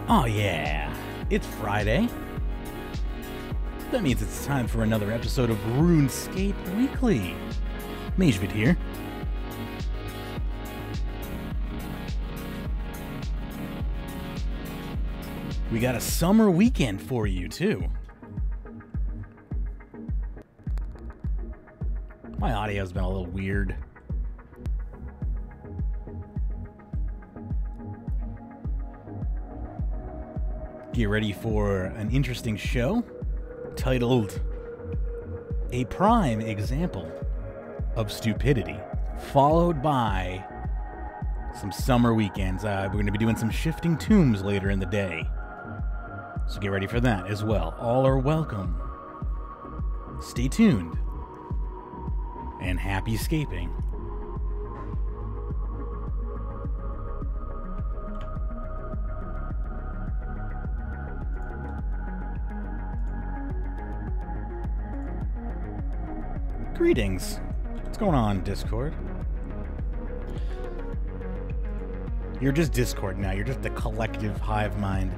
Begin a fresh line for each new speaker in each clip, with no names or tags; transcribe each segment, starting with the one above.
Oh yeah, it's Friday. That means it's time for another episode of Runescape Weekly. Magebit here. We got a summer weekend for you too. My audio's been a little weird. Get ready for an interesting show titled A Prime Example of Stupidity, followed by some summer weekends. We're going to be doing some shifting tombs later in the day, so get ready for that as well. All are welcome. Stay tuned and happy escaping. Greetings. What's going on, Discord? You're just Discord now. You're just the collective hive mind.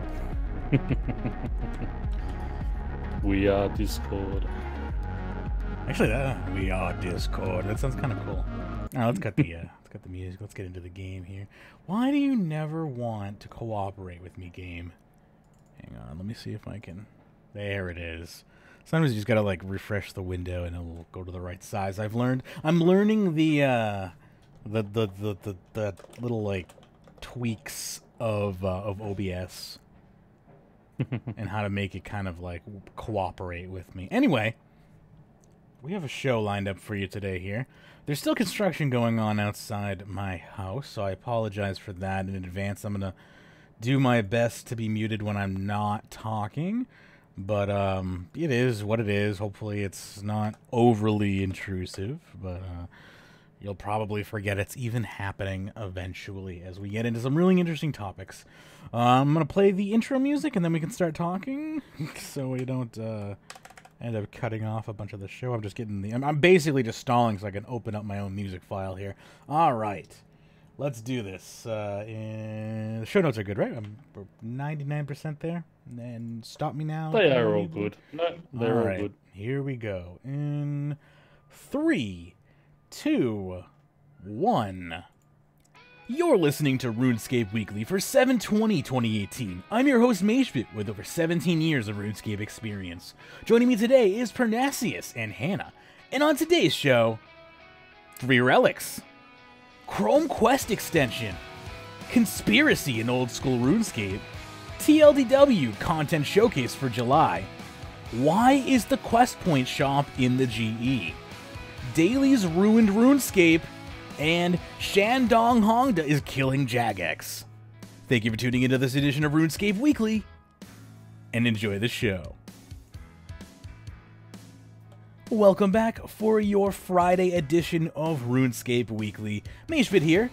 We are Discord.
Actually, we are Discord. That sounds kind of cool. All right, let's cut the music. Let's get into the game here. Why do you never want to cooperate with me, game? Hang on. Let me see if I can. There it is. Sometimes you just gotta like refresh the window and it'll go to the right size. I'm learning the little like tweaks of OBS and how to make it kind of like cooperate with me. Anyway, we have a show lined up for you today here. There's still construction going on outside my house, so I apologize for that in advance. I'm gonna do my best to be muted when I'm not talking. But it is what it is. Hopefully it's not overly intrusive, but you'll probably forget it's even happening eventually as we get into some really interesting topics. I'm going to play the intro music and then we can start talking so we don't end up cutting off a bunch of the show. I'm just getting the... I'm basically just stalling so I can open up my own music file here. All right. Let's do this. The show notes are good, right? We're 99% there. And stop me now.
They are all good. No, they're all good.
Here we go. In 3, 2, 1. You're listening to Runescape Weekly for 7/20/2018. I'm your host Magebit with over 17 years of RuneScape experience. Joining me today is Pyrnassius and Hana. And on today's show, 3 relics, Chrome Quest extension, conspiracy in old school RuneScape, TLDW content showcase for July, why is the quest point shop in the GE, Dailies ruined RuneScape, and Shandong Hongda is killing Jagex. Thank you for tuning into this edition of RuneScape Weekly, and enjoy the show. Welcome back for your Friday edition of RuneScape Weekly. Magebit here.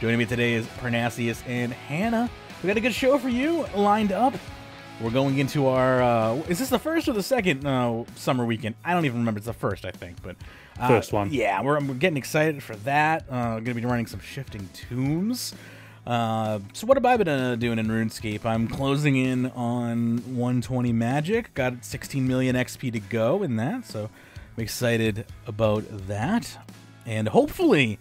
Joining me today is Pyrnassius and Hana. We got a good show for you lined up. We're going into our, is this the first or the second summer weekend? I don't even remember. It's the first, I think, but...
first one.
Yeah, we're getting excited for that. Going to be running some shifting tombs. So what have I been doing in RuneScape? I'm closing in on 120 magic. Got 16 million XP to go in that, so I'm excited about that. And hopefully,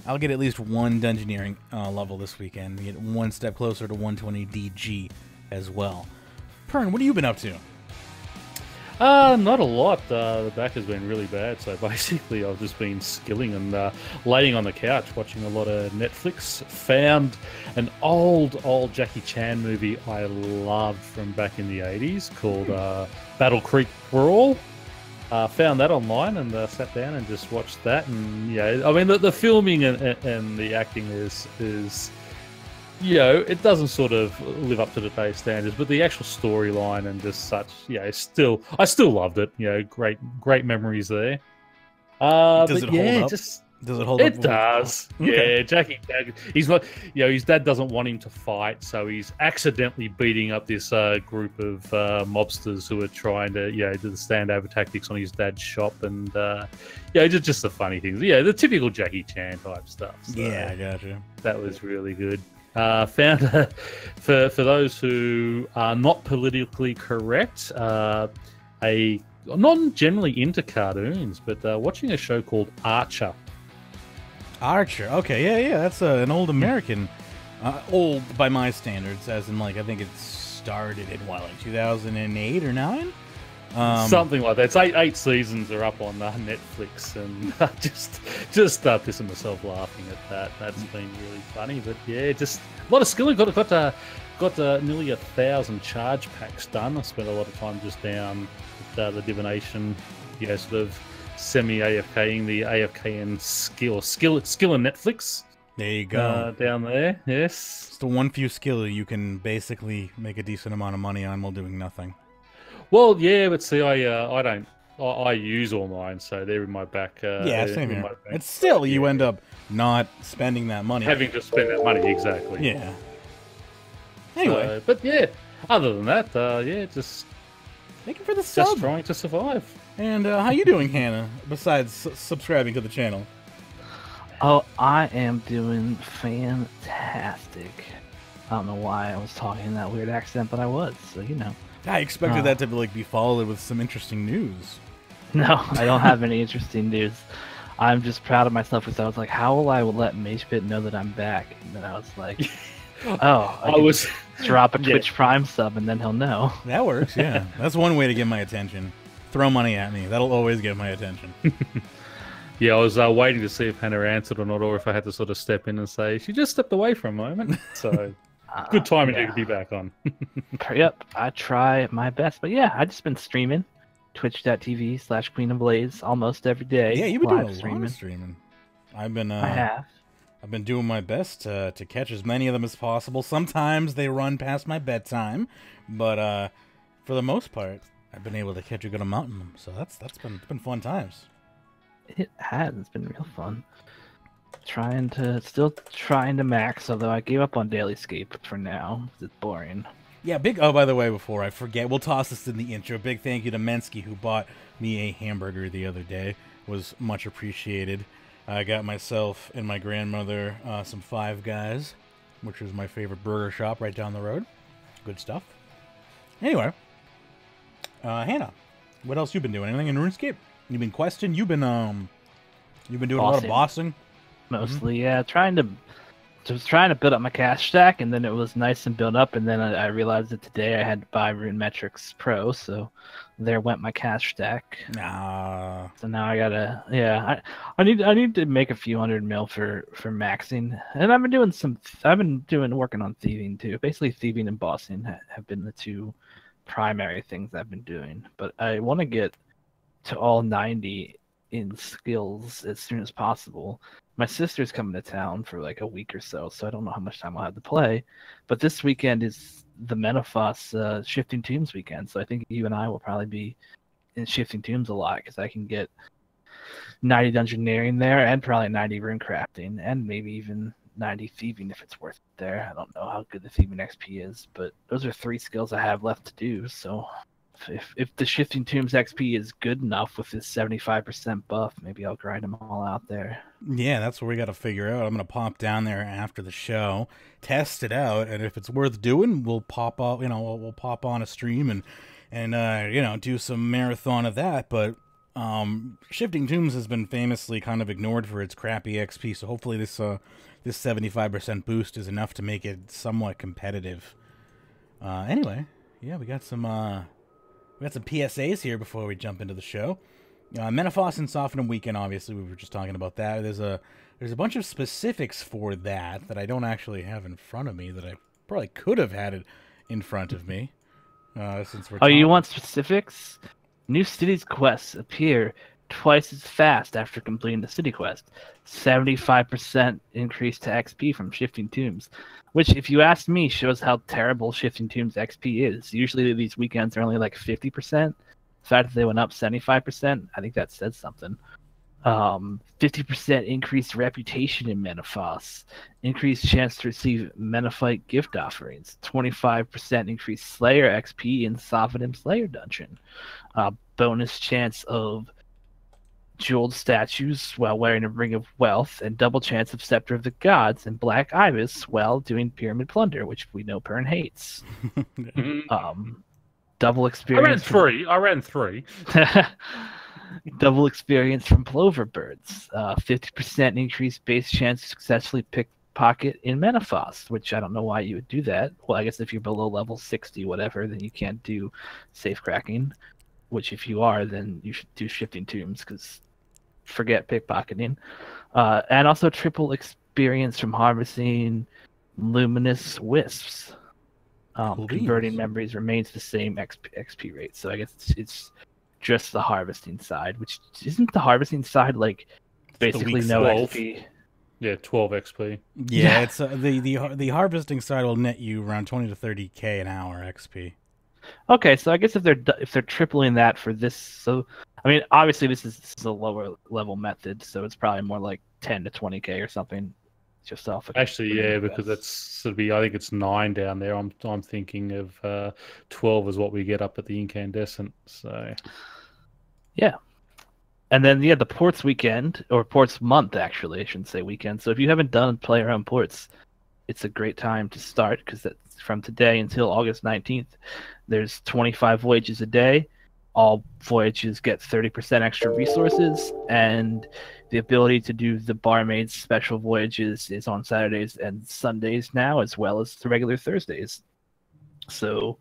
I'll get at least one dungeoneering level this weekend. Get one step closer to 120 DG as well. Pern, what have you been up to?
Not a lot. The back has been really bad, so basically I've just been skilling and laying on the couch watching a lot of Netflix. Found an old Jackie Chan movie I loved from back in the 80s called Battle Creek Brawl. Found that online and sat down and just watched that. And yeah, I mean the filming and the acting is you know, it doesn't sort of live up to today's standards, but the actual storyline and just such, yeah, I still loved it. You know, great memories there.
Does it hold up?
Does
it hold up?
It does. Okay. Yeah, Jackie. He's not. You know, his dad doesn't want him to fight, so he's accidentally beating up this group of mobsters who are trying to, you know, do the standover tactics on his dad's shop, and yeah, just the funny things. Yeah, the typical Jackie Chan type stuff. So
yeah, I gotcha.
That was really good. Found for those who are not politically correct, I'm not generally into cartoons, but watching a show called Archer.
Archer, okay, yeah, that's an old American, old by my standards, as in like I think it started in what, like 2008 or 9.
Something like that. It's eight seasons are up on Netflix, and just pissing myself laughing at that. That's been really funny. But yeah, just a lot of skill. Got nearly 1,000 charge packs done. I spent a lot of time just down with the divination, yeah, sort of semi-AFKing the AFK and skill in Netflix.
There you go.
Down there, yes.
It's the one few skill you can basically make a decent amount of money on while doing nothing.
Well, yeah, but see, I don't. I use all mine, so they're in my back.
Yeah, same here. It's still you end up not spending that money.
Having to spend that money, exactly.
Yeah. Anyway,
so, but yeah, other than that, yeah, just
thank you for the sub.
Just trying to survive.
And how you doing, Hana? Besides subscribing to the channel.
Oh, I am doing fantastic. I don't know why I was talking in that weird accent, but I was. So you know.
I expected that to be followed with some interesting news.
No, I don't have any interesting news. I'm just proud of myself because I was like, how will I let Magebit know that I'm back? And then I was like, oh, I was drop a Twitch Prime sub and then he'll know.
That works, yeah. That's one way to get my attention. Throw money at me. That'll always get my attention.
Yeah, I was waiting to see if Hana answered or not, or if I had to sort of step in and say, she just stepped away for a moment. So... good timing to be back on.
Yep, I try my best. But yeah, I've just been streaming. Twitch.tv/Queen of Blaze almost every day.
Yeah, you've been doing a lot of streaming. I've been doing my best to catch as many of them as possible. Sometimes they run past my bedtime, but for the most part, I've been able to catch a good amount of them. So that's been fun times.
It has. It's been real fun. Still trying to max, although I gave up on Dailyscape for now. It's boring.
Yeah, oh, by the way, before I forget, we'll toss this in the intro. Big thank you to Mensky, who bought me a hamburger the other day. Was much appreciated. I got myself and my grandmother some Five Guys, which is my favorite burger shop right down the road. Good stuff. Anyway, Hana, what else you been doing? Anything in RuneScape? You've been questing? You've been doing a lot of bossing?
Mostly, yeah. Trying to So I was trying to build up my cash stack, and then it was nice and built up, and then I realized that today I had to buy Runemetrics Pro, so there went my cash stack.
Nah.
So now I gotta, yeah, I need to make a few hundred mil for maxing, and I've been working on thieving too. Basically, thieving and bossing have been the two primary things I've been doing, but I want to get to all 90 in skills as soon as possible. My sister's coming to town for like a week or so I don't know how much time I'll have to play. But this weekend is the Menaphos Shifting Tombs weekend, so I think you and I will probably be in Shifting Tombs a lot because I can get 90 dungeoneering there and probably 90 rune crafting and maybe even 90 thieving if it's worth it there. I don't know how good the thieving XP is, but those are 3 skills I have left to do, so if the Shifting Tombs XP is good enough with this 75% buff, maybe I'll grind them all out there.
Yeah, that's what we got to figure out. I'm going to pop down there after the show, test it out, and if it's worth doing, we'll pop up, we'll pop on a stream and do some marathon of that. But Shifting Tombs has been famously kind of ignored for its crappy XP, so hopefully this 75% boost is enough to make it somewhat competitive. Anyway, yeah, we got some PSAs here before we jump into the show. Menaphos and Sophanem weekend, obviously, we were just talking about that. There's a bunch of specifics for that I don't actually have in front of me that I probably could have had it in front of me. Since we're
you want specifics? New cities quests appear twice as fast after completing the city quest. 75% increase to XP from Shifting Tombs, which, if you ask me, shows how terrible Shifting Tombs XP is. Usually these weekends are only like 50%. The fact that they went up 75%, I think that says something. 50% increased reputation in Menaphos. Increased chance to receive Menaphite gift offerings. 25% increased Slayer XP in Sophanem Slayer Dungeon. Bonus chance of jeweled statues while wearing a Ring of Wealth, and double chance of Scepter of the Gods and Black Ibis while doing Pyramid Plunder, which we know Pyrn hates. Double experience.
I ran three.
Double experience from Plover Birds. 50% increased base chance to successfully pickpocket in Menaphos, which I don't know why you would do that. Well, I guess if you're below level 60, whatever, then you can't do safe cracking. Which, if you are, then you should do Shifting Tombs, because forget pickpocketing. And also triple experience from harvesting Luminous Wisps. Converting memories remains the same XP rate, so I guess it's just the harvesting side, which isn't the harvesting side like basically no
12.
XP.
Yeah, 12 XP.
Yeah, it's the harvesting side will net you around 20 to 30k an hour XP.
Okay, so I guess if they're tripling that for this, so I mean, obviously this is a lower level method, so it's probably more like 10 to 20k or something. Just off.
Actually, yeah, because that's I think it's 9 down there. I'm thinking of 12 is what we get up at the incandescent. So
yeah, and then the ports weekend, or ports month actually, I shouldn't say weekend. So if you haven't done play around ports, it's a great time to start, because that's from today until August 19th. There's 25 voyages a day. All voyages get 30% extra resources, and the ability to do the barmaid's special voyages is on Saturdays and Sundays now, as well as the regular Thursdays. So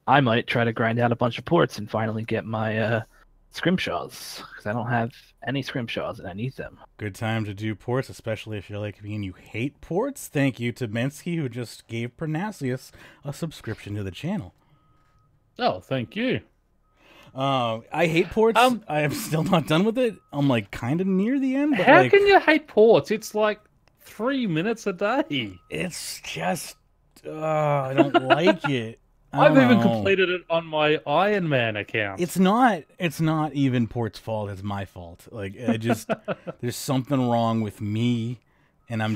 I might try to grind out a bunch of ports and finally get my scrimshaws, because I don't have any scrimshaws and I need them.
Good time to do ports, especially if you're like me and you hate ports. Thank you to Mensky, who just gave Pyrnassius a subscription to the channel.
Oh, thank you.
I hate ports. I am still not done with it. I'm like kind of near the end. But
how can you hate ports? It's like 3 minutes a day.
It's just I don't like it.
I've even completed it on my Iron Man account.
It's not even port's fault. It's my fault. Like I just there's something wrong with me, and I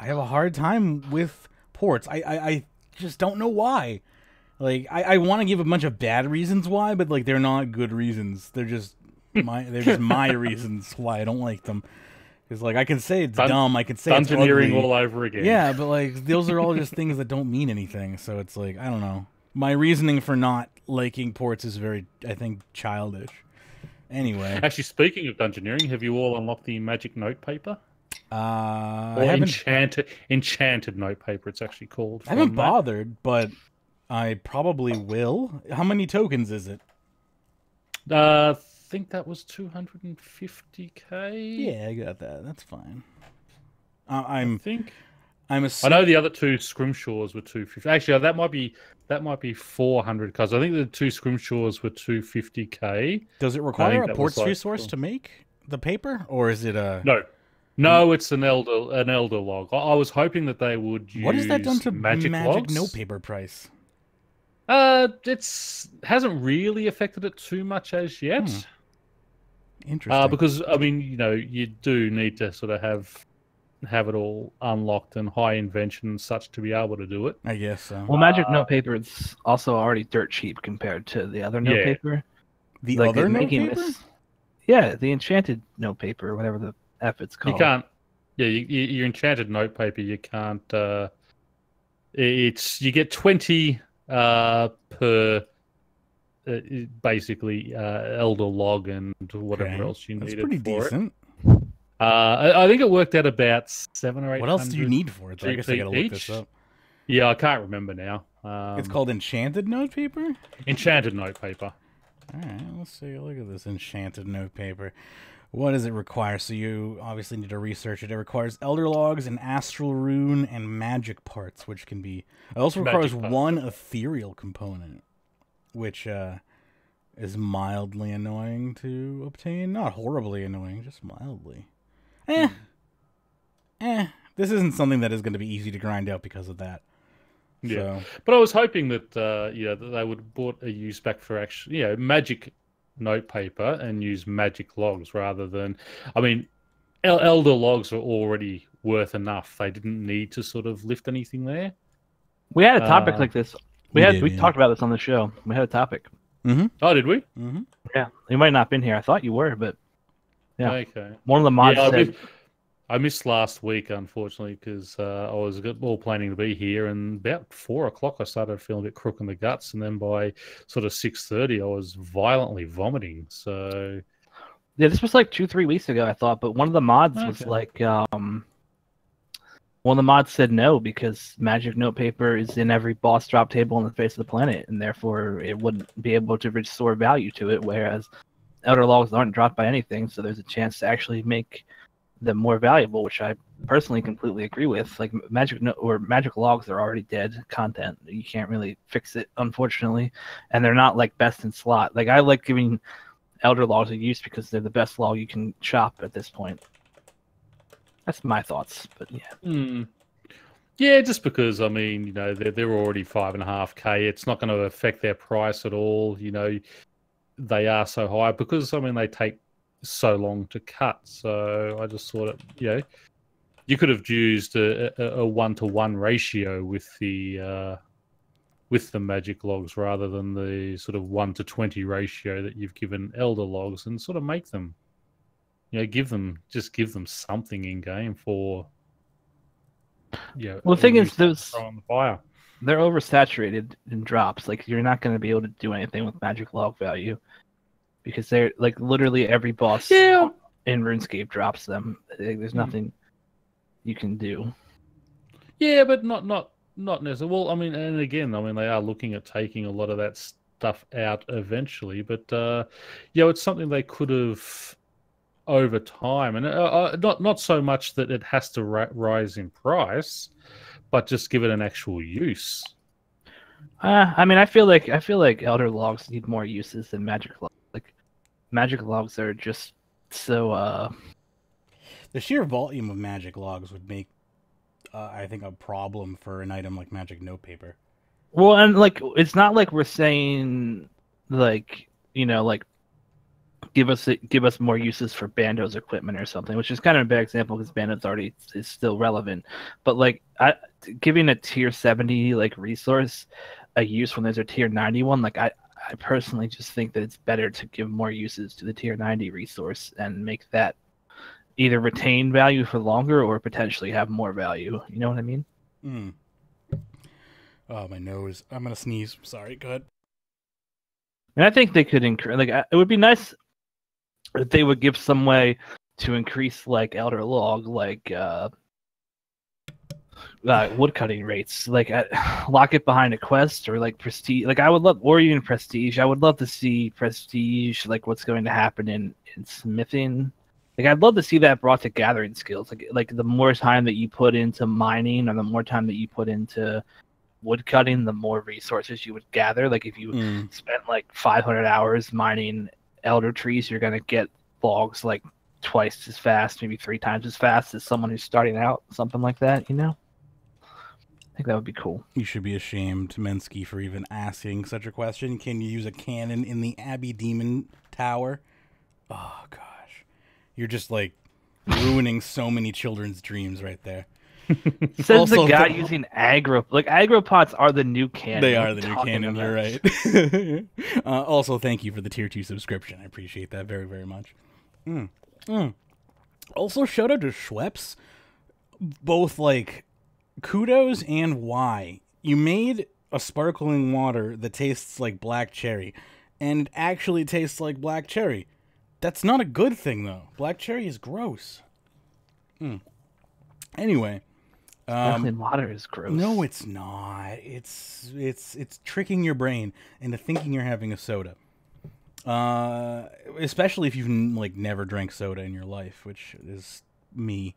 have a hard time with ports. I just don't know why. Like, I want to give a bunch of bad reasons why, but, like, they're not good reasons. They're just my reasons why I don't like them. Because, like, I can say it's dumb. I can say it's ugly.
all over again.
Yeah, but, like, those are all just things that don't mean anything. So it's like, I don't know. My reasoning for not liking ports is very, I think, childish. Anyway.
Actually, speaking of dungeoneering, have you all unlocked the magic notepaper? Or enchanted notepaper, it's actually called.
I haven't bothered, but I probably will. How many tokens is it?
I think that was 250k.
Yeah, I got that. That's fine.
I
know
the other two scrimshaws were 250. Actually, that might be 400 because I think the two scrimshaws were 250k.
Does it require a ports resource to make the paper, or is it a
No, it's an elder log. I was hoping that they would use.
What has that done to
magic logs?
notepaper price?
It's hasn't really affected it too much as yet.
Interesting.
Because I mean, you do need to sort of have it all unlocked and high invention and such to be able to do it.
I guess so.
Well, magic notepaper is also already dirt cheap compared to the other notepaper.
The other notepaper?
Yeah, the enchanted notepaper, whatever the F it's called.
You can't. Yeah, your enchanted notepaper, you can't. You get 20 per basically elder log and whatever else you need.
That's pretty decent.
I think it worked out about 700 or 800.
What else do you need for it? I guess I gotta look this up.
Yeah, I can't remember now.
It's called enchanted notepaper?
Enchanted notepaper.
Alright, let's take a look at this enchanted notepaper. What does it require? So you obviously need to research it. It requires elder logs, an astral rune, and magic parts, which can be... It also requires one ethereal component, which is mildly annoying to obtain. Not horribly annoying, just mildly. This isn't something that is going to be easy to grind out because of that.
Yeah, but I was hoping that that they would have brought a use back for actually magic notepaper and use magic logs rather than. I mean, elder logs are already worth enough. They didn't need to sort of lift anything there.
We had a topic like this. We talked about this on the show. We had a topic.
Mm-hmm.
Oh, did we?
Mm-hmm.
Yeah, you might not have been here. I thought you were, but yeah.
Okay.
One of the mods said.
I missed last week, unfortunately, because I was all planning to be here, and about 4 o'clock I started feeling a bit crook in the guts, and then by sort of 6:30 I was violently vomiting. So,
yeah, this was like 2-3 weeks ago, I thought, but one of the mods was like, one of the mods said no because magic notepaper is in every boss drop table on the face of the planet, and therefore it wouldn't be able to restore value to it, whereas elder logs aren't dropped by anything, so there's a chance to actually make them more valuable, which I personally completely agree with. Like magic logs are already dead content. You can't really fix it, unfortunately, and they're not like best in slot. Like I like giving elder logs a use because they're the best log you can chop at this point. That's my thoughts, but yeah.
Yeah, just because I mean, they're already 5.5k. It's not going to affect their price at all. They are so high because I mean they take so long to cut, so I just thought you could have used a 1-to-1 ratio with the magic logs rather than the sort of 1-to-20 ratio that you've given elder logs, and sort of make them give them something in game for
well, the thing is those
on the fire.
They're oversaturated in drops. Like you're not going to be able to do anything with magic log value. Because they're like literally every boss in RuneScape drops them. There's nothing you can do.
Yeah, but not necessarily. Well, I mean, and again, I mean, they are looking at taking a lot of that stuff out eventually. But it's something they could have over time, and not so much that it has to rise in price, but just give it an actual use.
I mean, I feel like elder logs need more uses than magic logs. Magic logs are just so
the sheer volume of magic logs would make I think a problem for an item like magic notepaper.
Well, and like it's not like we're saying like give us more uses for Bando's equipment or something, which is kind of a bad example because Bando's already is still relevant. But like giving a tier 70 like resource a use when there's a tier 90 one, like I personally just think that it's better to give more uses to the tier 90 resource and make that either retain value for longer or potentially have more value. You know what I mean?
Oh, my nose. I'm going to sneeze. Sorry, go ahead.
And I think they could encourage, like, it would be nice if they would give some way to increase like Elder Log, like woodcutting rates, like lock it behind a quest or like prestige. Like I would love, or even prestige. I would love to see prestige, like what's going to happen in smithing. Like I'd love to see that brought to gathering skills. Like the more time that you put into mining, or the more time that you put into woodcutting, the more resources you would gather. Like if you spent like 500 hours mining elder trees, you're gonna get logs like twice as fast, maybe 3 times as fast as someone who's starting out, something like that, you know? I think that would be cool.
You should be ashamed, Mensky, for even asking such a question. Can you use a cannon in the Abbey Demon Tower? Oh, gosh. You're just, like, ruining so many children's dreams right there.
Says also, the guy using aggro. Like, aggro-pots are the new cannon.
They are the new cannon, you're right. Also, thank you for the Tier 2 subscription. I appreciate that very, very much. Also, shout out to Schweppes. Both, like, kudos and why. You made a sparkling water that tastes like black cherry, and actually tastes like black cherry. That's not a good thing, though. Black cherry is gross. Anyway.
Sparkling water is gross.
No, it's not. It's tricking your brain into thinking you're having a soda. Especially if you've like never drank soda in your life, which is me.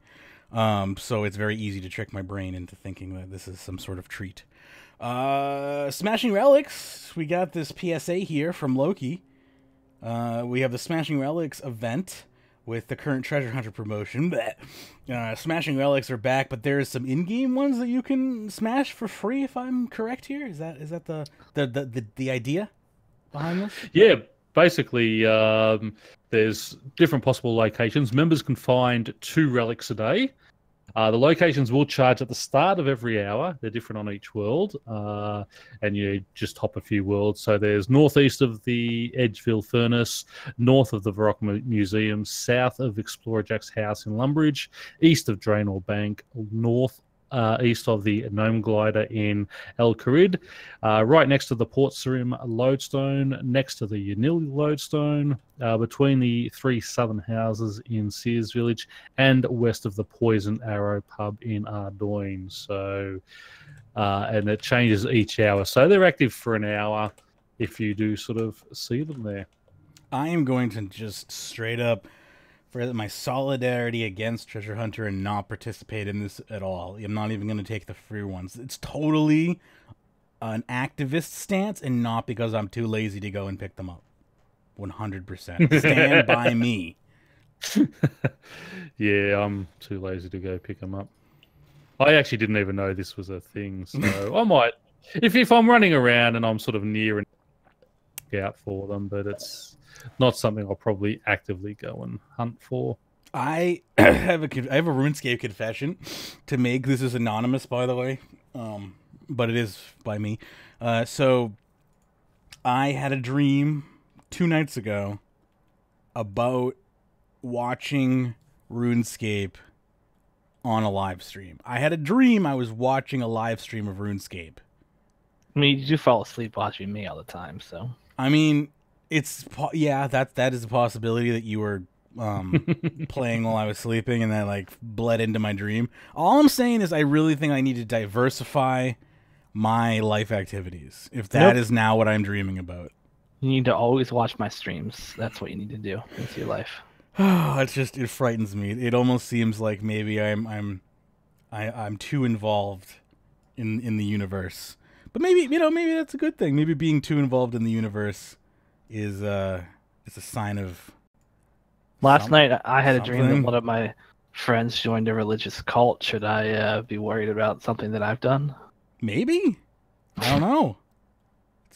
So it's very easy to trick my brain into thinking that this is some sort of treat. Smashing Relics. We got this PSA here from Loki. We have the Smashing Relics event with the current Treasure Hunter promotion. Smashing Relics are back, but there's some in-game ones that you can smash for free, if I'm correct here. Is that the idea behind this?
Yeah. Basically, there's different possible locations. Members can find 2 relics a day. The locations will charge at the start of every hour. They're different on each world, and you just hop a few worlds. So there's northeast of the Edgeville Furnace, north of the Varrock Museum, south of Explorer Jack's house in Lumbridge, east of Draenor Bank, east of the Gnome Glider in El Kharid, right next to the Port Sarim Lodestone, next to the Yanil Lodestone, between the 3 southern houses in Sears Village, and west of the Poison Arrow pub in Ardoyne. So, and it changes each hour. So they're active for an hour if you do sort of see them there.
I am going to just straight up for my solidarity against Treasure Hunter and not participate in this at all. I'm not even going to take the free ones. It's totally an activist stance and not because I'm too lazy to go and pick them up. 100%. Stand by me.
Yeah, I'm too lazy to go pick them up. I actually didn't even know this was a thing, so I might, if I'm running around and I'm sort of near and out for them, but it's not something I'll probably actively go and hunt for.
I have a RuneScape confession to make. This is anonymous, by the way, but it is by me. So I had a dream 2 nights ago about watching RuneScape on a live stream. I had a dream I was watching a live stream of RuneScape.
I mean, you do fall asleep watching me all the time, so.
I mean, that is a possibility that you were playing while I was sleeping and that like bled into my dream. All I'm saying is I really think I need to diversify my life activities if that is now what I'm dreaming about.
You need to always watch my streams. That's what you need to do with your life.
It frightens me. It almost seems like maybe I'm too involved in the universe. But maybe that's a good thing. Maybe being too involved in the universe is a sign of.
Last night I had a dream that one of my friends joined a religious cult. Should I be worried about something that I've done?
Maybe. I don't know.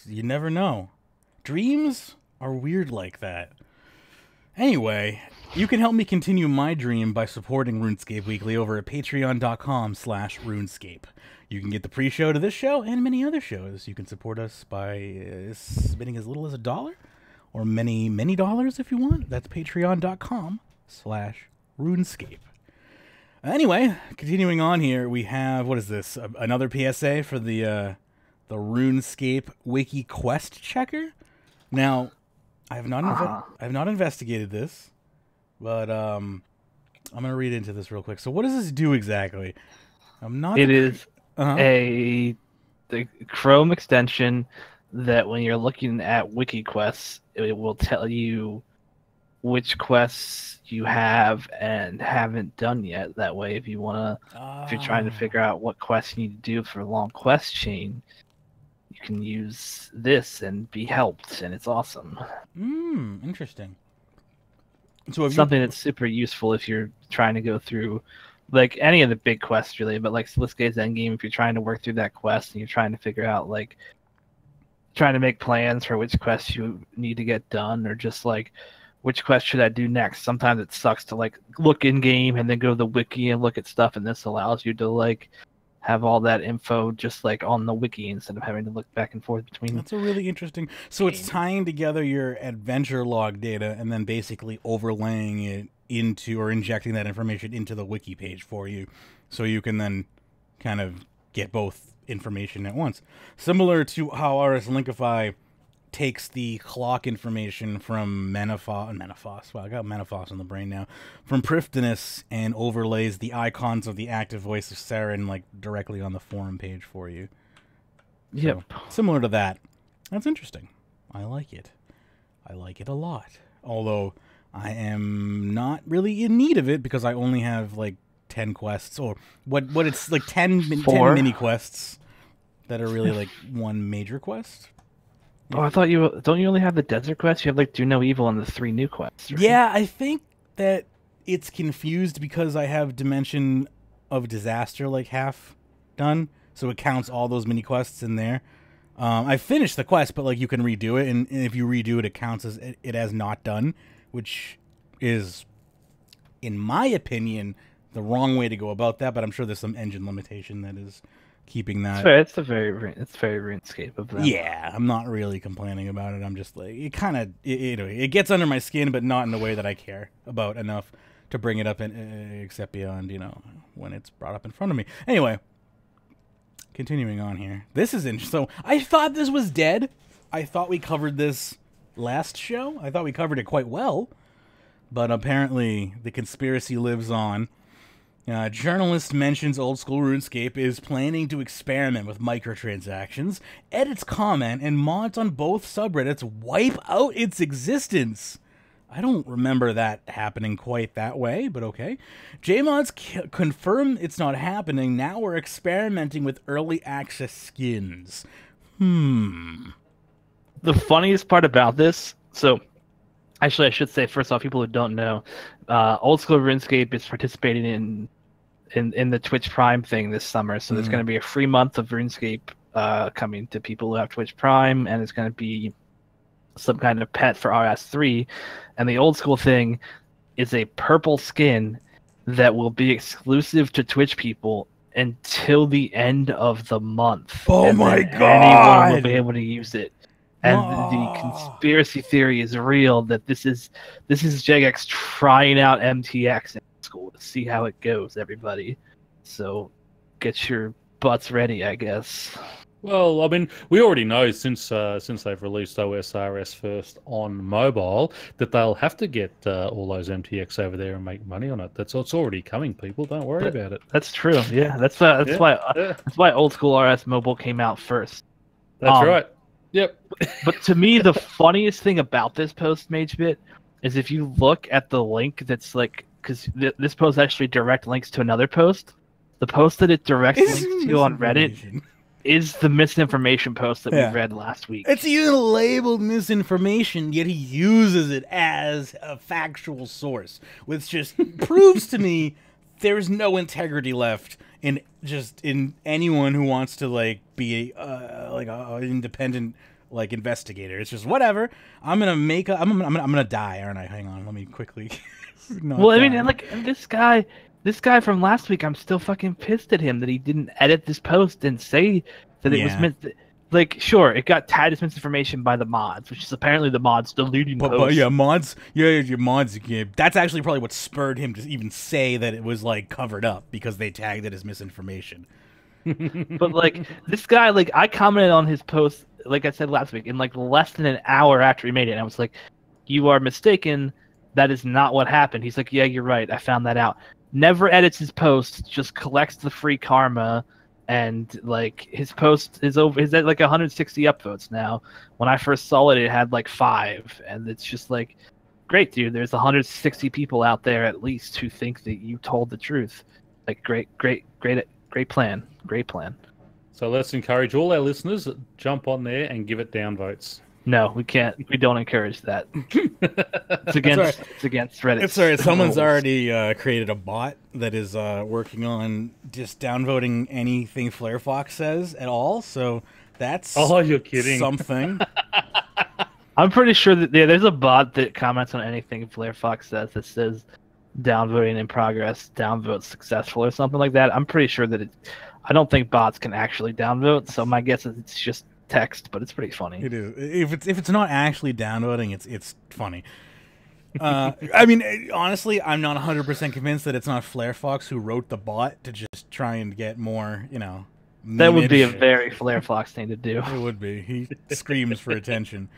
You never know. Dreams are weird like that. Anyway, you can help me continue my dream by supporting RuneScape Weekly over at patreon.com/RuneScape. You can get the pre-show to this show and many other shows. You can support us by spending as little as $1 or many, many dollars if you want. That's patreon.com/RuneScape. Anyway, continuing on here, we have, what is this? Another PSA for the RuneScape Wiki Quest Checker. Now, I have not investigated this, but I'm gonna read into this real quick. So what does this do exactly? I'm not.
It is
Uh-huh.
the Chrome extension that when you're looking at wiki quests, it will tell you which quests you have and haven't done yet. That way, if you're trying to figure out what quests you need to do for a long quest chain, you can use this and be helped, and it's awesome.
Interesting. So
Something that's super useful if you're trying to go through like any of the big quests really, but like Sliske's Endgame, if you're trying to work through that quest and you're trying to figure out like trying to make plans for which quests you need to get done, or just like which quest should I do next. Sometimes it sucks to like look in game and then go to the wiki and look at stuff, and this allows you to like have all that info just like on the wiki instead of having to look back and forth between.
That's a really interesting. So it's tying together your adventure log data and then basically overlaying it into, or injecting that information into the wiki page for you, so you can then kind of get both information at once. Similar to how RS Linkify takes the clock information from Menaphos. Well, I got Menaphos in the brain now. From Pyrnassius, and overlays the icons of the active voice of Saren like directly on the forum page for you.
Yep.
So, similar to that. That's interesting. I like it. I like it a lot. Although I am not really in need of it because I only have like 10 quests, or what it's like 10 mini quests that are really like one major quest.
Oh, I thought don't you only have the desert quest? You have like Do No Evil and the 3 new quests. Right?
Yeah, I think that it's confused because I have Dimension of Disaster like half done, so it counts all those mini quests in there. I finished the quest, but like you can redo it, and if you redo it, it counts as it as not done, which is, in my opinion, the wrong way to go about that. But I'm sure there's some engine limitation that is keeping that.
It's very RuneScape of them.
Yeah, I'm not really complaining about it. I'm just like, it kind of it gets under my skin, but not in the way that I care about enough to bring it up, except beyond when it's brought up in front of me. Anyway, continuing on here. This is interesting. So I thought this was dead. I thought we covered this last show. I thought we covered it quite well, but apparently the conspiracy lives on. Journalist mentions Old School RuneScape is planning to experiment with microtransactions, edits comment, and mods on both subreddits wipe out its existence. I don't remember that happening quite that way, but okay. JMods confirm it's not happening. Now we're experimenting with early access skins. The
funniest part about this, so actually I should say first off, people who don't know, Old School RuneScape is participating in the Twitch Prime thing this summer, so there's going to be a free month of RuneScape coming to people who have Twitch Prime, and it's going to be some kind of pet for RS3, and the Old School thing is a purple skin that will be exclusive to Twitch people until the end of the month.
Oh my god!
Anyone will be able to use it. And the conspiracy theory is real that this is Jagex trying out MTX in school to see how it goes, everybody. So get your butts ready, I guess.
Well, I mean, we already know since they've released OSRS first on mobile that they'll have to get all those MTX over there and make money on it. It's already coming, people. Don't worry about it.
That's true. Yeah, that's why Old School RS Mobile came out first.
That's right. Yep.
But to me, the funniest thing about this post, Magebit, is if you look at the link that's like, because this post actually direct links to another post. The post that it direct links to on Reddit is the misinformation post that we read last week.
It's even labeled misinformation, yet he uses it as a factual source, which just proves to me there's no integrity left in anyone who wants to like be a independent like investigator. It's just whatever. I'm gonna die, aren't I? Hang on, let me quickly.
Well, I mean, like this guy from last week, I'm still fucking pissed at him that he didn't edit this post and say that it was meant. Like, sure, it got tagged as misinformation by the mods, which is apparently the mods deleting posts.
But yeah, mods. Yeah, your mods. Yeah, that's actually probably what spurred him to even say that it was like covered up because they tagged it as misinformation.
But like this guy, like I commented on his post, like I said last week, in like less than an hour after he made it, and I was like, "You are mistaken. That is not what happened. He's like, yeah, you're right. I found that out. Never edits his posts, just collects the free karma, and like his post is over. Is at like 160 upvotes now. When I first saw it, it had like 5, and it's just like, great, dude. There's 160 people out there at least who think that you told the truth. Like, great plan. Great plan.
So let's encourage all our listeners to jump on there and give it downvotes.
No, we can't. We don't encourage that. It's against Reddit.
It's alright. Someone's already created a bot that is working on just downvoting anything Flarefox says at all. So that's
you're kidding.
Something.
I'm pretty sure that there's a bot that comments on anything Flarefox says that says downvoting in progress, downvote successful, or something like that. I'm pretty sure that I don't think bots can actually downvote. So my guess is it's just text, but it's pretty funny.
It is. If it's not actually downvoting, it's funny. I mean, honestly, I'm not 100% convinced that it's not Flarefox who wrote the bot to just try and get more,
That would be a very Flarefox thing to do.
It would be. He screams for attention.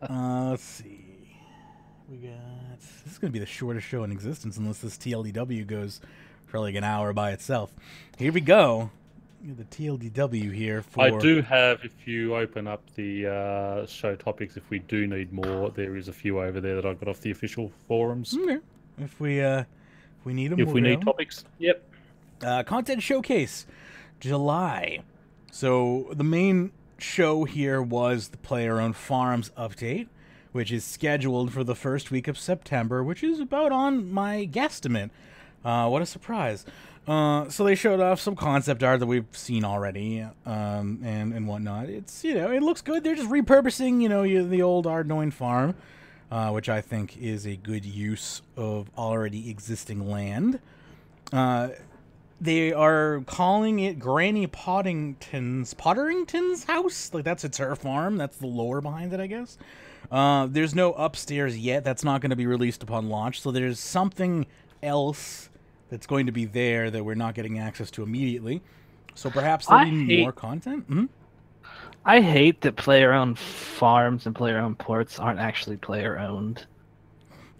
Let's see. This is going to be the shortest show in existence unless this TLDW goes for like an hour by itself. Here we go. The TLDW here for...
I do have, if you open up the show topics, if we do need more, there is a few over there that I got off the official forums.
Okay. If we need them,
if we need topics, yep.
Content Showcase, July. So the main show here was the Player-Owned Farms update, which is scheduled for the first week of September, which is about on my guesstimate. What a surprise. So they showed off some concept art that we've seen already, and whatnot. It's, it looks good. They're just repurposing, the old Ardoin farm, which I think is a good use of already existing land. They are calling it Granny Potterington's house. Like, it's her farm. That's the lore behind it, I guess. There's no upstairs yet. That's not going to be released upon launch. So there's something else that's going to be there that we're not getting access to immediately. So perhaps there'll be more content. Mm-hmm.
I hate that player-owned farms and player-owned ports aren't actually player-owned.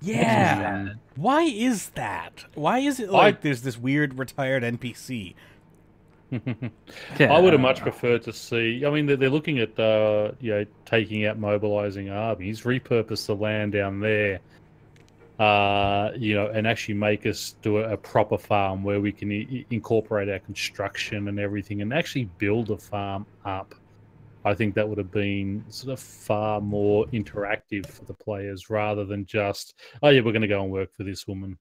Yeah. Why is that? Why is it like there's this weird retired NPC?
I would have much preferred to see... I mean, they're looking at taking out mobilizing armies, repurpose the land down there, and actually make us do a proper farm where we can incorporate our construction and everything and actually build a farm up. I think that would have been sort of far more interactive for the players rather than just, we're going to go and work for this woman.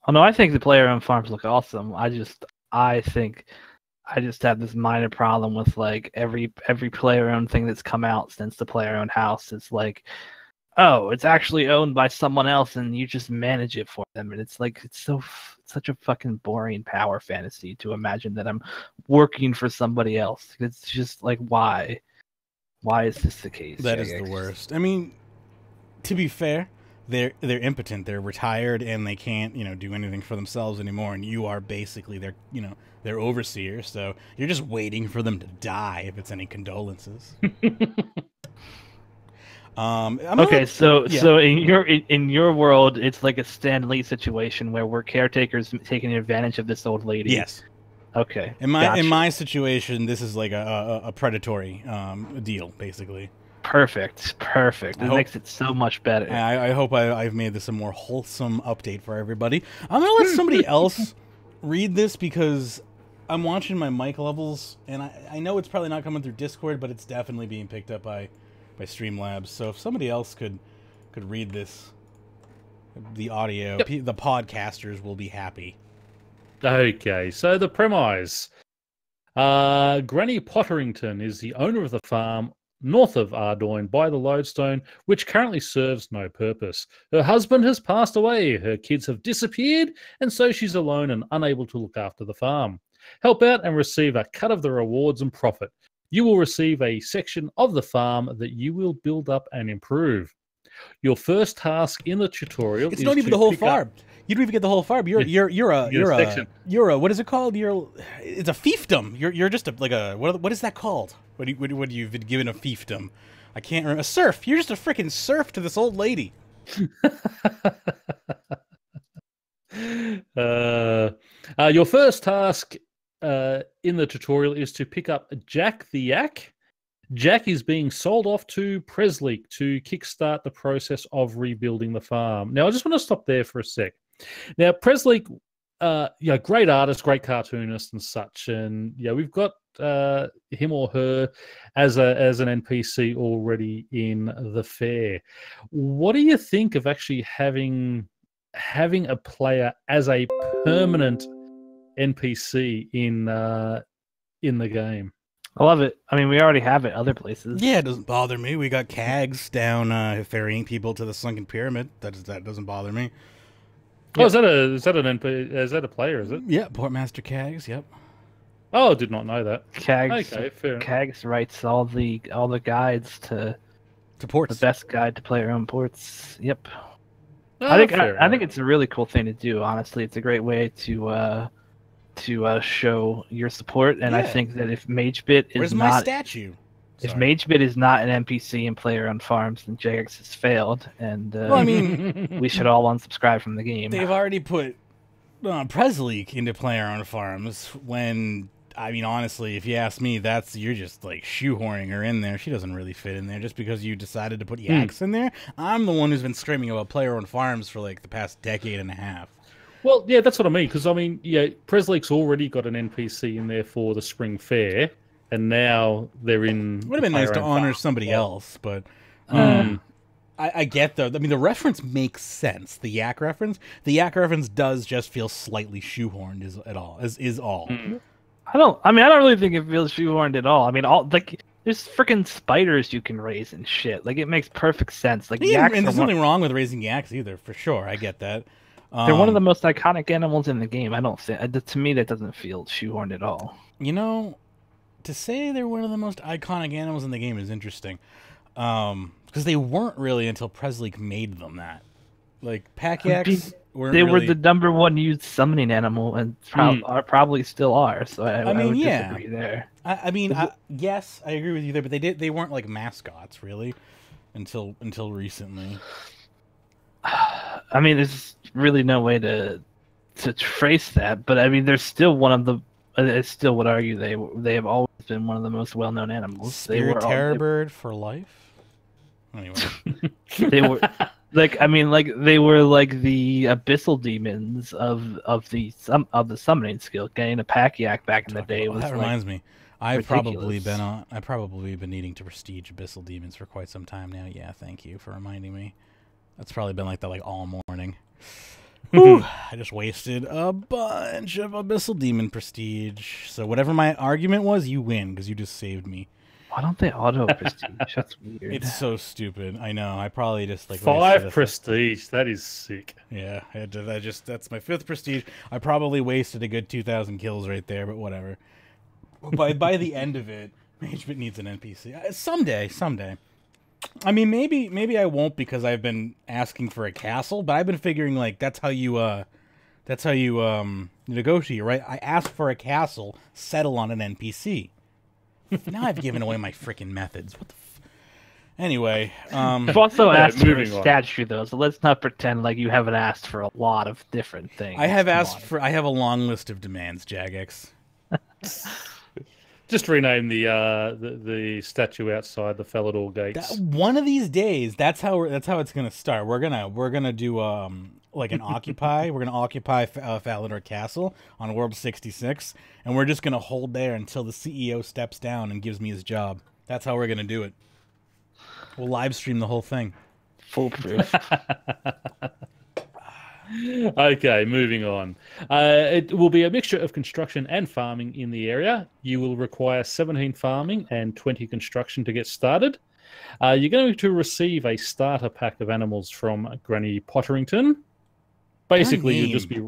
Oh, no, I think the player-owned farms look awesome. I think I just have this minor problem with like every player-owned thing that's come out since the player-owned house. It's like, oh, it's actually owned by someone else and you just manage it for them. And it's like, it's such a fucking boring power fantasy to imagine that I'm working for somebody else. It's just like, why? Why is this the case?
That is the worst. I mean, to be fair, they're impotent. They're retired and they can't, do anything for themselves anymore. And you are basically their overseer. So you're just waiting for them to die if it's any condolences.
So in your world, it's like a Stan Lee situation where we're caretakers taking advantage of this old lady.
Yes.
Okay.
In my situation, this is like a predatory deal, basically.
Perfect. It makes it so much better.
I hope I've made this a more wholesome update for everybody. I'm gonna let somebody else read this because I'm watching my mic levels, and I know it's probably not coming through Discord, but it's definitely being picked up by Streamlabs. So if somebody else could read this, the audio, the podcasters will be happy.
Okay, so the premise. Granny Potterington is the owner of the farm north of Ardoin by the Lodestone, which currently serves no purpose. Her husband has passed away, her kids have disappeared, and so she's alone and unable to look after the farm. Help out and receive a cut of the rewards and profit. You will receive a section of the farm that you will build up and improve. Your first task in the tutorial
is not even the whole farm. You don't even get the whole farm. You're a what is it called? It's a fiefdom. You're just what is that called? What you've been given a fiefdom? I can't remember. A serf. You're just a freaking serf to this old lady.
Your first task in the tutorial is to pick up Jack the Yak. Jack is being sold off to Presleak to kickstart the process of rebuilding the farm. Now, I just want to stop there for a sec. Now, Presleak, great artist, great cartoonist and such. And yeah, we've got him or her as an NPC already in the fair. What do you think of actually having a player as a permanent NPC in the game?
I love it. I mean, we already have it other places.
Yeah, it doesn't bother me. We got Cags down ferrying people to the sunken pyramid. That doesn't bother me.
Oh, is that a player? Is it?
Yeah, Portmaster Cags. Yep.
Oh, I did not know that.
Cags.
Okay, fair.
Cags writes all the guides to
ports.
The best guide to play your own ports. Yep.
Oh,
I think it's a really cool thing to do. Honestly, it's a great way to show your support. And I think that if Magebit is
Where's
not
my statue?
If Magebit is not an NPC and player on farms, then Jagex has failed, and
well, I mean,
we should all unsubscribe from the game.
They've already put Presleak into player on farms. When I mean, honestly, if you ask me, you're just like shoehorning her in there. She doesn't really fit in there just because you decided to put Yaks in there. I'm the one who's been screaming about player on farms for like the past decade and a half.
Well, yeah, that's what I mean. Because I mean, yeah, Presleak's already got an NPC in there for the spring fair. And now they're in.
Would have been nice to honor somebody else, but I get though. I mean, the reference makes sense. The Yak reference does just feel slightly shoehorned. Is all.
I don't really think it feels shoehorned at all. I mean, there's freaking spiders you can raise and shit. Like it makes perfect sense. Like Yaks,
and there's nothing wrong with raising Yaks either, for sure. I get that.
They're one of the most iconic animals in the game. I don't think to me that doesn't feel shoehorned at all.
You know. To say they're one of the most iconic animals in the game is interesting, because they weren't really until Presleak made them that. Like Pack-Yaks were Yes, I agree with you there, but they weren't like mascots really until recently.
I mean, there's really no way to trace that, but I mean, they're still one of the. I still would argue they have always been one of the most well-known animals.
Spirit terror bird for life. Anyway,
they were they were like the abyssal demons of the summoning skill. Getting a Pack-Yak back in the day was
that reminds me. I've
ridiculous.
probably been needing to prestige abyssal demons for quite some time now. Yeah, thank you for reminding me. That's probably been like that all morning. Ooh, I just wasted a bunch of Abyssal Demon prestige. So whatever my argument was, you win, because you just saved me.
Why don't they auto prestige? That's weird.
It's so stupid. I know. I probably just
5 prestige. That is sick.
Yeah, that's my 5th prestige. I probably wasted a good 2,000 kills right there, but whatever. By the end of it, Magebit needs an NPC. Someday. I mean, maybe I won't because I've been asking for a castle, but I've been figuring that's how you negotiate, right? I ask for a castle, settle on an NPC. Now I've given away my freaking methods. What the? Anyway,
I've also asked for a statue though, so let's not pretend like you haven't asked for a lot of different things.
I have I have a long list of demands, Jagex.
Just rename the statue outside the Falador gates.
One of these days, that's how it's gonna start. We're gonna do like an occupy. We're gonna occupy Falador Castle on World 66, and we're just gonna hold there until the CEO steps down and gives me his job. That's how we're gonna do it. We'll live stream the whole thing.
Foolproof.
Okay, moving on. It will be a mixture of construction and farming in the area. You will require 17 farming and 20 construction to get started. You're going to receive a starter pack of animals from Granny Potterington. Basically, you'll just be...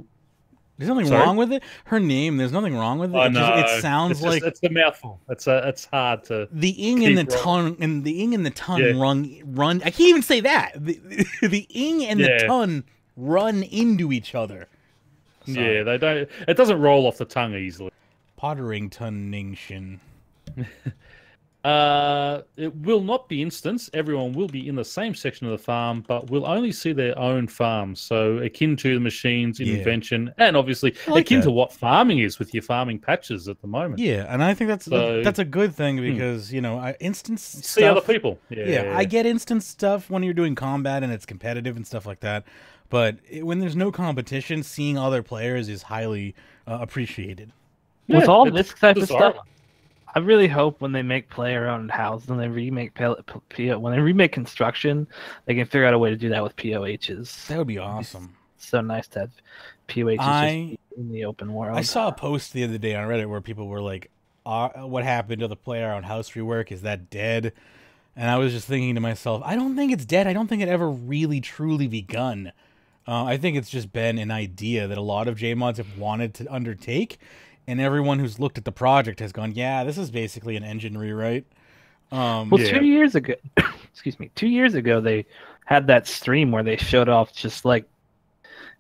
There's nothing wrong with it? Her name, there's nothing wrong with it?
Oh, no.
It sounds like...
It's a mouthful. It's hard to...
The ing and the tongue... And the ing and the tongue run... I can't even say that! The ing and the tongue... run into each other.
Sorry. Yeah, they don't. It doesn't roll off the tongue easily.
Potterington.
It will not be instance. Everyone will be in the same section of the farm, but will only see their own farm. So akin to the machines in invention, and obviously akin to what farming is with your farming patches at the moment.
Yeah, and I think that's a good thing because instance
see
stuff,
other people. Yeah,
I get instance stuff when you're doing combat and it's competitive and stuff like that. But when there's no competition, seeing other players is highly appreciated.
With all this type of stuff, I really hope when they make player-owned houses and they remake when they remake construction, they can figure out a way to do that with POHs.
That would be awesome.
So nice to have POHs in the open world.
I saw a post the other day on Reddit where people were like, "What happened to the player-owned house rework? Is that dead?" And I was just thinking to myself, I don't think it's dead. I don't think it ever really truly begun. I think it's just been an idea that a lot of JMods have wanted to undertake, and everyone who's looked at the project has gone, yeah, this is basically an engine rewrite.
2 years ago, excuse me, 2 years ago, they had that stream where they showed off just like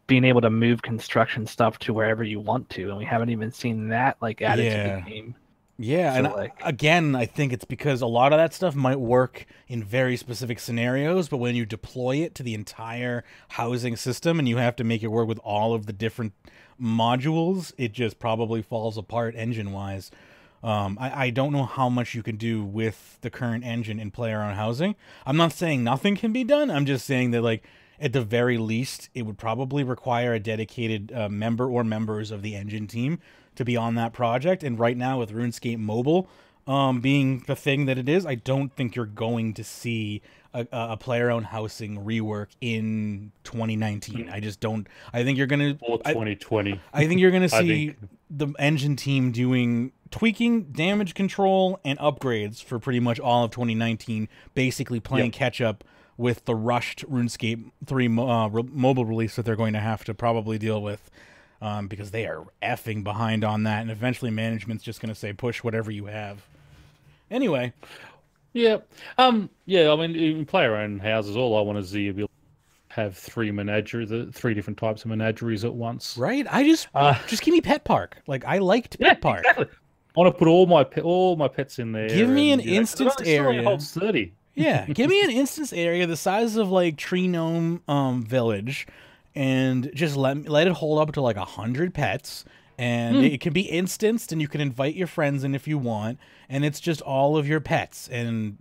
being able to move construction stuff to wherever you want to, and we haven't even seen that like added to the game.
Yeah, so, and again, I think it's because a lot of that stuff might work in very specific scenarios, but when you deploy it to the entire housing system and you have to make it work with all of the different modules, it just probably falls apart engine-wise. I don't know how much you can do with the current engine in player-owned housing. I'm not saying nothing can be done. I'm just saying that, like, at the very least, it would probably require a dedicated member or members of the engine team to be on that project. And right now with RuneScape Mobile being the thing that it is, I don't think you're going to see a player-owned housing rework in 2019. I just don't. I think you're going to...
Or 2020.
I think you're going to see the engine team doing tweaking, damage control, and upgrades for pretty much all of 2019, basically playing catch-up with the rushed RuneScape 3 mobile release that they're going to have to probably deal with. Because they are effing behind on that, and eventually management's just going to say, push whatever you have. Anyway.
Yeah. I mean, in player-owned houses, all I want to see is have three different types of menageries at once.
Right? Just give me Pet Park. Like, I liked Pet Park.
Exactly. I want to put all my pets in there.
Give me an instanced area.
It holds 30.
Yeah, give me an instance area the size of, like, Tree Gnome Village, and just let it hold up to like 100 pets, and it can be instanced, and you can invite your friends in if you want, and it's just all of your pets. And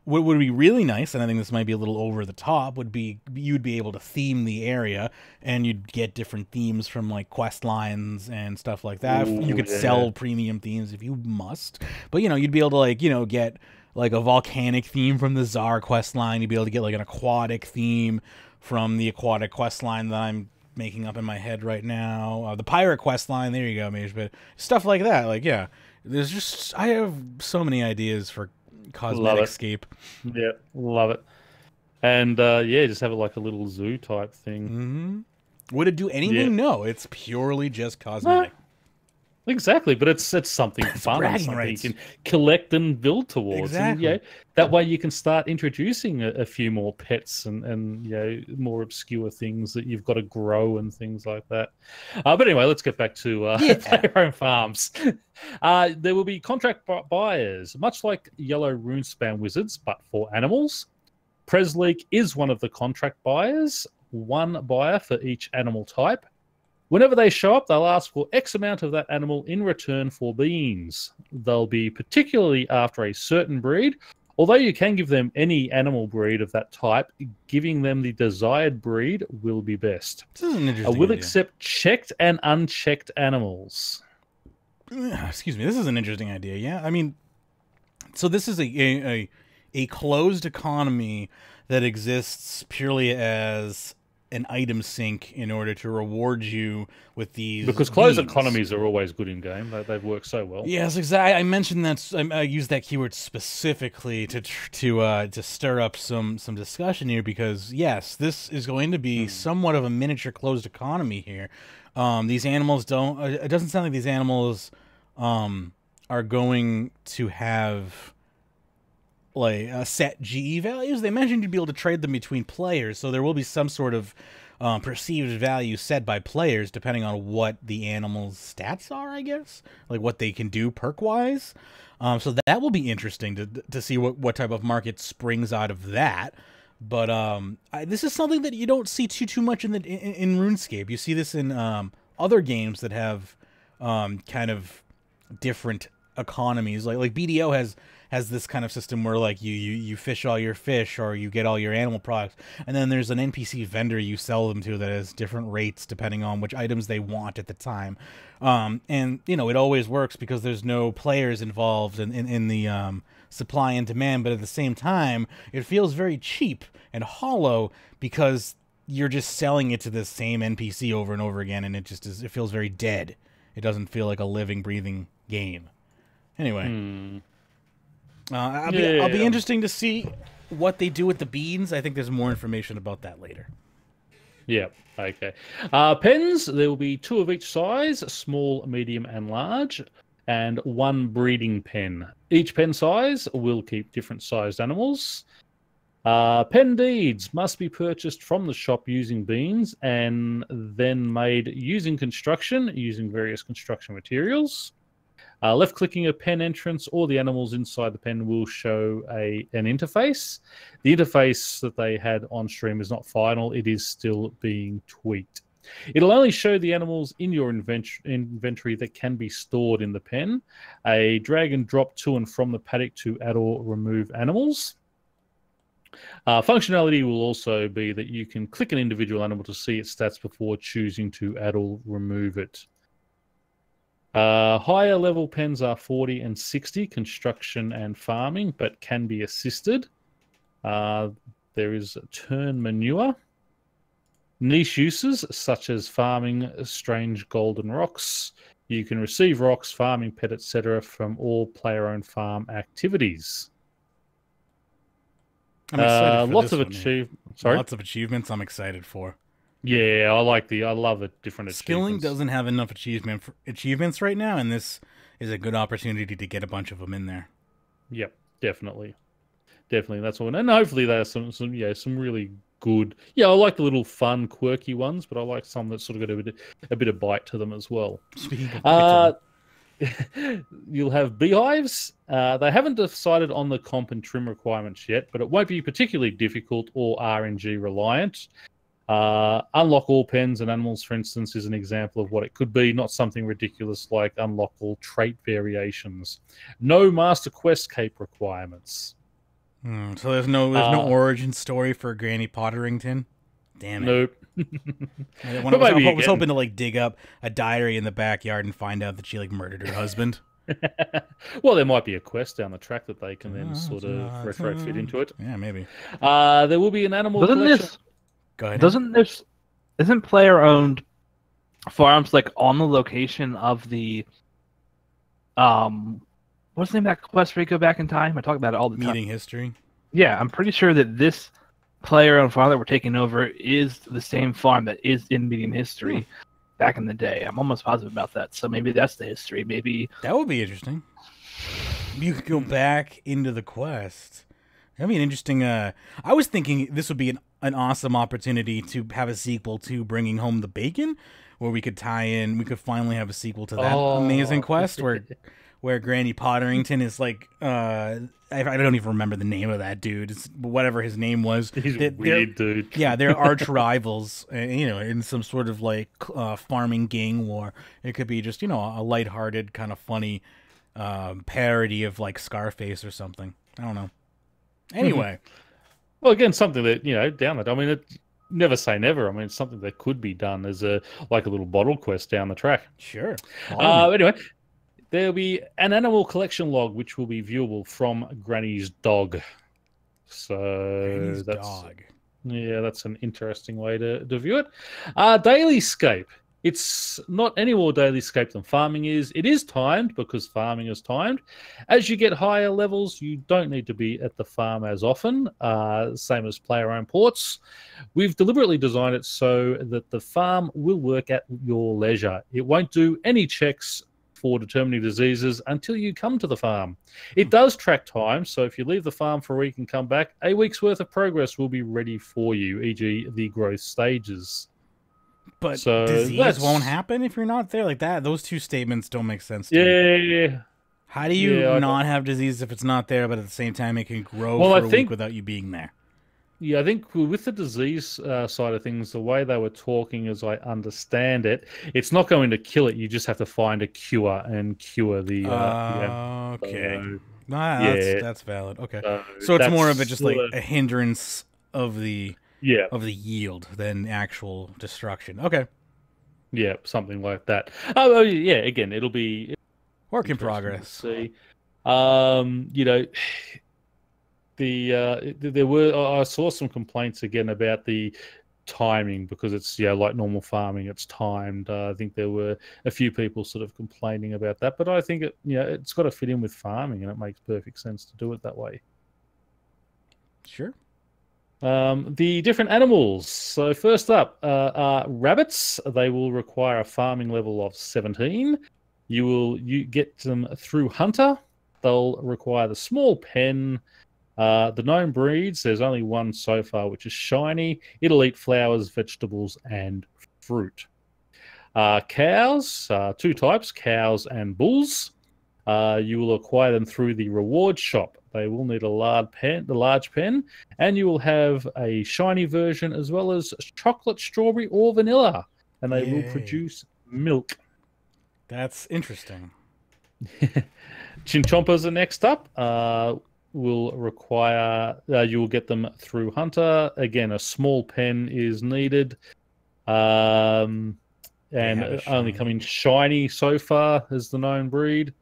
what would be really nice, and I think this might be a little over the top, would be you'd be able to theme the area, and you'd get different themes from like quest lines and stuff like that. You could sell premium themes if you must, but you'd be able to get like a volcanic theme from the Tsar quest line. You'd be able to get like an aquatic theme from the aquatic quest line that I'm making up in my head right now. The pirate quest line, there you go, Mage. But stuff like that, like, yeah. There's just, I have so many ideas for Cosmeticscape.
Yeah, love it. And, just have it like a little zoo type thing.
Mm-hmm. Would it do anything? No, it's purely just cosmetic.
Exactly, but it's something fun, it's something you can collect and build towards.
Exactly.
And, that way you can start introducing a few more pets and more obscure things that you've got to grow and things like that. But anyway, let's get back to player-owned farms. There will be contract buyers, much like Yellow Runespan Wizards, but for animals. Presleak is one of the contract buyers, one buyer for each animal type. Whenever they show up, they'll ask for X amount of that animal in return for beans. They'll be particularly after a certain breed, although you can give them any animal breed of that type. Giving them the desired breed will be best.
This is an interesting
will
idea.
Accept checked and unchecked animals.
Excuse me, this is an interesting idea, yeah? I mean, so this is a closed economy that exists purely as an item sink in order to reward you with these.
Because closed economies are always good in game. They've worked so well.
Yes, exactly. I mentioned that. I used that keyword specifically to stir up some discussion here, because yes, this is going to be somewhat of a miniature closed economy here. These animals don't. It doesn't sound like these animals are going to have like set GE values. They mentioned you'd be able to trade them between players, so there will be some sort of perceived value set by players depending on what the animal's stats are, I guess, like what they can do perk-wise. So that will be interesting to see what type of market springs out of that. But this is something that you don't see too much in RuneScape. You see this in other games that have kind of different economies. Like BDO has this kind of system where like you fish all your fish or you get all your animal products, and then there's an NPC vendor you sell them to that has different rates depending on which items they want at the time. And you know, it always works because there's no players involved in the supply and demand, but at the same time it feels very cheap and hollow because you're just selling it to the same NPC over and over again, and it feels very dead. It doesn't feel like a living, breathing game. Anyway, I'll be interesting to see what they do with the beans. I think there's more information about that later.
Yeah, okay. Pens, there will be 2 of each size, small, medium, and large, and 1 breeding pen. Each pen size will keep different sized animals. Pen deeds must be purchased from the shop using beans and then made using various construction materials. Left-clicking a pen entrance or the animals inside the pen will show an interface. The interface that they had on stream is not final. It is still being tweaked. It'll only show the animals in your inventory that can be stored in the pen. A drag and drop to and from the paddock to add or remove animals. Functionality will also be that you can click an individual animal to see its stats before choosing to add or remove it. Higher level pens are 40 and 60, construction and farming, but can be assisted. There is turn manure. Niche uses, such as farming strange golden rocks. You can receive rocks, farming, pet, etc. from all player-owned farm activities.
I'm excited for
lots
this
of
achievements. Lots of achievements I'm excited for.
Yeah, I love it. Different
Skilling
achievements.
doesn't have enough achievements right now, and this is a good opportunity to get a bunch of them in there.
Yep, definitely. That's all. And hopefully there's some really good. Yeah, I like the little fun, quirky ones, but I like some that sort of got a bit of bite to them as well.
Speaking of
You'll have beehives. They haven't decided on the comp and trim requirements yet, but it won't be particularly difficult or RNG reliant. Unlock all pens and animals, for instance, is an example of what it could be, not something ridiculous like unlock all trait variations. No Master Quest cape requirements.
So there's no origin story for Granny Potterington? Damn it.
Nope.
I was hoping to like dig up a diary in the backyard and find out that she like murdered her husband.
Well, there might be a quest down the track that they can then sort of retrofit into it.
Yeah, maybe.
There will be an animal collection.
Go ahead.
Isn't player owned farms like on the location of the what's the name of that quest where you go back in time? I talk about it all the time.
Meeting history.
Yeah, I'm pretty sure that this player-owned farm that we're taking over is the same farm that is in meeting history back in the day. I'm almost positive about that. So maybe that's the history. Maybe
that would be interesting. You could go back into the quest. That'd be an interesting. I was thinking this would be an awesome opportunity to have a sequel to Bringing Home the Bacon, where we could tie in. We could finally have a sequel to that amazing quest where Granny Potterington is like, I don't even remember the name of that dude. It's whatever his name was.
He's a weird dude.
Yeah, they're arch rivals, in some sort of like farming gang war. It could be just, a lighthearted, kind of funny parody of like Scarface or something. I don't know. Anyway.
Well, again, something that, down the... I mean, never say never. I mean, it's something that could be done as a little bottle quest down the track.
Sure.
Anyway, there'll be an animal collection log, which will be viewable from Granny's dog. So
Granny's
that's
dog.
Yeah, that's an interesting way to view it. Dailyscape. It's not any more Dailyscape than farming is. It is timed because farming is timed. As you get higher levels, you don't need to be at the farm as often, same as player-owned ports. We've deliberately designed it so that the farm will work at your leisure. It won't do any checks for determining diseases until you come to the farm. It does track time, so if you leave the farm for a week and come back, a week's worth of progress will be ready for you, e.g. the growth stages.
But
So
disease won't happen if you're not there? Like that? Those two statements don't make sense to me.
Yeah.
How do you not have disease if it's not there, but at the same time it can grow for a week without you being there?
Yeah, I think with the disease side of things, the way they were talking, as I understand it, it's not going to kill it. You just have to find a cure and cure the.
Okay.
Yeah,
that's valid. Okay, so it's more of just like a hindrance of the yield than actual destruction. Okay.
Yeah, something like that. Oh yeah. Again, it'll be
work in progress.
See, you know. I saw some complaints again about the timing because it's like normal farming, it's timed. I think there were a few people sort of complaining about that, but I think it's got to fit in with farming, and it makes perfect sense to do it that way.
Sure.
The different animals. So first up are rabbits. They will require a farming level of 17. You get them through hunter. They'll require the small pen. The known breeds, there's only one so far, which is shiny. It'll eat flowers, vegetables, and fruit. Cows, two types, cows and bulls. You will acquire them through the reward shop. They will need a large pen, and you will have a shiny version as well as chocolate, strawberry, or vanilla, and they will produce milk.
That's interesting.
Chinchompas are next up. Will require you will get them through hunter. Again, a small pen is needed, and only coming shiny so far as the known breed.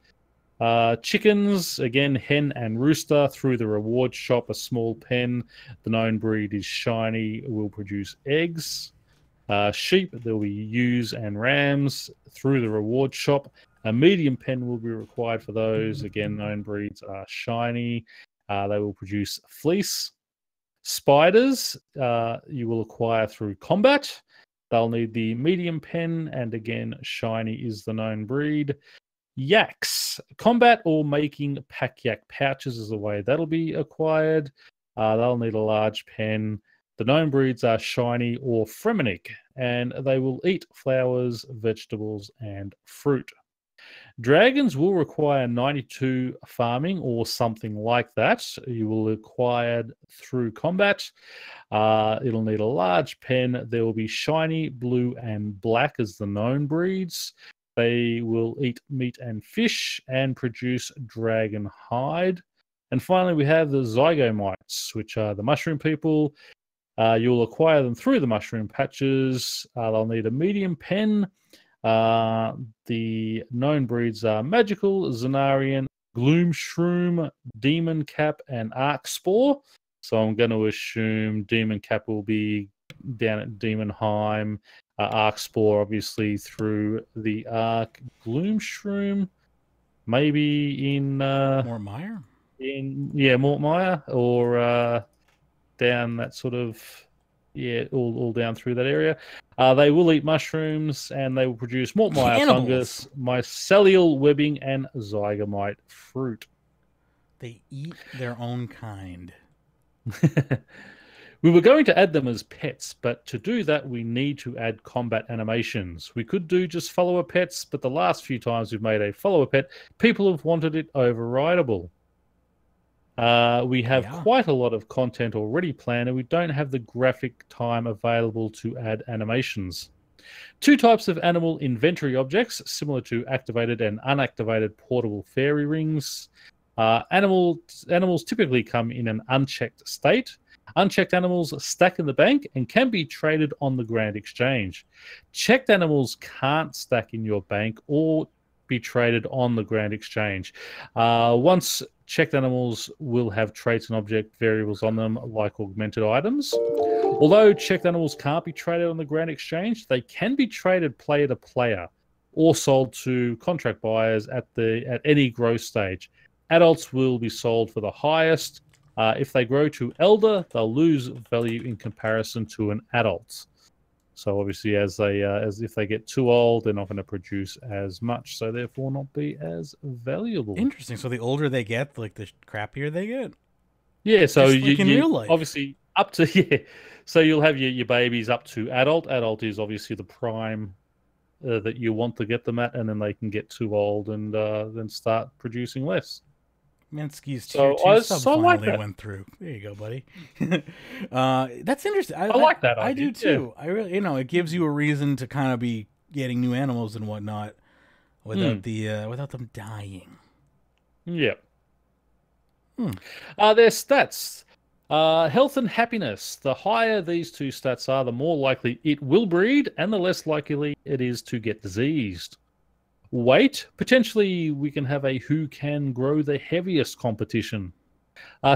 Chickens, again, hen and rooster through the reward shop. A small pen, the known breed is shiny, will produce eggs. Sheep, there will be ewes and rams through the reward shop. A medium pen will be required for those. Again, known breeds are shiny. They will produce fleece. Spiders, you will acquire through combat. They'll need the medium pen, and again, shiny is the known breed. Yaks, combat or making pack yak pouches is the way that'll be acquired. They'll need a large pen. The known breeds are shiny or Fremenic, and they will eat flowers, vegetables, and fruit. Dragons will require 92 farming or something like that. You will acquire through combat. It'll need a large pen. There will be shiny, blue, and black as the known breeds. They will eat meat and fish and produce dragon hide. And finally, we have the zygomites, which are the mushroom people. You'll acquire them through the mushroom patches. They'll need a medium pen. The known breeds are Magical, Zanarian, Gloom Shroom, Demon Cap, and Arc Spore. So I'm going to assume Demon Cap will be down at Demonheim. Arc Spore, obviously, through the Arc. Gloom Shroom, maybe in
Mort Mire?
Mort Mire, or down that sort of all down through that area. They will eat mushrooms, and they will produce Mort Mire fungus, mycelial webbing, and zygomite fruit.
They eat their own kind.
We were going to add them as pets, but to do that, we need to add combat animations. We could do just follower pets, but the last few times we've made a follower pet, people have wanted it overrideable. We have quite a lot of content already planned, and we don't have the graphic time available to add animations. Two types of animal inventory objects, similar to activated and unactivated portable fairy rings. Animals typically come in an unchecked state. Unchecked animals stack in the bank and can be traded on the Grand Exchange. Checked animals can't stack in your bank or be traded on the Grand Exchange. Once checked animals will have traits and object variables on them like augmented items. Although checked animals can't be traded on the Grand Exchange, they can be traded player to player or sold to contract buyers at any growth stage. Adults will be sold for the highest. If they grow to elder, they'll lose value in comparison to an adult. So obviously, as if they get too old, they're not going to produce as much, so therefore not be as valuable.
Interesting. So the older they get, like the crappier they get.
Yeah. So
just like in real life.
Obviously up to yeah. So you'll have your babies up to adult. Adult is obviously the prime that you want to get them at, and then they can get too old and then start producing less.
Mansky's tier 2 sub finally went through. There you go, buddy. That's interesting. I
like that.
I do too. Yeah. I really, it gives you a reason to kind of be getting new animals and whatnot without without them dying.
Yeah. Their stats. Health and happiness. The higher these two stats are, the more likely it will breed, and the less likely it is to get diseased. Weight. Potentially, we can have a who can grow the heaviest competition.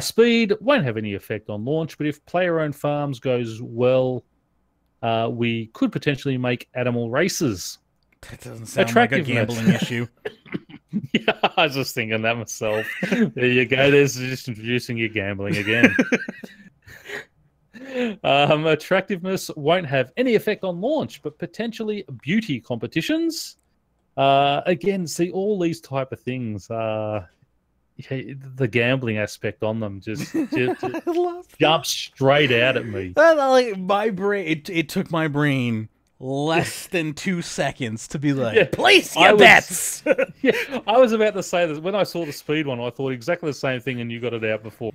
Speed won't have any effect on launch, but if player-owned farms goes well, we could potentially make animal races.
That doesn't sound like a gambling issue.
Yeah, I was just thinking that myself. There you go. There's just introducing your gambling again. Attractiveness won't have any effect on launch, but potentially beauty competitions. Again, see all these type of things. The gambling aspect on them just jumps straight out at me.
Like my brain, it took my brain less than 2 seconds to be like, place your bets.
I was about to say this when I saw the speed one. I thought exactly the same thing, and you got it out before.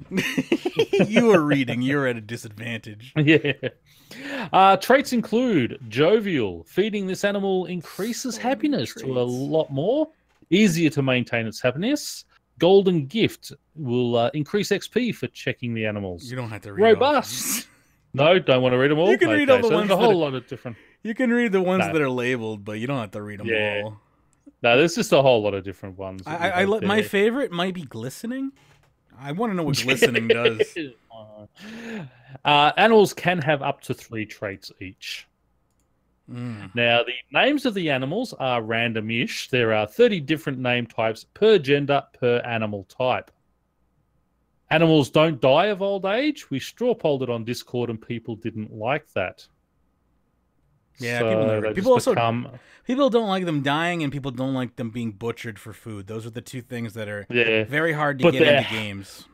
You were reading. You're at a disadvantage.
Yeah. Traits include jovial. Feeding this animal increases happiness to a lot more. Easier to maintain its happiness. Golden gift will increase XP for checking the animals.
You don't have to read
robust. No, don't want to read them all.
You can read all the ones.
There's a whole lot of different.
You can read the ones that are labeled, but you don't have to read them all.
No, there's just a whole lot of different ones.
My favorite might be glistening. I want to know what glistening does.
Animals can have up to 3 traits each. Now, the names of the animals are random-ish. There are 30 different name types per gender per animal type. Animals don't die of old age. We straw polled it on Discord, and people didn't like that.
Yeah,
so
people don't like them dying, and people don't like them being butchered for food. Those are the two things that are very hard to get into games.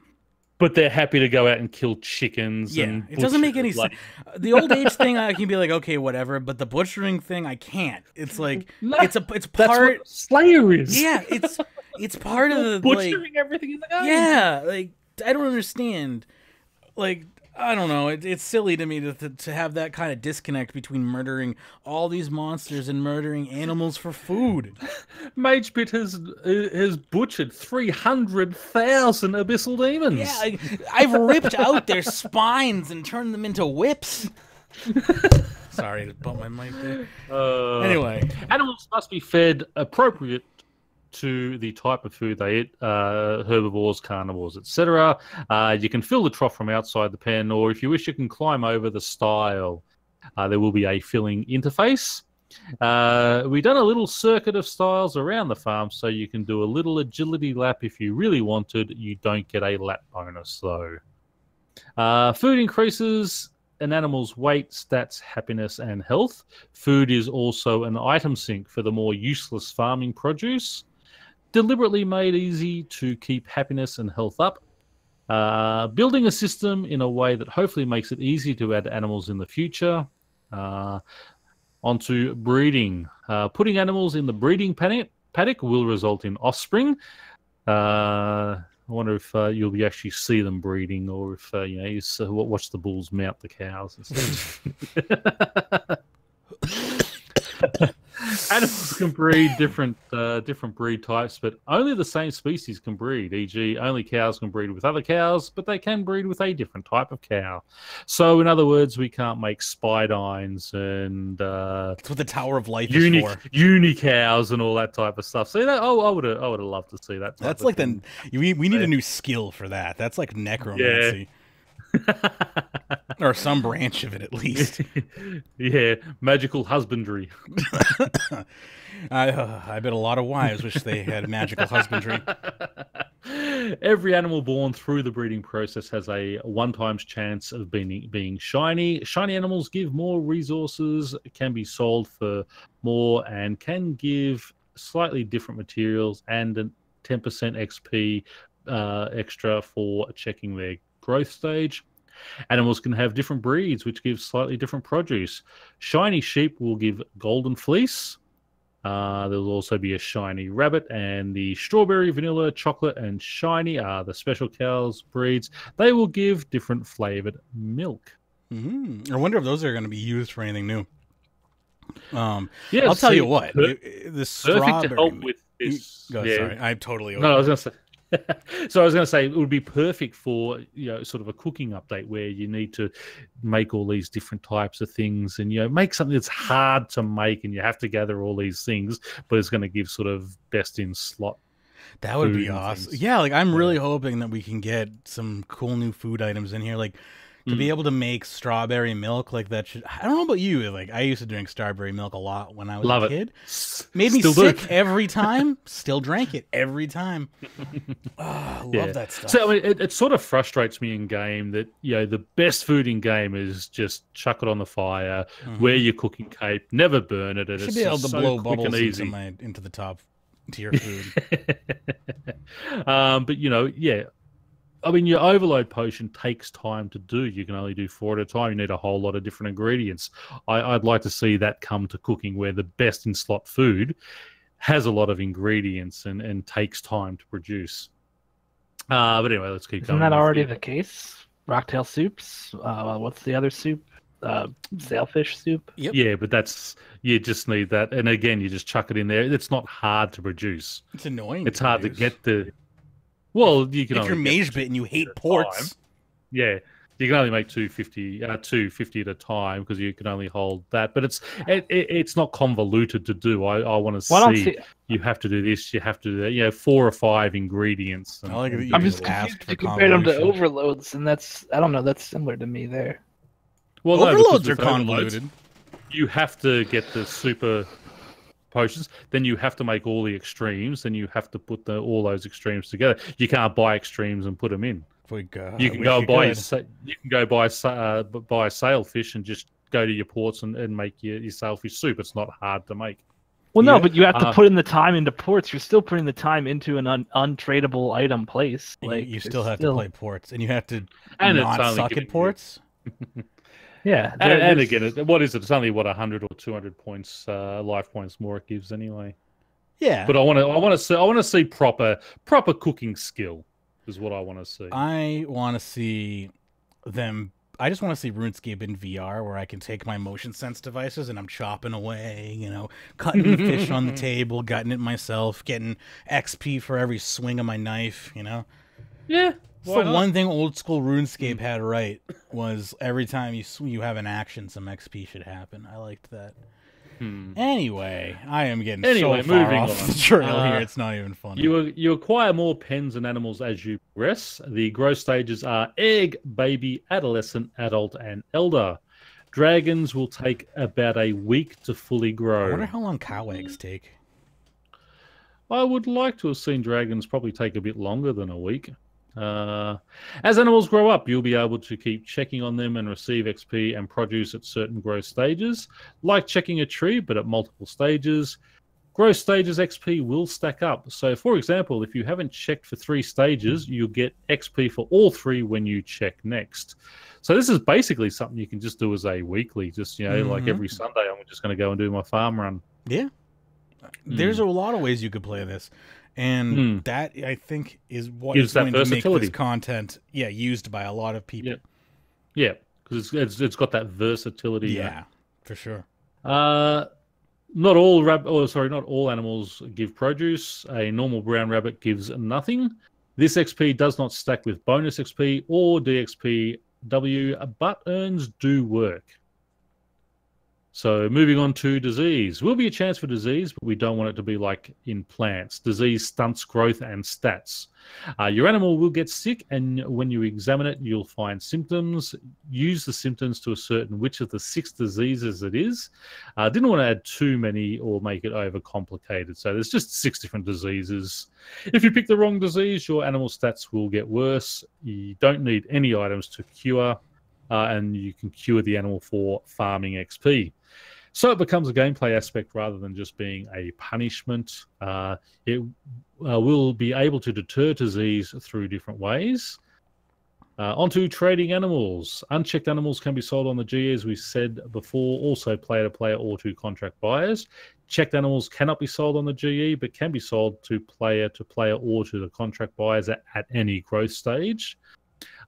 But they're happy to go out and kill chickens.
Yeah, it doesn't make any sense. The old age thing, I can be like, okay, whatever. But the butchering thing, I can't. It's like it's part.
That's what Slayer is.
Yeah, it's part of the
butchering everything in the game.
Yeah, like I don't understand. Like I don't know. It's silly to me to have that kind of disconnect between murdering all these monsters and murdering animals for food.
Magebit has butchered 300,000 abyssal demons.
Yeah, I've ripped out their spines and turned them into whips. Sorry to bump my mic there. Anyway,
animals must be fed appropriate to the type of food they eat, herbivores, carnivores, etc. You can fill the trough from outside the pen, or if you wish, you can climb over the stile. There will be a filling interface. We've done a little circuit of stiles around the farm, so you can do a little agility lap if you really wanted. You don't get a lap bonus, though. Food increases an animal's weight, stats, happiness, and health. Food is also an item sink for the more useless farming produce. Deliberately made easy to keep happiness and health up. Building a system in a way that hopefully makes it easy to add animals in the future. Onto breeding. Putting animals in the breeding paddock will result in offspring. I wonder if you'll actually see them breeding, or if you watch the bulls mount the cows instead. Animals can breed different breed types, but only the same species can breed. E.g., only cows can breed with other cows, but they can breed with a different type of cow. So, in other words, we can't make spidines and
that's what the Tower of Life is for.
Uni-cows and all that type of stuff. So, I would have loved to see that.
That's like we need a new skill for that. That's like necromancy.
Yeah.
Or some branch of it, at least.
Yeah, magical husbandry.
I bet a lot of wives wish they had magical husbandry.
Every animal born through the breeding process has a 1x chance of being shiny. Shiny animals give more resources, can be sold for more, and can give slightly different materials and a 10% XP extra for checking their growth stage. Animals can have different breeds, which gives slightly different produce. Shiny sheep will give golden fleece. There'll also be a shiny rabbit, and the strawberry, vanilla, chocolate, and shiny are the special cows breeds. They will give different flavored milk.
I wonder if those are going to be used for anything new.
Yeah,
I'll tell you what. The strawberry.
Perfect to help with this.
Sorry, I'm totally.
No, I was going to say. So I was going to say it would be perfect for sort of a cooking update where you need to make all these different types of things and make something that's hard to make and you have to gather all these things, but it's going to give sort of best in slot.
That would be awesome. Things. Yeah, like I'm really hoping that we can get some cool new food items in here, like. To be able to make strawberry milk like that I don't know about you, like I used to drink strawberry milk a lot when I was a kid. Made me sick every time. Still drank it every time. I love that stuff.
So I mean, it sort of frustrates me in game that the best food in game is just chuck it on the fire, wear your cooking cape, never burn it.
Should be able to blow bubbles into the top tier food.
But I mean, your overload potion takes time to do. You can only do 4 at a time. You need a whole lot of different ingredients. I'd like to see that come to cooking where the best in slot food has a lot of ingredients and takes time to produce. But anyway, let's keep going.
Isn't that already the case? Rocktail soups? What's the other soup? Sailfish soup?
Yep. Yeah, but you just need that. And again, you just chuck it in there. It's not hard to produce.
It's annoying.
It's hard to get the... Well, you can.
If you're Magebit and you hate ports,
you can only make 250 at a time because you can only hold that. But it's not convoluted to do. I want to see. You have to do this. You have to do that. 4 or 5 ingredients.
I'm just confused. You compare them to overloads, and I don't know. That's similar to me there.
Well,
overloads are convoluted.
You have to get the super potions, then you have to make all the extremes, then you have to put all those extremes together. You can't buy extremes and put them in. You can go buy sailfish and just go to your ports and make your sailfish soup. It's not hard to make.
Well, no, but you have to put in the time into ports. You're still putting the time into an untradeable item place. Like
you still have to play ports, and you have to not suck at ports.
Yeah,
and again, what is it? It's only 100 or 200 points, life points more it gives anyway.
Yeah,
but I want to see proper cooking skill is what I want to see.
I want to see them. I just want to see RuneScape in VR where I can take my motion sense devices and I'm chopping away, cutting the fish on the table, gutting it myself, getting XP for every swing of my knife.
Yeah.
So one thing old school RuneScape had right was every time you have an action, some XP should happen. I liked that. Anyway, I am getting so far off the trail here. It's not even funny.
You acquire more pens and animals as you progress. The growth stages are egg, baby, adolescent, adult, and elder. Dragons will take about a week to fully grow.
I wonder how long cow eggs take.
I would like to have seen dragons probably take a bit longer than a week. As animals grow up, you'll be able to keep checking on them and receive XP and produce at certain growth stages, like checking a tree, but at multiple stages. Growth stages XP will stack up. So, for example, if you haven't checked for 3 stages, you'll get XP for all 3 when you check next. So this is basically something you can just do as a weekly, just, like every Sunday, I'm just going to go and do my farm run.
Yeah. There's a lot of ways you could play this. And that, I think, is what is going to make this content, used by a lot of people.
Yeah, because it's got that versatility.
Yeah, for sure.
Not all animals give produce. A normal brown rabbit gives nothing. This XP does not stack with bonus XP or DXPW, but urns do work. So moving on to disease. Will be a chance for disease, but we don't want it to be like in plants. Disease stunts growth and stats. Your animal will get sick, and when you examine it, you'll find symptoms. Use the symptoms to ascertain which of the 6 diseases it is. Didn't want to add too many or make it overcomplicated. So there's just 6 different diseases. If you pick the wrong disease, your animal stats will get worse. You don't need any items to cure, and you can cure the animal for farming XP. So it becomes a gameplay aspect rather than just being a punishment. It will be able to deter disease through different ways. Onto trading animals. Unchecked animals can be sold on the GE, as we said before, also player-to-player or to contract buyers. Checked animals cannot be sold on the GE, but can be sold to player-to-player or to the contract buyers at any growth stage.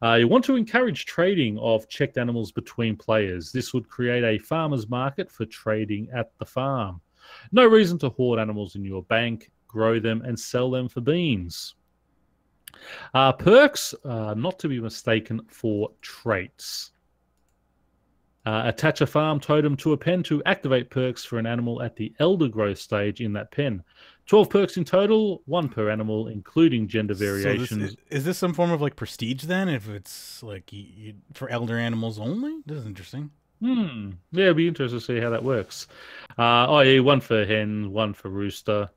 You want to encourage trading of checked animals between players. This would create a farmer's market for trading at the farm. No reason to hoard animals in your bank, grow them, and sell them for beans. Perks, not to be mistaken for traits. Attach a farm totem to a pen to activate perks for an animal at the elder growth stage in that pen. 12 perks in total, 1 per animal, including gender variations.
So is this some form of like prestige then? If it's like for elder animals only? This is interesting.
Yeah, it'd be interesting to see how that works. I.e., 1 for hen, 1 for rooster.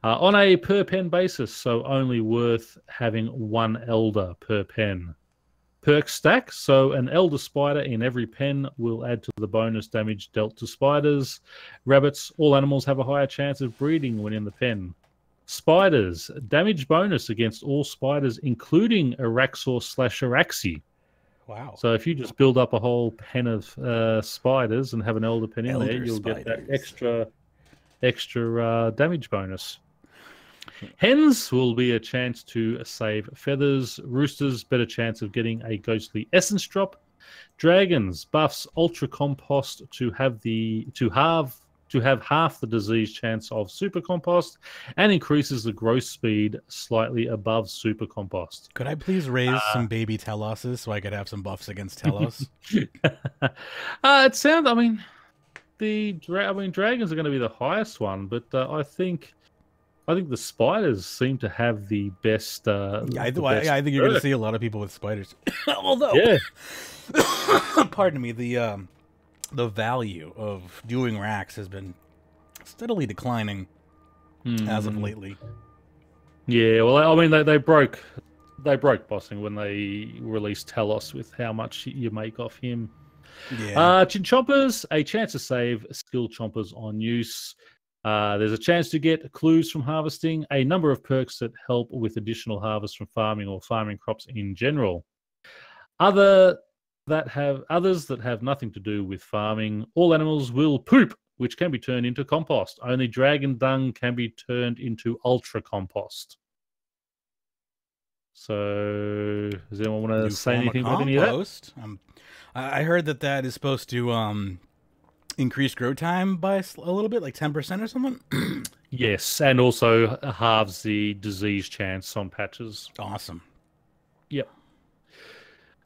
On a per pen basis, so only worth having 1 elder per pen. Perk stack, so an elder spider in every pen will add to the bonus damage dealt to spiders. Rabbits, all animals have a higher chance of breeding when in the pen. Spiders, damage bonus against all spiders, including Araxor/Araxi.
Wow.
So if you just build up a whole pen of spiders and have an elder pen in there, you'll
spiders.
get that extra damage bonus. Hens will be a chance to save feathers. Roosters, better chance of getting a ghostly essence drop. Dragons, buffs ultra compost to have half the disease chance of super compost, and increases the growth speed slightly above super compost.
Could I please raise some baby Teloses so I could have some buffs against Telos?
It sounds. I mean, dragons are going to be the highest one, but I think the spiders seem to have the best.
I think you're going to see a lot of people with spiders. Although,
yeah.
Pardon me, the value of doing racks has been steadily declining as of lately.
Yeah, well, I mean, they broke bossing when they released Telos with how much you make off him.
Yeah.
Chin chompers, a chance to save skill chompers on use. There's a chance to get clues from harvesting, a number of perks that help with additional harvest from farming or farming crops in general. Others that have nothing to do with farming. All animals will poop, which can be turned into compost. Only dragon dung can be turned into ultra compost. So, does anyone want to say anything about any of that?
I heard that is supposed to increase grow time by a little bit, like 10% or something.
Yes, and also halves the disease chance on patches.
Awesome.
Yep.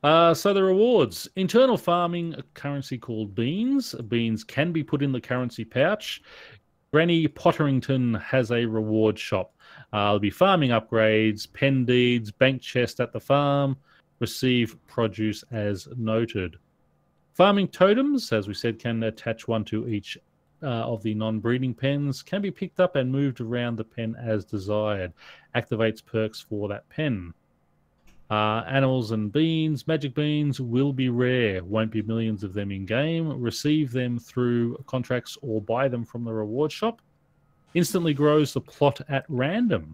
So the rewards. Internal farming currency called beans. Beans can be put in the currency pouch. Granny Potterington has a reward shop. There'll be farming upgrades, pen deeds, bank chest at the farm. Receive produce as noted. Farming totems, as we said, can attach 1 to each of the non-breeding pens. Can be picked up and moved around the pen as desired. Activates perks for that pen. Animals and beans, magic beans will be rare. Won't be millions of them in game. Receive them through contracts or buy them from the reward shop. Instantly grows the plot at random.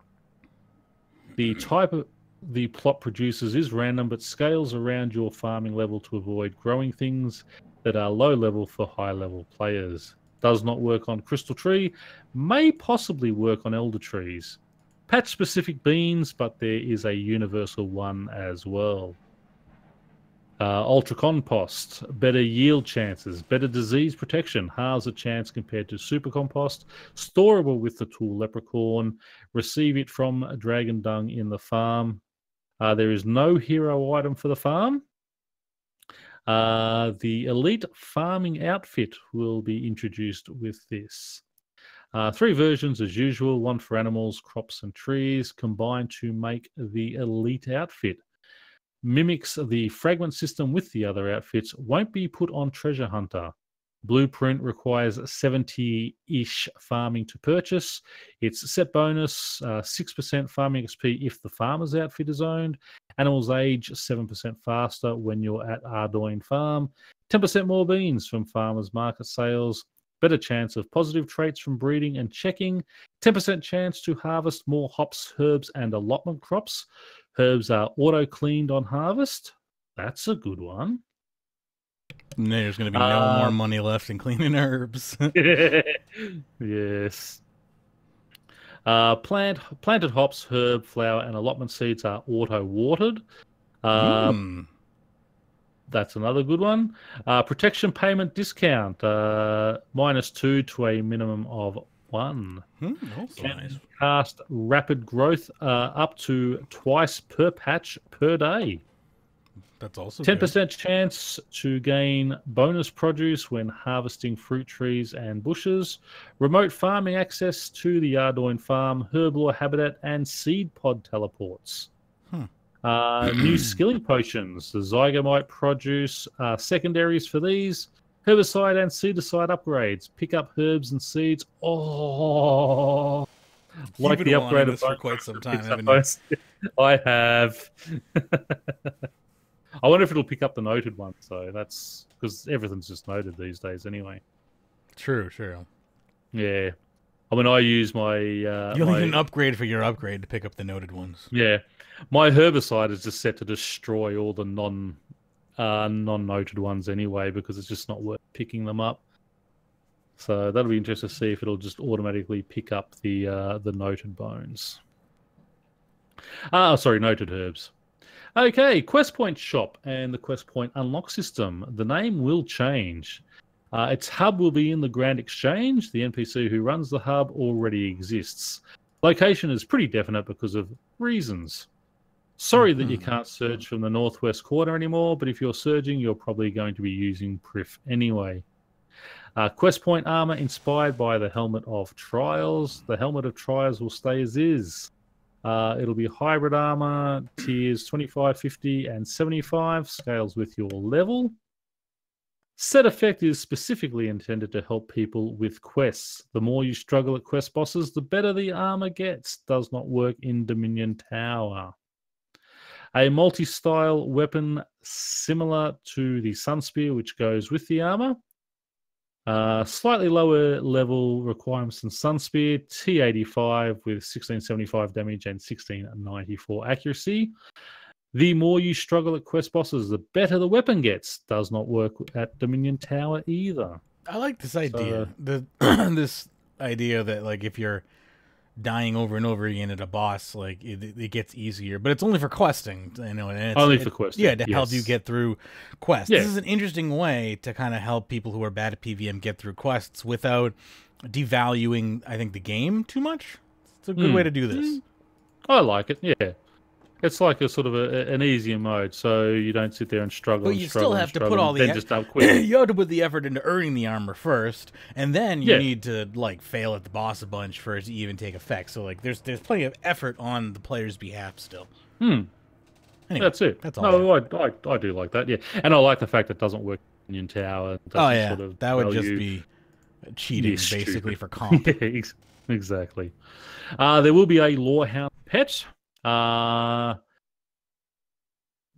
The type of the plot produces is random, but scales around your farming level to avoid growing things that are low level for high level players. Does not work on crystal tree. May possibly work on elder trees. Patch specific beans, but there is a universal one as well. Ultra compost, better yield chances, better disease protection, halves a chance compared to super compost, storable with the tool leprechaun, receive it from dragon dung in the farm. There is no hero item for the farm. The elite farming outfit will be introduced with this. 3 versions as usual, 1 for animals, crops and trees, combined to make the elite outfit. Mimics the fragment system with the other outfits, won't be put on Treasure Hunter. Blueprint requires 70-ish farming to purchase. It's set bonus, 6% farming XP if the farmer's outfit is owned. Animals age 7% faster when you're at Ardoin Farm. 10% more beans from farmers' market sales. Better chance of positive traits from breeding and checking. 10% chance to harvest more hops, herbs, and allotment crops. Herbs are auto-cleaned on harvest. That's a good one.
And there's going to be no more money left in cleaning herbs.
Yes. Planted hops, herb, flower, and allotment seeds are auto-watered. That's another good one. Protection payment discount, -2 to a minimum of 1.
Also nice.
Cast rapid growth up to twice per patch per day.
That's also
10% chance to gain bonus produce when harvesting fruit trees and bushes. Remote farming access to the Yardoin farm, herblore habitat, and seed pod teleports. New skilling potions. The Zygamite produce secondaries for these. Herbicide and seedicide upgrades. Pick up herbs and seeds. Oh, like the upgrade of
for quite some time, haven't you?
I have. I wonder if it'll pick up the noted one. So that's because everything's just noted these days, anyway.
True.
Yeah, I mean, I use my.
You'll need an upgrade for your upgrade to pick up the noted ones.
Yeah, my herbicide is just set to destroy all the non-noted ones anyway, because it's just not worth picking them up. So that'll be interesting to see if it'll just automatically pick up the noted bones. Noted herbs. Okay, Quest Point shop and the Quest Point unlock system. The name will change. Its hub will be in the Grand Exchange. The NPC who runs the hub already exists. Location is pretty definite because of reasons. Sorry that you can't search from the northwest corner anymore, but if you're surging, you're probably going to be using Prif anyway. Quest Point armor inspired by the Helmet of Trials. The Helmet of Trials will stay as is. It'll be hybrid armor, tiers 25, 50, and 75, scales with your level. Set effect is specifically intended to help people with quests. The more you struggle at quest bosses, the better the armor gets. Does not work in Dominion Tower. A multi-style weapon similar to the Sun Spear, which goes with the armor. Slightly lower level requirements than Sun Spear, T85 with 1675 damage and 1694 accuracy. The more you struggle at quest bosses, the better the weapon gets. Does not work at Dominion Tower either.
I like this idea. This idea that, like, if you're dying over and over again at a boss, like, it gets easier, but it's only for questing, you know. And it's,
only for questing,
yeah, to help you get through quests.
Yeah.
This is an interesting way to kind of help people who are bad at PVM get through quests without devaluing, I think, the game too much. It's a good way to do this.
I like it. Yeah, it's like a sort of an easier mode, so you don't sit there and struggle.
But you still have to put all the
just don't quit.
You have to put the effort into earning the armor first, and then you need to, like, fail at the boss a bunch for it to even take effect. So, like, there's plenty of effort on the player's behalf still.
Anyway, that's it.
That's all.
No, I do like that. Yeah, and I like the fact it doesn't work in Union Tower.
That would just be cheating, basically, for comp.
Yeah, exactly. There will be a Lorehound pet. And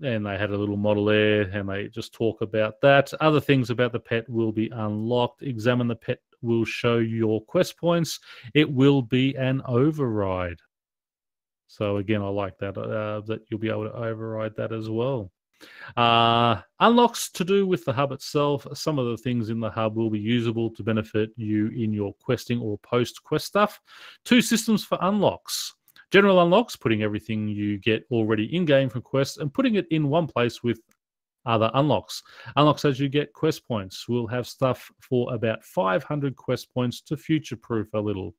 they had a little model there, and they just talk about that. Other things about the pet will be unlocked. Examine the pet will show your quest points. It will be an override. So again, I like that, that you'll be able to override that as well. Unlocks to do with the hub itself. Some of the things in the hub will be usable to benefit you in your questing or post-quest stuff. 2 systems for unlocks. General unlocks, putting everything you get already in-game from quests and putting it in one place with other unlocks. Unlocks as you get quest points. We'll have stuff for about 500 quest points to future-proof a little.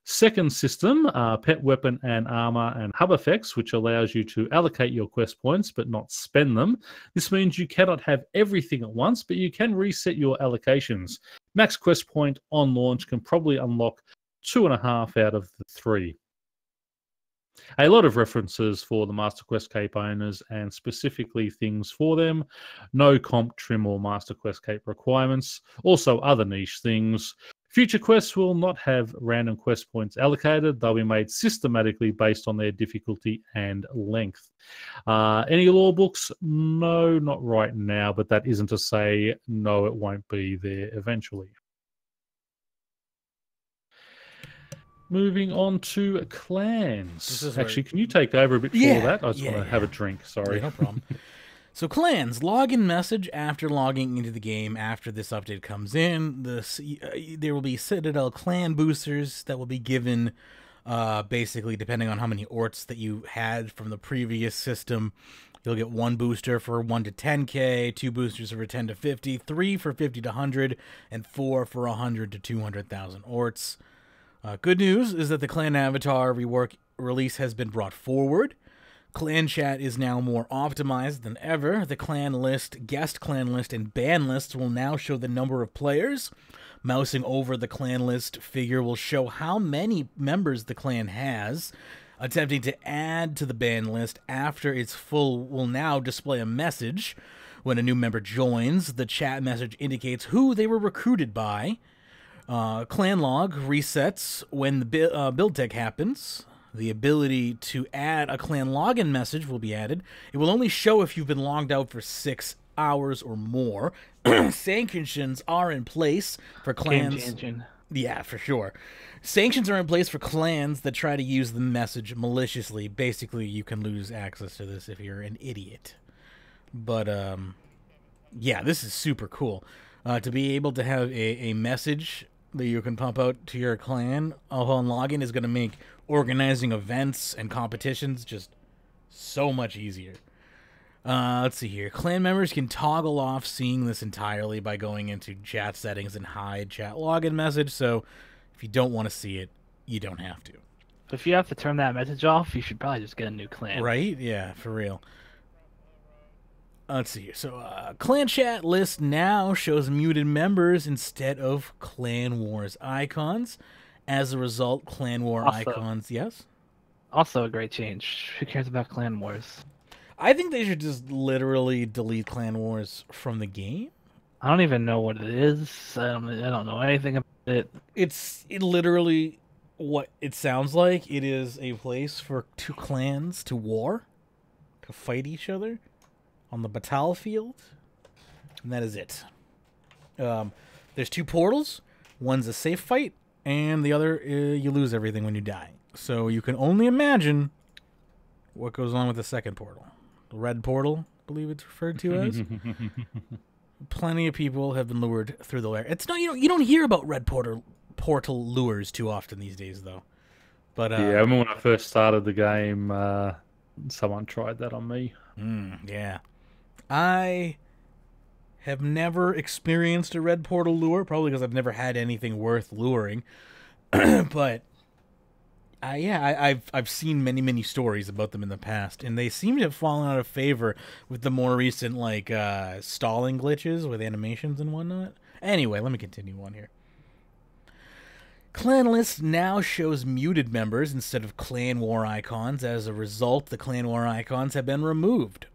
Second system, pet weapon and armor and hub effects, which allows you to allocate your quest points but not spend them. This means you cannot have everything at once, but you can reset your allocations. Max quest point on launch can probably unlock 2.5 out of the 3. A lot of references for the Master Quest Cape owners and specifically things for them. No comp, trim, or Master Quest Cape requirements. Also other niche things. Future quests will not have random quest points allocated. They'll be made systematically based on their difficulty and length. Any lore books? No, not right now, but that isn't to say no, it won't be there eventually. Moving on to clans. Actually, can you take over a bit before that? I just want to have a drink. Sorry.
Yeah, no problem. So clans, login message after logging into the game after this update comes in. There will be Citadel clan boosters that will be given, basically depending on how many orts that you had from the previous system. You'll get 1 booster for 1 to 10k, 2 boosters for 10 to 50, 3 for 50 to 100, and 4 for 100 to 200,000 orts. Good news is that the clan avatar rework release has been brought forward. Clan chat is now more optimized than ever. The clan list, guest clan list, and ban lists will now show the number of players. Mousing over the clan list figure will show how many members the clan has. Attempting to add to the ban list after it's full will now display a message. When a new member joins, the chat message indicates who they were recruited by. Clan log resets when the build tech happens. The ability to add a clan login message will be added. It will only show if you've been logged out for 6 hours or more. Sanctions are in place for clans. Yeah, for sure. Sanctions are in place for clans that try to use the message maliciously. Basically, you can lose access to this if you're an idiot. But, yeah, this is super cool. To be able to have a message that you can pump out to your clan upon login is going to make organizing events and competitions just so much easier. Let's see here. Clan members can toggle off seeing this entirely by going into chat settings and hide chat login message. So if you don't want to see it, you don't have to.
If you have to turn that message off, you should probably just get a new clan.
Right? Yeah, for real. Let's see here. So, clan chat list now shows muted members instead of Clan Wars icons. As a result, Clan War icons, yes?
Also a great change. Who cares about Clan Wars?
I think they should just literally delete Clan Wars from the game.
I don't even know what it is. I don't know anything about it.
It's literally what it sounds like. It is a place for 2 clans to war, to fight each other on the battlefield, and that is it. There's 2 portals. One's a safe fight, and the other, you lose everything when you die. So you can only imagine what goes on with the second portal. The red portal, I believe it's referred to as. Plenty of people have been lured through the lair. It's not, you don't hear about red portal lures too often these days, though. But
yeah, I remember when I first started the game, someone tried that on me.
Yeah. I have never experienced a red portal lure, probably because I've never had anything worth luring. But I've seen many stories about them in the past, and they seem to have fallen out of favor with the more recent stalling glitches with animations and whatnot. Anyway, let me continue on here. Clan list now shows muted members instead of Clan War icons. As a result, the Clan War icons have been removed.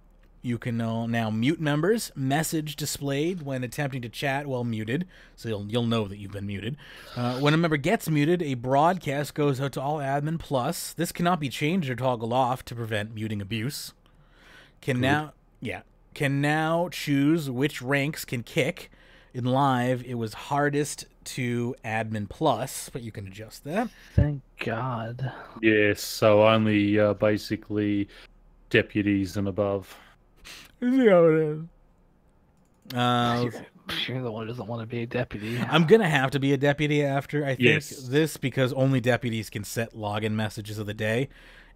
You can now mute members, message displayed when attempting to chat while muted, so you'll know that you've been muted. When a member gets muted, a broadcast goes out to all admin plus. This cannot be changed or toggled off to prevent muting abuse. Can now choose which ranks can kick. In live, it was hardest to admin plus, but you can adjust that.
Thank God.
Yes, so only basically deputies and above.
See how it is.
You're the one who doesn't want to be a deputy.
I'm going to have to be a deputy after, I think,
Yes.
this, because only deputies can set login messages of the day.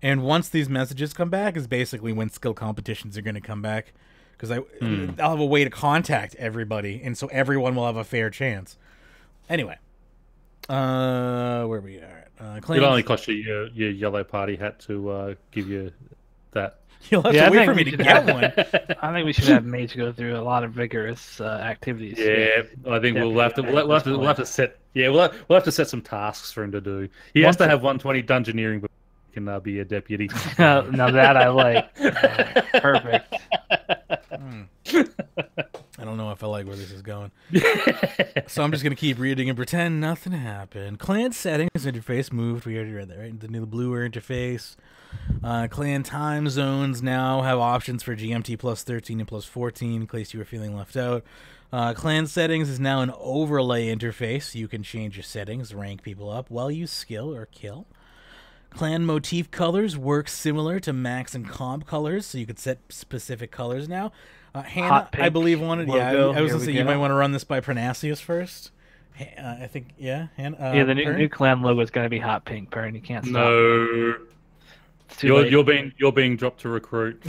And once these messages come back is basically when skill competitions are going to come back. Because I'll have a way to contact everybody, and so everyone will have a fair chance. Anyway. Where we are.
It only cost you your yellow party hat to give you that.
You'll have to wait for me to get one.
I think we should have Mage go through a lot of vigorous activities.
Yeah, I think we'll have to set. Yeah, we'll have to set some tasks for him to do. He has to have 120 dungeoneering, but he can be a deputy.
Now that I like. Perfect.
I don't know if I like where this is going. So I'm just going to keep reading and pretend nothing happened. Clan settings interface moved. We already read that, right? The new bluer interface. Clan time zones now have options for GMT plus 13 and plus 14 in case you were feeling left out. Clan settings is now an overlay interface. You can change your settings, rank people up while you skill or kill. Clan motif colors work similar to max and comp colors, so you could set specific colors now. Hana, I believe, wanted.
Logo.
Yeah, I was gonna say you might want to run this by Pyrnassius first. I think, yeah.
Yeah, the new clan logo is gonna be hot pink, Pern. You can't stop.
No, you're being dropped to recruit.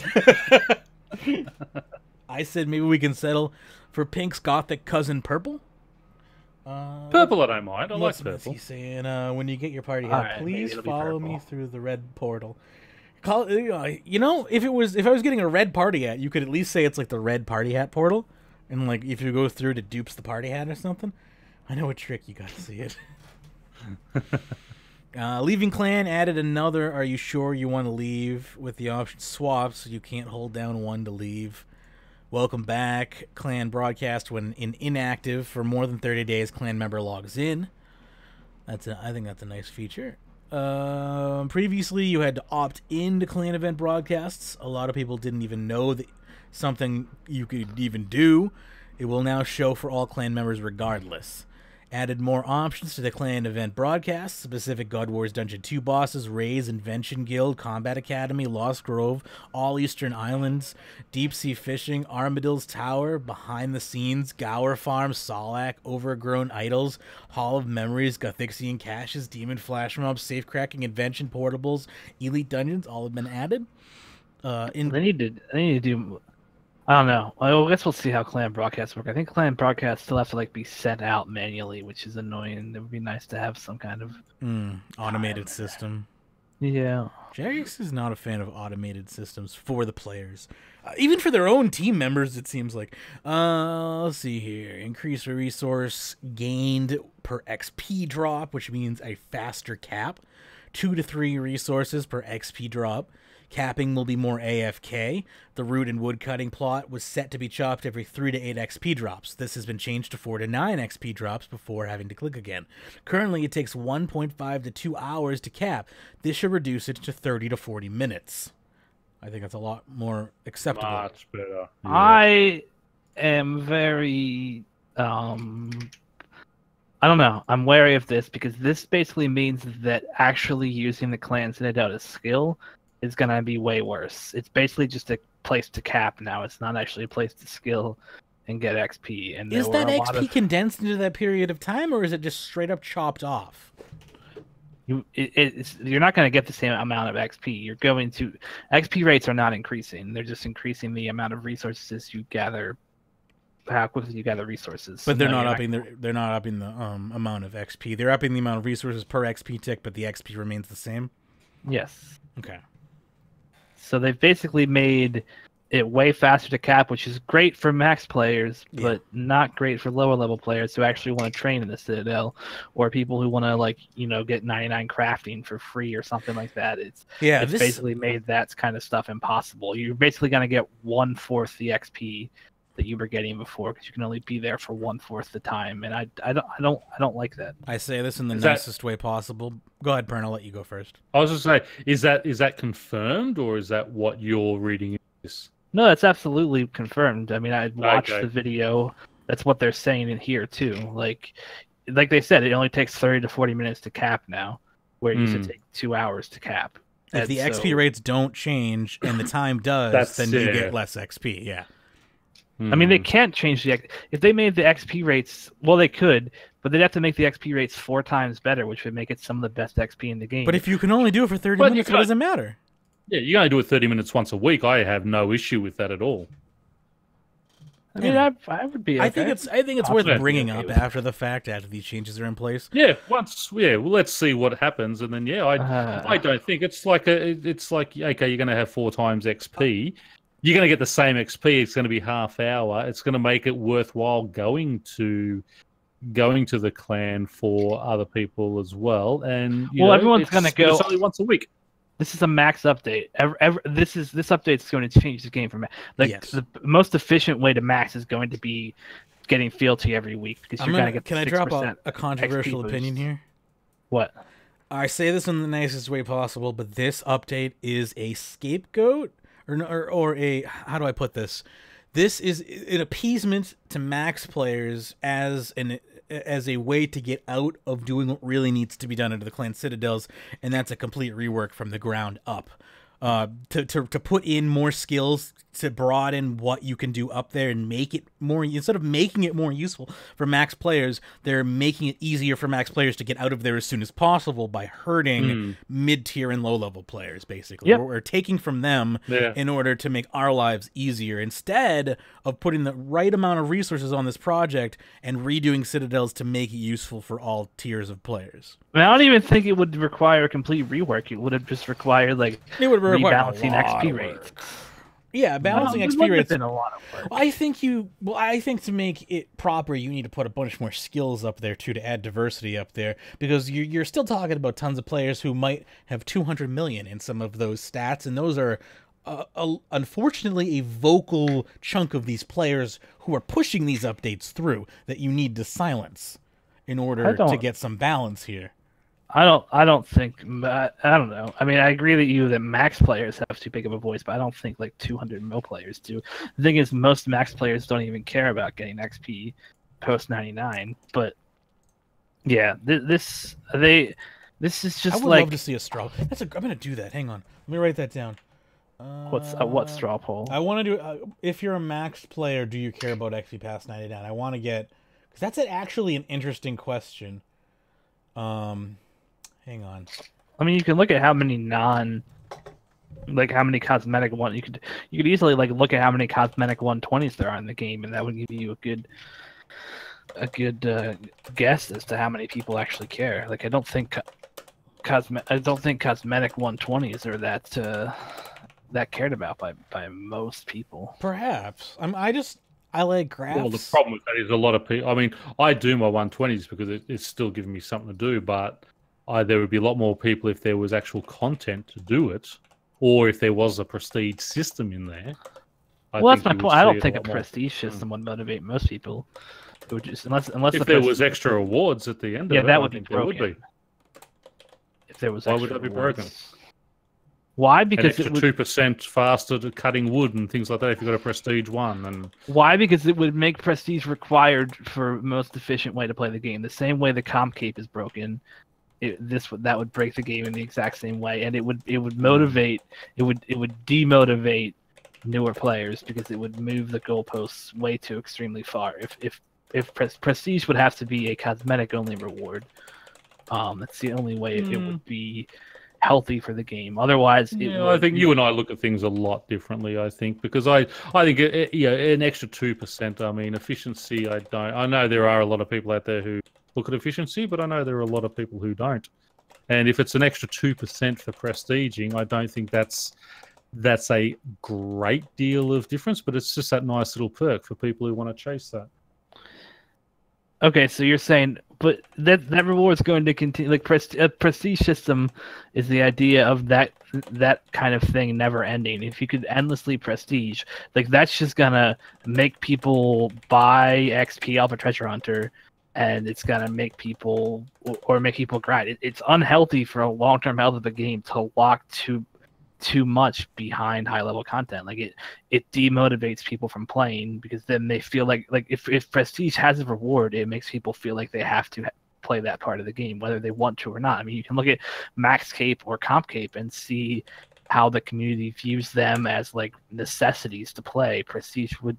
I said maybe we can settle for Pink's gothic cousin, purple.
Purple, I don't mind. I like purple.
He's saying, when you get your party hat,
Right,
please
maybe it'll be
follow
purple.
me through the red portal. You know, if I was getting a red party hat, you could at least say it's like the red party hat portal, and like if you go through it, it dupes the party hat or something. I know a trick. You got to see it. Leaving clan added another. Are you sure you want to leave with the option swap, so you can't hold down one to leave. Welcome back. Clan broadcast when inactive for more than 30 days. Clan member logs in. I think that's a nice feature. Previously, you had to opt into clan event broadcasts. A lot of people didn't even know that something you could even do. It will now show for all clan members regardless. Added more options to the clan event broadcasts. Specific God Wars Dungeon 2 bosses, Ray's Invention Guild, Combat Academy, Lost Grove, All Eastern Islands, Deep Sea Fishing, Armadill's Tower, Behind the Scenes, Gower Farm, Solak, Overgrown Idols, Hall of Memories, Gothixian Caches, Demon Flash Mobs, Safecracking Invention Portables, Elite Dungeons, all have been added.
They need to do. I don't know. I guess we'll see how clan broadcasts work. I think clan broadcasts still have to be sent out manually, which is annoying. It would be nice to have some kind of
automated system.
Yeah.
Jagex is not a fan of automated systems for the players. Even for their own team members, it seems like. Let's see here. Increase a resource gained per XP drop, which means a faster cap. 2 to 3 resources per XP drop. Capping will be more AFK. The root and wood cutting plot was set to be chopped every 3 to 8 XP drops. This has been changed to 4 to 9 XP drops before having to click again. Currently, it takes 1.5 to 2 hours to cap. This should reduce it to 30 to 40 minutes. I think that's a lot more acceptable.
Much better. Yeah.
I am very... I don't know. I'm wary of this because this basically means that actually using the clan's antidote as skill is going to be way worse. It's basically just a place to cap now. It's not actually a place to skill and get XP. And
is that XP condensed into that period of time, or is it just straight up chopped off?
You're not going to get the same amount of XP. You're going to... XP rates are not increasing. They're just increasing the amount of resources you gather, how quickly you gather resources.
But they're not upping the amount of XP. They're upping the amount of resources per XP tick, but the XP remains the same?
Yes.
Okay.
So they've basically made it way faster to cap, which is great for max players, but not great for lower level players who actually want to train in the Citadel, or people who want to get 99 crafting for free or something like that. It's basically made that kind of stuff impossible. You're basically going to get 1/4 the XP that you were getting before because you can only be there for 1/4 the time, and I don't like that.
I say this in the nicest way possible. Go ahead, Pern. I'll let you go first.
I was just saying, is that confirmed, or is that what you're reading?
No, that's absolutely confirmed. I mean, I watched the video. That's what they're saying in here too. Like they said, it only takes 30 to 40 minutes to cap now, where it used to take 2 hours to cap.
If the XP rates don't change and the time does, then you get less XP. Yeah.
I mean, they can't change if they made the XP rates. Well, they could, but they'd have to make the XP rates 4 times better, which would make it some of the best XP in the game.
But if you can only do it for 30 minutes, it doesn't matter.
Yeah, you only do it 30 minutes once a week. I have no issue with that at all.
I mean, I would be. Okay.
I think it's worth bringing up after the fact, after these changes are in place.
Yeah, well, let's see what happens, and then I don't think it's like okay, you're going to have 4 times XP. You're going to get the same XP. It's going to be half hour. It's going to make it worthwhile going to the clan for other people as well. And
everyone's going to go.
It's only once a week.
This is a max update. This update's going to change the game for max. The most efficient way to max is going to be getting fealty every week because you're going to get.
Can I drop a controversial opinion here?
What?
I say this in the nicest way possible, but this update is a scapegoat. Or a, how do I put this? This is an appeasement to max players as as a way to get out of doing what really needs to be done under the clan citadels, and that's a complete rework from the ground up. To put in more skills, to broaden what you can do up there and make it more, instead of making it more useful for max players, they're making it easier for max players to get out of there as soon as possible by hurting mid-tier and low-level players, basically.
Yep.
We're taking from them in order to make our lives easier, instead of putting the right amount of resources on this project and redoing citadels to make it useful for all tiers of players.
I mean, I don't even think it would require a complete rework. It would have just required, like, rebalancing XP rates.
Yeah, balancing XP rates.
Been a lot of work.
I think to make it proper, you need to put a bunch more skills up there too, to add diversity up there, because you're still talking about tons of players who might have 200 million in some of those stats, and those are unfortunately a vocal chunk of these players who are pushing these updates through that you need to silence in order to get some balance here.
I don't think, I don't know. I mean, I agree with you that max players have too big of a voice, but I don't think like 200 mil players do. The thing is, most max players don't even care about getting XP post 99. But yeah, this is just
I would love to see a straw. I'm gonna do that. Hang on, let me write that down.
What straw poll?
I want to do. If you're a max player, do you care about XP past 99? I want to get, because that's actually an interesting question. Hang on.
I mean, you can look at how many how many cosmetic you could easily like look at how many cosmetic 120s there are in the game, and that would give you a good guess as to how many people actually care. Like, I don't think cosmetic 120s are that cared about by most people.
Perhaps. I like graphs.
Well, the problem with that is a lot of people. I mean, I do my 120s because it's still giving me something to do, but there would be a lot more people if there was actual content to do it, or if there was a prestige system in there.
Well, that's my point. I don't think a prestige system would motivate most people. It would just unless
if there was extra awards at the end of it,
that would be broken. If there was,
why would that be broken?
Why? Because
an extra 2% faster to cutting wood and things like that if you've got a prestige one. And
why? Because it would make prestige required for most efficient way to play the game. The same way the comp cape is broken, that would break the game in the exact same way, and it would demotivate newer players because it would move the goalposts way too extremely far. If prestige would have to be a cosmetic only reward, that's the only way it would be healthy for the game. Otherwise,
I think you and I look at things a lot differently. I think because I think an extra 2%. I mean, efficiency. I know there are a lot of people out there who look at efficiency, but I know there are a lot of people who don't. And if it's an extra 2% for prestiging, I don't think that's a great deal of difference. But it's just that nice little perk for people who want to chase that.
Okay, so you're saying, but that reward is going to continue. Like a prestige system is the idea of that kind of thing never ending. If you could endlessly prestige, like that's just gonna make people buy XP off a treasure hunter, and it's gonna make people grind. It's unhealthy for a long-term health of the game to lock too much behind high-level content. Like it demotivates people from playing because then they feel like if prestige has a reward, it makes people feel like they have to play that part of the game, whether they want to or not. I mean, you can look at Max Cape or Comp Cape and see how the community views them as like necessities to play. Prestige would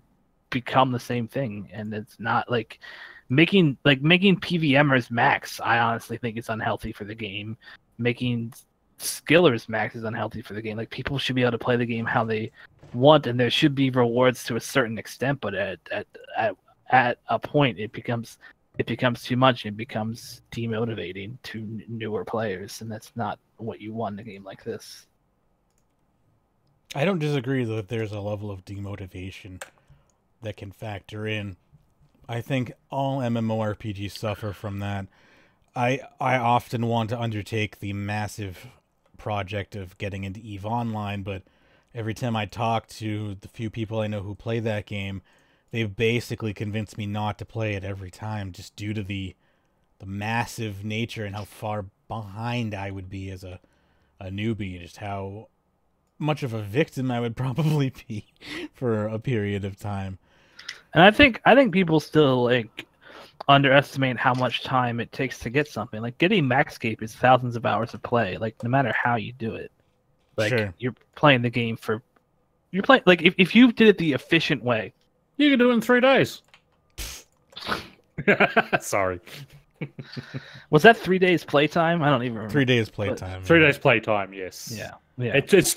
become the same thing, and it's not like making PVMers max. I honestly think it's unhealthy for the game. Making skillers max is unhealthy for the game. Like, people should be able to play the game how they want, and there should be rewards to a certain extent, but at a point it becomes too much and it becomes demotivating to newer players, and that's not what you want in a game like this.
I don't disagree that there's a level of demotivation that can factor in. I think all MMORPGs suffer from that. I often want to undertake the massive project of getting into EVE Online, but every time I talk to the few people I know who play that game, they've basically convinced me not to play it every time, just due to the massive nature and how far behind I would be as a newbie, just how much of a victim I would probably be for a period of time.
And I think people still like underestimate how much time it takes to get something. Like getting Maxscape is thousands of hours of play. Like no matter how you do it, like
Sure.
you're playing the game for. You're playing like if you did it the efficient way,
You can do it in 3 days. Sorry.
Was that 3 days playtime? I don't even remember.
3 days playtime.
3 days playtime, yes.
Yeah. Yeah.
It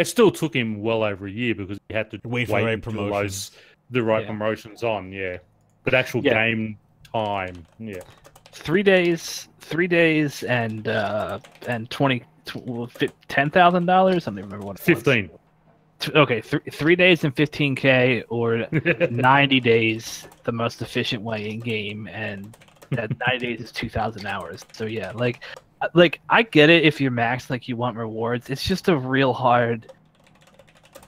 still took him well over a year because he had to
Wait for the right
until
promotions.
the right
Yeah.
promotions on, yeah. But actual game time, yeah.
3 days and $10,000. I don't even remember what it
15.
was. Okay, 3 days and 15K, or 90 days, the most efficient way in game, and that 90 days is 2,000 hours. So yeah, like I get it if you're maxed, like you want rewards. It's just a real hard.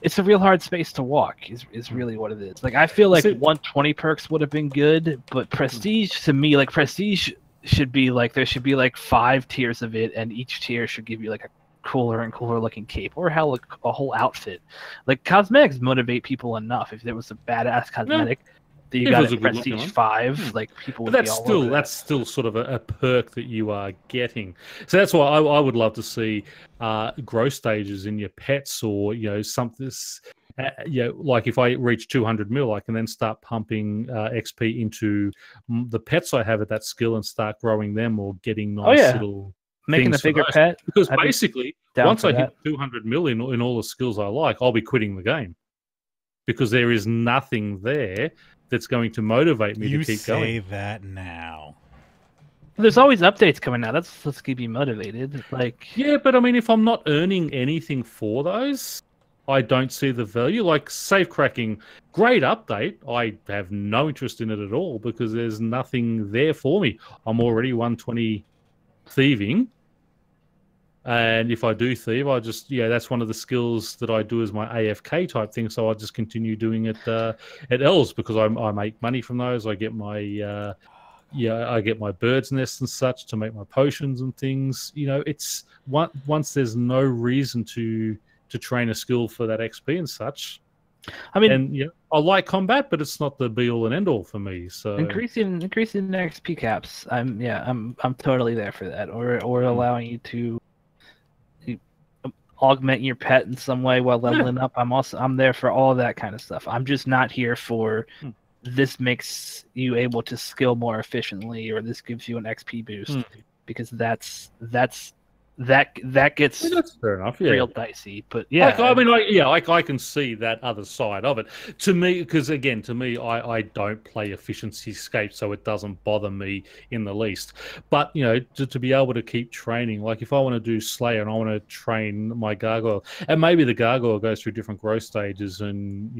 It's a real hard space to walk. Is really what it is. Like I feel like 120 perks would have been good, but prestige to me, like prestige should be like there should be like 5 tiers of it, and each tier should give you like a cooler and cooler looking cape, or hell, like a whole outfit. Like cosmetics motivate people enough. If there was a badass cosmetic that you got at prestige 5, like people would be all over that.
That's still sort of a perk that you are getting. So that's why I would love to see growth stages in your pets, or something. Like if I reach 200 mil, I can then start pumping XP into the pets I have at that skill and start growing them, or getting nice little.
Making a bigger pet,
because basically once I hit 200 mil in all the skills I like, I'll be quitting the game because there is nothing there that's going to motivate me to keep going.
You say that now.
There's always updates coming out. Let's keep you motivated. Like
yeah, but I mean, if I'm not earning anything for those, I don't see the value. Like safe cracking, great update. I have no interest in it at all because there's nothing there for me. I'm already 120 thieving. And if I do thieve, I just that's one of the skills that I do as my AFK type thing. So I just continue doing it at L's because I make money from those. I get my I get my bird's nest and such to make my potions and things. It's once there's no reason to train a skill for that XP and such. I mean, and I like combat, but it's not the be all and end all for me. So
increasing the XP caps, I'm totally there for that. Or allowing you to augment your pet in some way while leveling up. I'm there for all of that kind of stuff. I'm just not here for this makes you able to skill more efficiently, or this gives you an XP boost, because that gets
that's fair enough,
real dicey. But
I can see that other side of it. To me, because again, I don't play efficiency scape, so it doesn't bother me in the least. But to be able to keep training, like if I want to do Slayer and I want to train my gargoyle, and maybe the gargoyle goes through different growth stages, and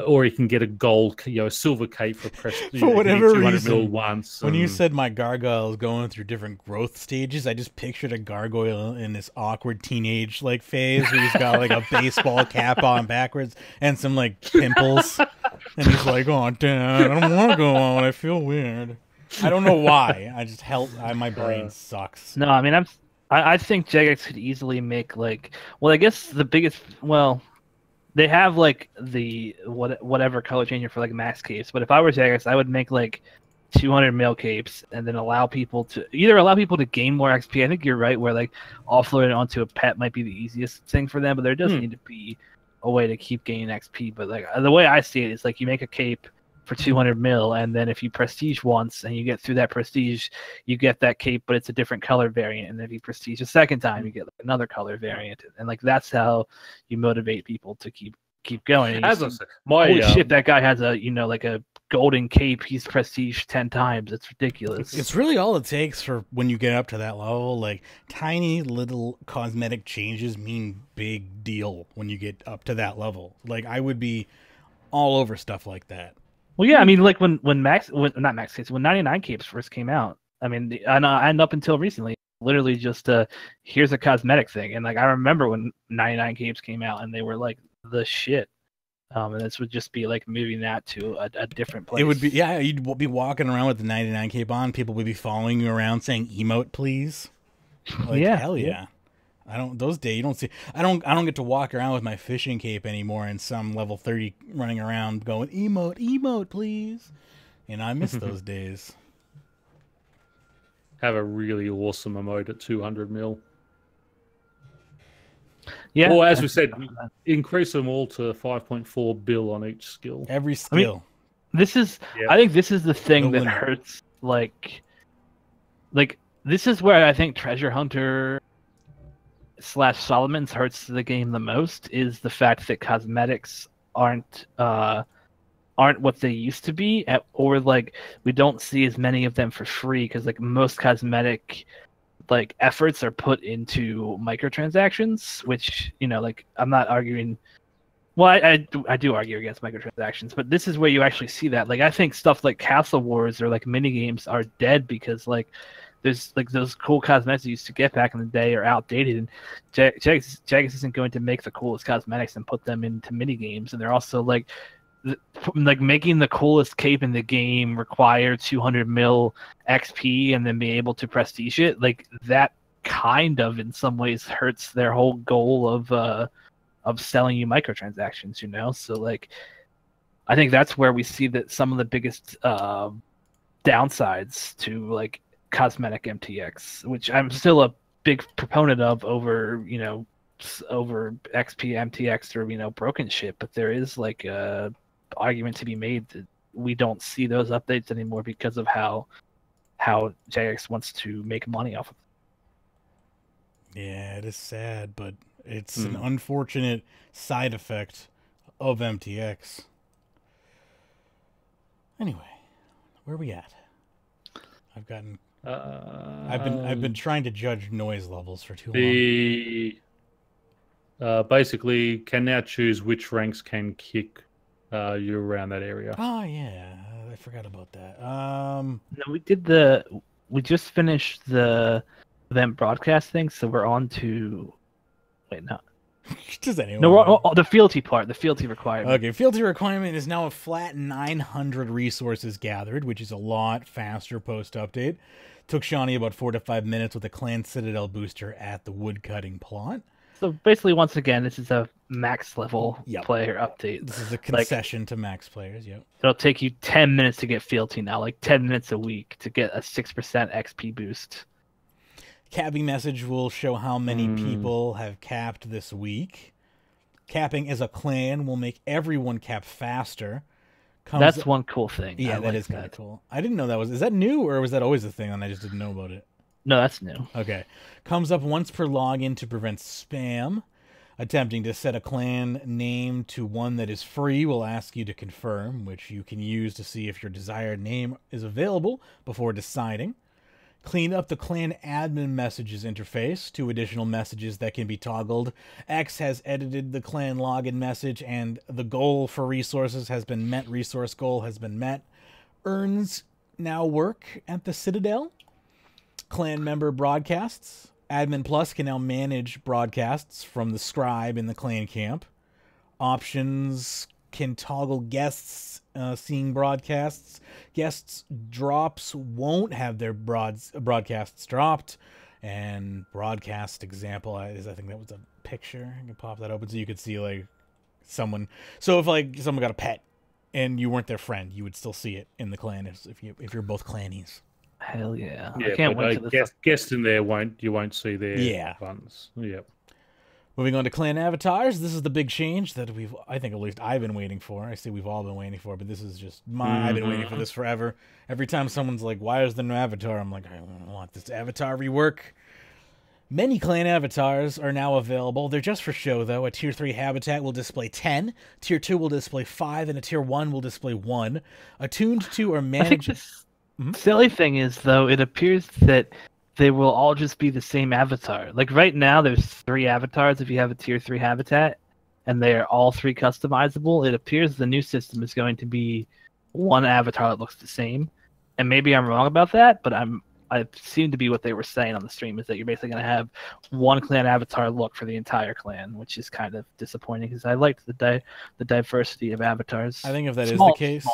or he can get a gold, a silver cape for
for whatever
200
reason.
mil once.
When you said my gargoyle is going through different growth stages, I just pictured a gargoyle in this awkward teenage phase where he's got like a baseball cap on backwards and some pimples, and he's like, "Oh, Dad, I don't want to go on. I feel weird." I don't know why. I just my brain sucks.
No, I mean I think Jagex could easily make I guess the biggest they have the whatever color changer for max capes, but if I were Jagex, I would make 200 mil capes and then allow people to gain more XP. I think you're right where offloading it onto a pet might be the easiest thing for them, but there does need to be a way to keep gaining XP. But the way I see it is you make a cape for 200 mil, and then if you prestige once and you get through that prestige, you get that cape, but it's a different color variant. And then if you prestige a second time, you get another color variant, and that's how you motivate people to keep going. And
as I said,
holy shit, that guy has a a golden cape. He's prestige 10 times. It's ridiculous.
It's really all it takes for when you get up to that level. Tiny little cosmetic changes mean big deal when you get up to that level. I would be all over stuff like that.
Well, yeah, I mean, when 99 capes first came out, I mean, and up until recently, literally just here's a cosmetic thing, and I remember when 99 capes came out, and they were the shit, and this would just be moving that to a different place.
It would be you'd be walking around with the 99 cape on, people would be following you around saying "emote, please." Hell yeah. Those days you don't see. I don't get to walk around with my fishing cape anymore, and some level 30 running around going emote, please. And I miss those days.
Have a really awesome emote at 200 mil.
Yeah.
Or as we said, increase them all to 5.4 bill on each skill.
Every skill.
This is,
Yeah.
I think this is the thing
No
that
limit.
hurts. Like this is where I think Treasure Hunter / Solomon's hurts the game the most, is the fact that cosmetics aren't what they used to be, or like we don't see as many of them for free, because like most cosmetic like efforts are put into microtransactions, which, you know, like I'm not arguing. Well, I do argue against microtransactions, but this is where you actually see that. Like, I think stuff like Castle Wars or like mini games are dead because like there's like those cool cosmetics you used to get back in the day are outdated, and Jagex isn't going to make the coolest cosmetics and put them into mini games, and they're also like making the coolest cape in the game require 200 mil XP and then be able to prestige it. Like that kind of in some ways hurts their whole goal of selling you microtransactions, you know? So like I think that's where we see that some of the biggest downsides to like cosmetic MTX, which I'm still a big proponent of over, you know, over XP MTX or, you know, broken shit, but there is like a argument to be made that we don't see those updates anymore because of how Jagex wants to make money off of it.
Yeah, it is sad, but it's an unfortunate side effect of MTX. Anyway, where are we at? I've been trying to judge noise levels for too long.
Basically can now choose which ranks can kick you around that area.
Oh yeah, I forgot about that.
No, we just finished the event broadcast thing, so we're on to
Does anyone?
No, we're the fealty part, the fealty requirement.
Okay, fealty requirement is now a flat 900 resources gathered, which is a lot faster post-update. Took Shawnee about 4 to 5 minutes with a Clan Citadel booster at the woodcutting plot.
So basically, once again, this is a max level player update.
This is a concession to max players, yep.
It'll take you 10 minutes to get fealty now, like 10 minutes a week to get a 6% XP boost.
Capping message will show how many people have capped this week. Capping as a clan will make everyone cap faster.
That's one cool thing.
Yeah, that is kind of cool. I didn't know that was... Is that new, or was that always a thing and I just didn't know about it?
No, that's new.
Okay. Comes up once per login to prevent spam. Attempting to set a clan name to one that is free will ask you to confirm, which you can use to see if your desired name is available before deciding. Clean up the clan admin messages interface. 2 additional messages that can be toggled. X has edited the clan login message, and the goal for resources has been met. Resource goal has been met. Earns now work at the Citadel. Clan member broadcasts. Admin Plus can now manage broadcasts from the scribe in the clan camp. Options can toggle guests seeing broadcasts. Guests drops won't have their broadcasts dropped. And broadcast example is, I think that was a picture. I can pop that open so you could see like someone. So if like someone got a pet and you weren't their friend, you would still see it in the clan if you're both clannies.
Hell yeah!
Yeah,
I can't wait to
guests in there you won't see their funds. Yep.
Moving on to clan avatars, this is the big change that I think at least I've been waiting for. I say we've all been waiting for, but this is just I've been waiting for this forever. Every time someone's like, why is there no avatar? I'm like, I want this avatar rework. Many clan avatars are now available. They're just for show, though. A Tier 3 habitat will display 10, Tier 2 will display 5, and a Tier 1 will display 1. Attuned to or managed...
I think the silly thing is, though, it appears that they will all just be the same avatar. Like right now, there's 3 avatars if you have a Tier 3 habitat, and they are all 3 customizable. It appears the new system is going to be 1 avatar that looks the same. And maybe I'm wrong about that, but I seem to be what they were saying on the stream, is that you're basically going to have 1 clan avatar look for the entire clan, which is kind of disappointing because I liked the diversity of avatars.
I think if that is the case,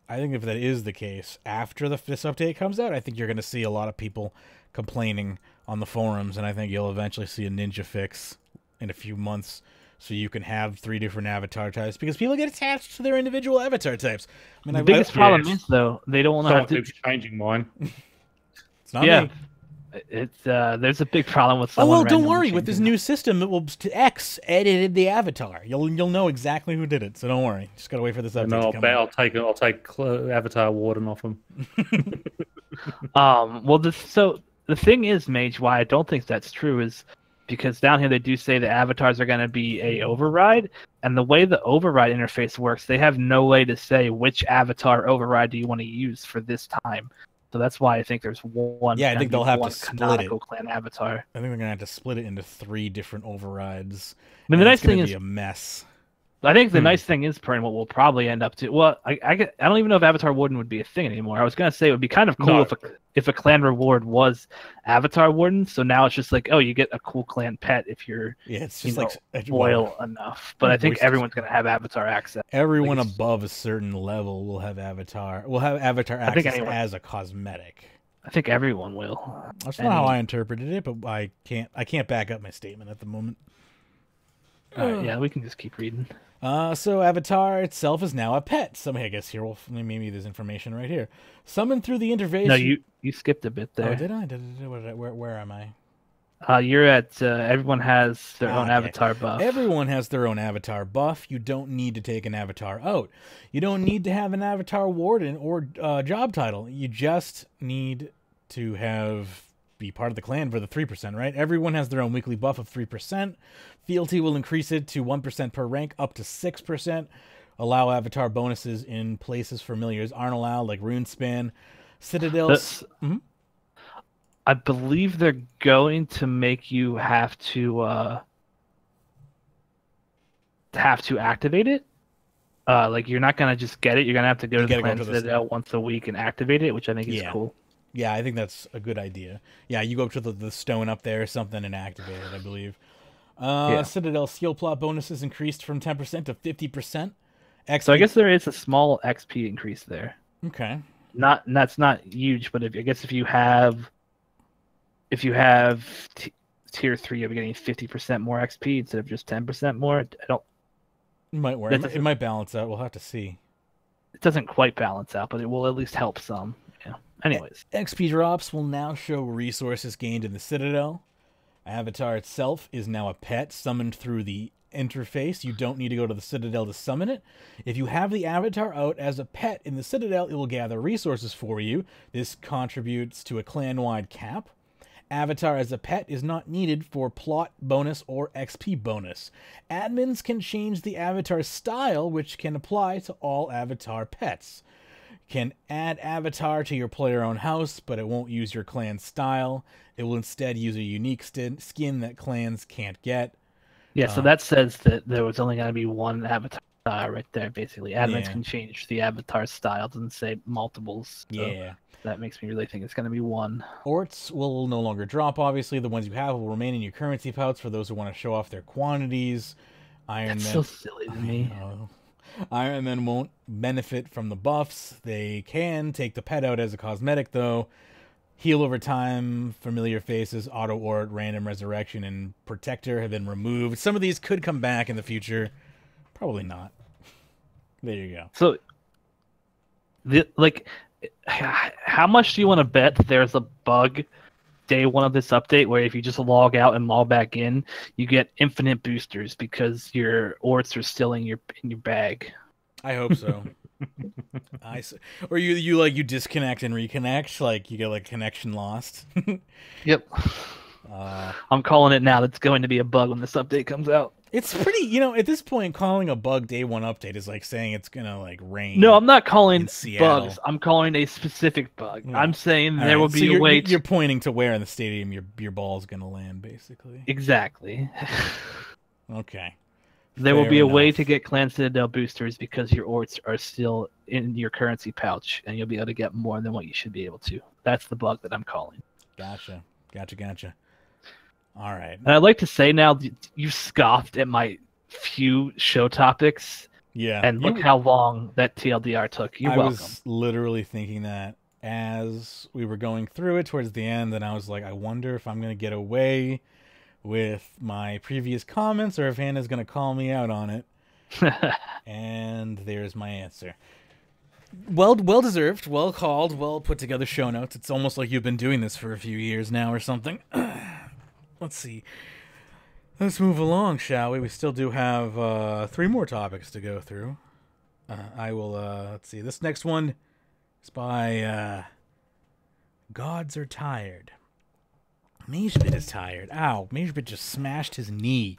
I think if that is the case, after this update comes out, I think you're going to see a lot of people complaining on the forums, and I think you'll eventually see a ninja fix in a few months so you can have 3 different avatar types because people get attached to their individual avatar types. I mean,
the biggest problem is though they don't want to have to.
Keeps changing mine.
It's not me.
It's there's a big problem with.
Oh well, don't worry. With this new system, it will X edited the avatar. You'll know exactly who did it. So don't worry. Just gotta wait for this update to come out.
I'll take Avatar Warden off him.
Well, the thing is, Mage, why I don't think that's true is because down here they do say the avatars are going to be a override, and the way the override interface works, they have no way to say which avatar override do you want to use for this time. So that's why I think there's one.
Yeah, I think they'll have to split it.
Clan avatar.
I think they're gonna have to split it into 3 different overrides.
I mean, the nice thing is
a mess.
I think the nice thing is, Pern, what we'll probably end up to. Well, I don't even know if Avatar Warden would be a thing anymore. I was gonna say it would be kind of cool if a clan reward was Avatar Warden. So now it's just like, oh, you get a cool clan pet if you're
it's just like
loyal enough. But I think everyone's gonna have Avatar access.
Everyone above a certain level will have Avatar. Will have Avatar access as a cosmetic.
I think everyone will.
That's not how I interpreted it, but I can't back up my statement at the moment.
All right, yeah, we can just keep reading.
So Avatar itself is now a pet. I guess here, maybe there's information right here. Summoned through the interface.
No, you skipped a bit there.
Oh, did I? Where am I?
You're at everyone has their own avatar buff.
Everyone has their own avatar buff. You don't need to take an avatar out. You don't need to have an avatar warden or job title. You just need to be part of the clan for the 3%, right? Everyone has their own weekly buff of 3%. Fealty will increase it to 1% per rank, up to 6%. Allow avatar bonuses in places familiars aren't allowed, like Runespan, Citadels.
I believe they're going to make you have to activate it. Like you're not gonna just get it. You're gonna have to go to the clan Citadel once a week and activate it, which I think is cool.
Yeah, I think that's a good idea. Yeah, you go up to the stone up there or something and activate it, I believe. Citadel skill plot bonuses increased from 10% to 50%.
So I guess there is a small XP increase there.
Okay.
That's not huge, but I guess if you have tier 3, you'll be getting 50% more XP instead of just 10% more. It
might work. It might balance out. We'll have to see.
It doesn't quite balance out, but it will at least help some. Yeah. Anyways,
XP drops will now show resources gained in the Citadel. Avatar itself is now a pet summoned through the interface. You don't need to go to the Citadel to summon it. If you have the avatar out as a pet in the Citadel, it will gather resources for you. This contributes to a clan-wide cap. Avatar as a pet is not needed for plot bonus or XP bonus. Admins can change the avatar style, which can apply to all avatar pets. Can add avatar to your player-owned house, but it won't use your clan style. It will instead use a unique skin that clans can't get.
Yeah, so that says that there was only going to be one avatar right there, basically. Admins can change the avatar style. It doesn't say multiples. So that makes me really think it's going to be one.
Orts will no longer drop, obviously. The ones you have will remain in your currency pouch for those who want to show off their quantities.
That's so silly to me.
Iron Men won't benefit from the buffs. They can take the pet out as a cosmetic, though. Heal over time, familiar faces, auto ort, random resurrection, and protector have been removed. Some of these could come back in the future. Probably not. There you go.
So, how much do you want to bet that there's a bug day one of this update where if you just log out and log back in, you get infinite boosters because your orts are still in your bag?
I hope so. Or you disconnect and reconnect, like you get connection lost.
Yep. I'm calling it now. That's going to be a bug when this update comes out.
It's pretty, at this point, calling a bug day one update is like saying it's gonna rain.
No, I'm not calling bugs. I'm calling a specific bug. Yeah. I'm saying there will be a way.
You're pointing to where in the stadium your ball's gonna land, basically.
Exactly.
Okay.
There will be a way to get Clan Citadel boosters because your orts are still in your currency pouch, and you'll be able to get more than what you should be able to. That's the bug that I'm calling.
Gotcha. All right.
And I'd like to say now, you scoffed at my few show topics.
Yeah.
And look how long that TLDR took. You're welcome. I was
literally thinking that as we were going through it towards the end, and I was like, I wonder if I'm going to get away with my previous comments or if Hannah's going to call me out on it. And there's my answer. Well deserved, well called, well put together show notes. It's almost like you've been doing this for a few years now or something. Let's see. Let's move along, shall we? We still do have 3 more topics to go through. I will, let's see. This next one is by Gods Are Tired. Magebit is tired. Ow, Magebit just smashed his knee.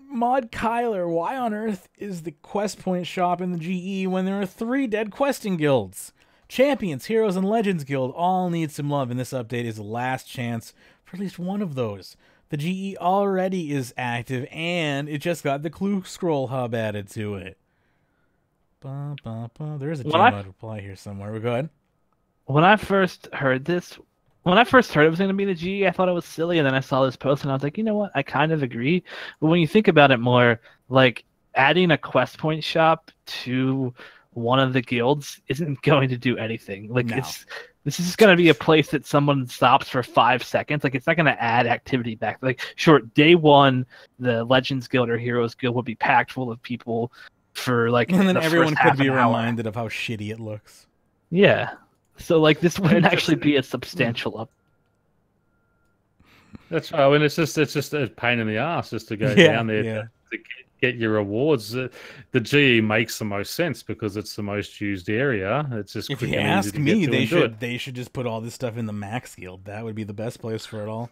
Mod Kyler, why on earth is the quest point shop in the GE when there are 3 dead questing guilds? Champions, Heroes, and Legends Guild all need some love, and this update is the last chance for at least one of those. The GE already is active, and it just got the Clue Scroll hub added to it. There is a Gmod reply here somewhere. Go ahead.
When I first heard this, when I first heard it was going to be the GE, I thought it was silly, and then I saw this post, and I was like, you know what? I kind of agree. But when you think about it more, like, adding a quest point shop to one of the guilds isn't going to do anything. Like,
No.
This is going to be a place that someone stops for 5 seconds. Like, it's not going to add activity back. Like, sure, day one, the Legends Guild or Heroes Guild would be packed full of people for, like,
And then
the
everyone
first
could
half
be
an hour.
reminded of how shitty it looks.
Yeah. So, like, this wouldn't
It's
actually be a substantial up.
That's right. I mean, it's just a pain in the ass just to go
Yeah,
down there
yeah.
to get your rewards. The GE makes the most sense because it's the most used area. It's just
If
quick
you
and easy
ask
to
me,
get to
they should just put all this stuff in the Max Guild. That would be the best place for it all.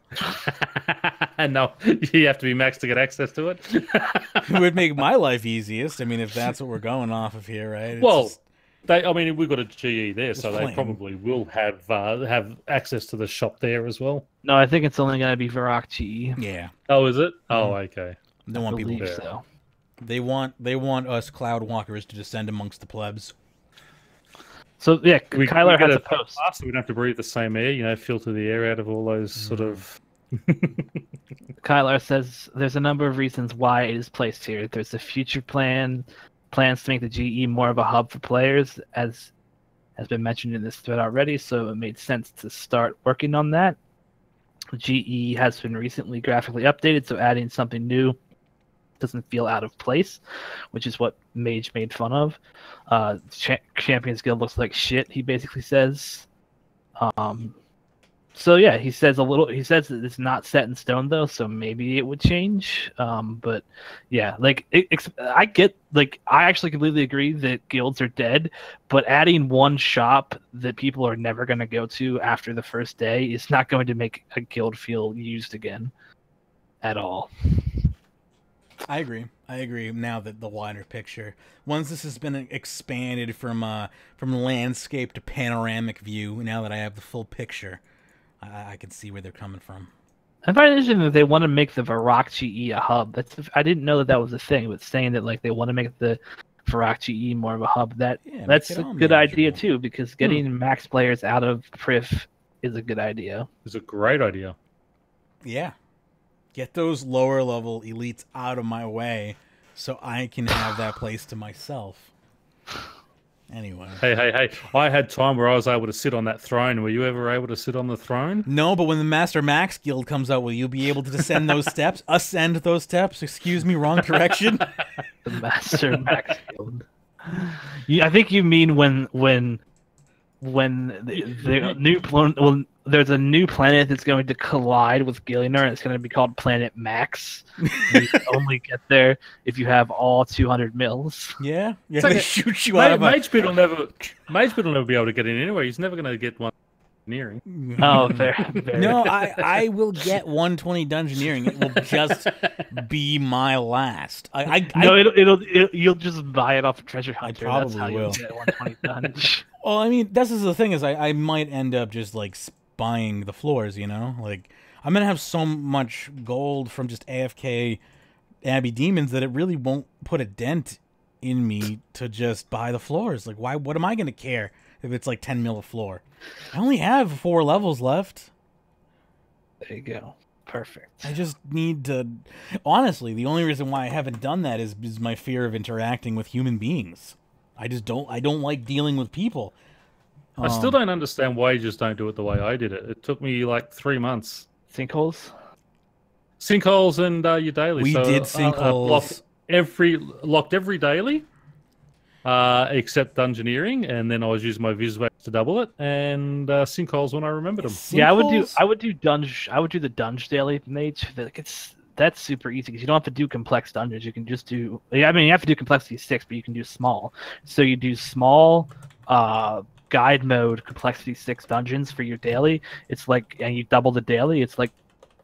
and no, you have to be max to get access to it.
It would make my life easiest. I mean, if that's what we're going off of here, right? It's
Well,
just-
I mean, we've got a GE there, so they
plain.
probably will have access to the shop there as well.
No, I think it's only going to be Varrock GE.
yeah,
Oh, is it? Oh, okay.
they want people.
believe
there.
so.
They want us Cloud Walkers to descend amongst the plebs.
So yeah,
We
Kyler
get
has a
it
post.
fast so we don't have to breathe the same air. Filter the air out of all those sort of.
Kyler says there's a number of reasons why it is placed here. There's a future plans to make the GE more of a hub for players, as has been mentioned in this thread already. So it made sense to start working on that. GE has been recently graphically updated, so adding something new doesn't feel out of place, which is what Mage made fun of. Champions Guild looks like shit, he basically says. So yeah, he says that it's not set in stone though, so maybe it would change. But yeah, like I actually completely agree that guilds are dead, but adding one shop that people are never going to go to after the first day is not going to make a guild feel used again at all.
I agree. Now that the wider picture, once this has been expanded from landscape to panoramic view, now that I have the full picture, I can see where they're coming from.
I find it interesting that they want to make the Varrock GE a hub. I didn't know that was a thing, but saying that like they want to make the Varrock GE more of a hub, that's
it
a
all
good idea
manageable.
too, because getting max players out of Priv is a good idea.
It's a great idea.
Yeah. Get those lower level elites out of my way so I can have that place to myself. Anyway.
Hey. I had time where I was able to sit on that throne. Were you ever able to sit on the throne?
No, but when the Master Max Guild comes out, will you be able to descend those steps? Ascend those steps? Excuse me, wrong direction?
The Master Max Guild. I think you mean when the new there's a new planet that's going to collide with Gillianer, and it's going to be called Planet Max. You can only get there if you have all 200 mils.
Yeah? Yeah,
It's like
they
a-
shoot you out of a...
Magebit will never be able to get in anyway. He's never going to get one engineering.
Oh, fair.
No, I will get 120 dungeoneering. It will just be my last.
You'll just buy it off of Treasure Hunter. That's
probably
how
will.
You'll get 120 dungeons.
Well, I mean, this is the thing is I might end up just like buying the floors, you know? Like I'm going to have so much gold from just AFK Abbey Demons that it really won't put a dent in me to just buy the floors. Like what am I going to care if it's like 10 mil a floor? I only have 4 levels left.
There you go. Perfect.
I just need to... Honestly, the only reason why I haven't done that is my fear of interacting with human beings. I don't like dealing with people.
I still don't understand why you just don't do it the way I did it. It took me like 3 months.
Sinkholes?
Sinkholes and your daily.
We
so,
did sinkholes.
Locked every daily, except dungeoneering, and then I was using my Viswax to double it, and sinkholes when I remembered them.
Yeah, I would do the dunge daily, mage. That's super easy because you don't have to do complex dungeons. You can just do. I mean, you have to do complexity 6, but you can do small. So you do small, guide mode complexity 6 dungeons for your daily. It's like, and you double the daily. It's like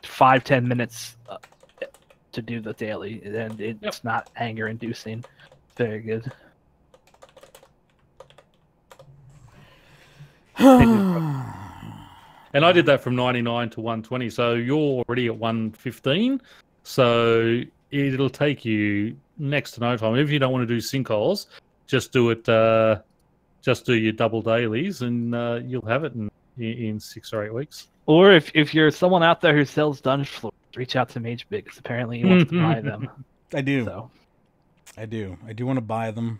5-10 minutes to do the daily, and it's not anger inducing. Very good.
And I did that from 99 to 120. So you're already at 115. So it'll take you next to no time. If you don't want to do sinkholes, just do it. Just do your double dailies, and you'll have it in 6 or 8 weeks.
Or if you're someone out there who sells dungeon floors, reach out to Magebit because apparently he wants to buy them.
I do.
So.
I do want to buy them.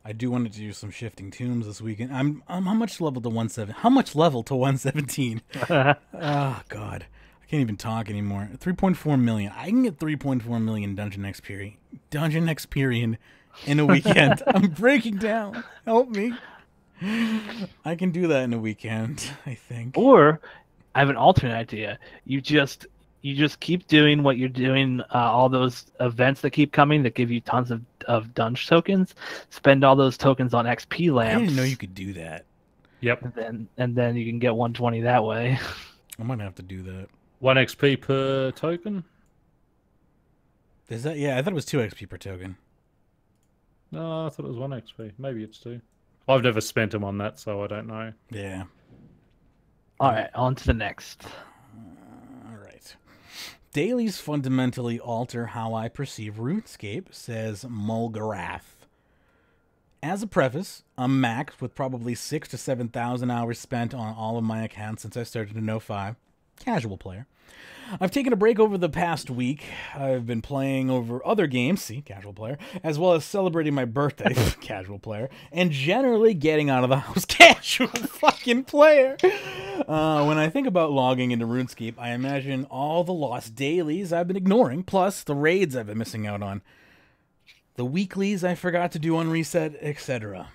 I do want to do some shifting tombs this weekend. I'm how much level to 117? How much level to 117? Oh god, I can't even talk anymore. 3.4 million. I can get 3.4 million Dungeon Experian in a weekend. I'm breaking down. Help me. I can do that in a weekend, I think.
Or I have an alternate idea. You just keep doing what you're doing, all those events that keep coming that give you tons of dunge tokens. Spend all those tokens on XP lamps.
I didn't know you could do that.
Yep.
And then you can get 120 that way.
I might have to do that.
1 XP per token?
Is that? Yeah, I thought it was 2 XP per token.
No, I thought it was 1 XP. Maybe it's 2. I've never spent them on that, so I don't know.
Yeah.
All right, on to the next.
All right. Dailies fundamentally alter how I perceive RuneScape, says Mulgarath. As a preface, I'm maxed with probably 6,000 to 7,000 hours spent on all of my accounts since I started in 05. Casual player. I've taken a break over the past week. I've been playing over other games, see, casual player, as well as celebrating my birthday, casual player, and generally getting out of the house, casual fucking player. When I think about logging into RuneScape, I imagine all the lost dailies I've been ignoring, plus the raids I've been missing out on, the weeklies I forgot to do on reset, etc.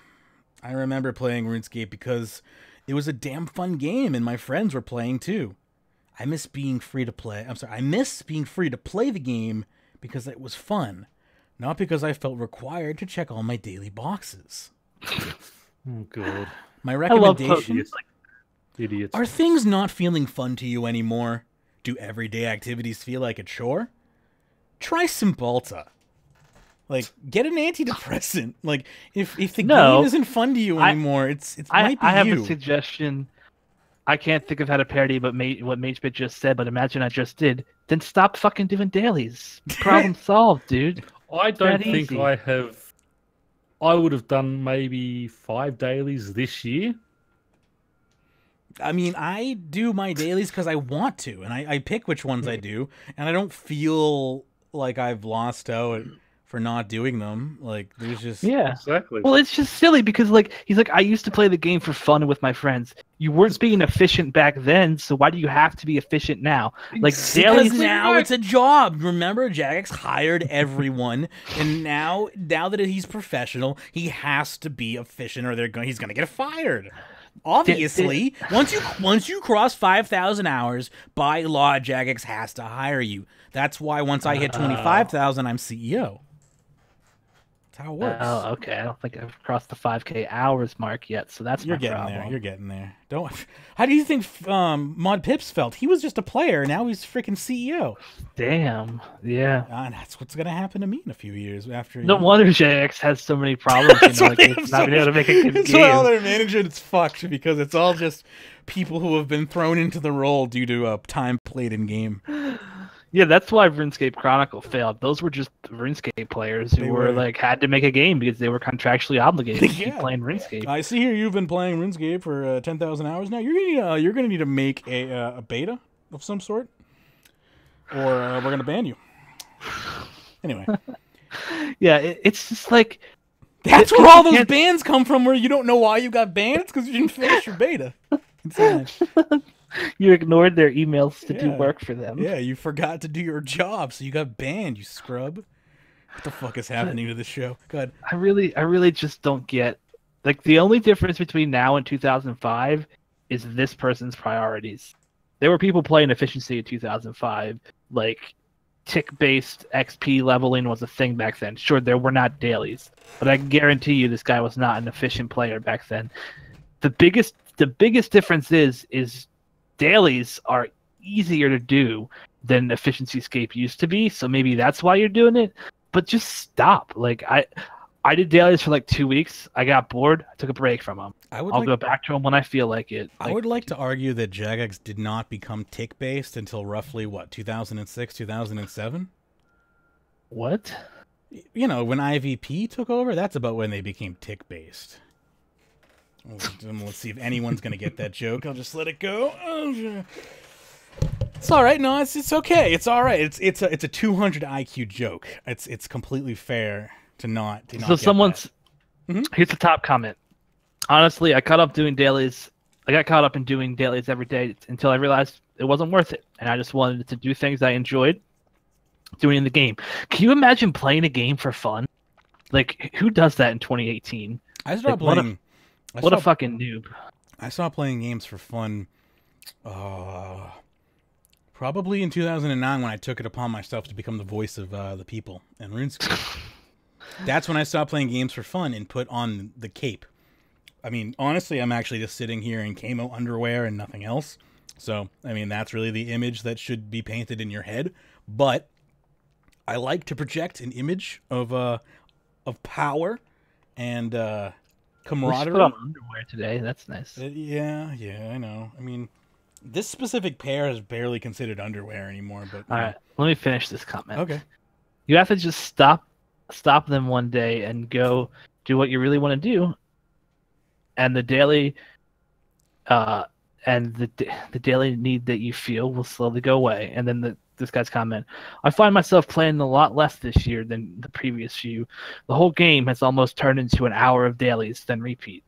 I remember playing RuneScape because it was a damn fun game and my friends were playing too. I miss being free to play. I miss being free to play the game because it was fun, not because I felt required to check all my daily boxes.
Oh, God.
My recommendation...
Idiots.
Are things not feeling fun to you anymore? Do everyday activities feel like a chore? Try Cymbalta. Like, get an antidepressant. Like, if the game isn't fun to you anymore, it might be you.
I have a suggestion. I can't think of how to parody what Magebit just said, but imagine I just did. Then stop fucking doing dailies. Problem solved, dude.
I don't think I have... I would have done maybe 5 dailies this year.
I mean, I do my dailies because I want to, and I pick which ones I do, and I don't feel like I've lost out for not doing them. Like, there's just...
Yeah.
Exactly.
Well, it's just silly because, like, he's like, I used to play the game for fun with my friends. You weren't being efficient back then, so why do you have to be efficient now? Like, dailies
now it's a job. Remember, Jagex hired everyone, and now that he's professional, he has to be efficient, or he's gonna get fired. Obviously, once you cross 5,000 hours, by law, Jagex has to hire you. That's why once I hit 25,000, I'm CEO. That's how it works.
Oh, okay. I don't think I've crossed the 5K hours mark yet, so that's
You're getting there. You're getting there. Don't. How do you think Mod Pips felt? He was just a player. Now he's freaking CEO.
Damn. Yeah.
And that's what's gonna happen to me in a few years after.
No wonder Jagex has so many problems. You know, like it's not being able to make a good game.
That's why all their management's fucked, because it's all just people who have been thrown into the role due to time played in game.
Yeah, that's why RuneScape Chronicle failed. Those were just RuneScape players who were like had to make a game because they were contractually obligated to keep playing RuneScape.
I see here you've been playing RuneScape for 10,000 hours now. You're gonna need to make a beta of some sort, or we're gonna ban you. Anyway.
Yeah, it's just like
that's where all those bans come from. Where you don't know why you got banned. It's because you didn't finish your beta.
You ignored their emails to do
Yeah.
work for them.
Yeah, you forgot to do your job, so you got banned, you scrub. What the fuck is happening to this show? Go ahead.
I really just don't get, like, the only difference between now and 2005 is this person's priorities. There were people playing efficiency in 2005, like tick-based XP leveling was a thing back then. Sure, there were not dailies, but I can guarantee you this guy was not an efficient player back then. The biggest difference is dailies are easier to do than Ephicxstix used to be, so maybe that's why you're doing it. But just stop. Like I did dailies for like 2 weeks. I got bored. I took a break from them. I'll go back to them when I feel like it.
I would like to argue that Jagex did not become tick-based until roughly, what, 2006, 2007?
What?
You know, when IVP took over, that's about when they became tick-based. Let's see if anyone's going to get that joke. I'll just let it go. It's all right. No, it's okay. It's all right. It's a 200 IQ joke. It's completely fair to not
So someone's...
Mm-hmm.
Here's the top comment. Honestly, I got caught up in doing dailies every day until I realized it wasn't worth it, and I just wanted to do things I enjoyed doing in the game. Can you imagine playing a game for fun? Like, who does that in 2018?
I stopped playing.
What a fucking noob!
I stopped playing games for fun. Probably in 2009 when I took it upon myself to become the voice of the people in RuneScape. That's when I stopped playing games for fun and put on the cape. I mean, honestly, I'm actually just sitting here in camo underwear and nothing else. So, I mean, that's really the image that should be painted in your head. But I like to project an image of power and camaraderie.
Put on underwear today. That's nice.
Yeah, I know. I mean, this specific pair is barely considered underwear anymore. But
all right, let me finish this comment.
Okay.
You have to just stop them one day and go do what you really want to do. And the daily, the daily need that you feel will slowly go away. And then this guy's comment: I find myself playing a lot less this year than the previous few. The whole game has almost turned into an hour of dailies, then repeat.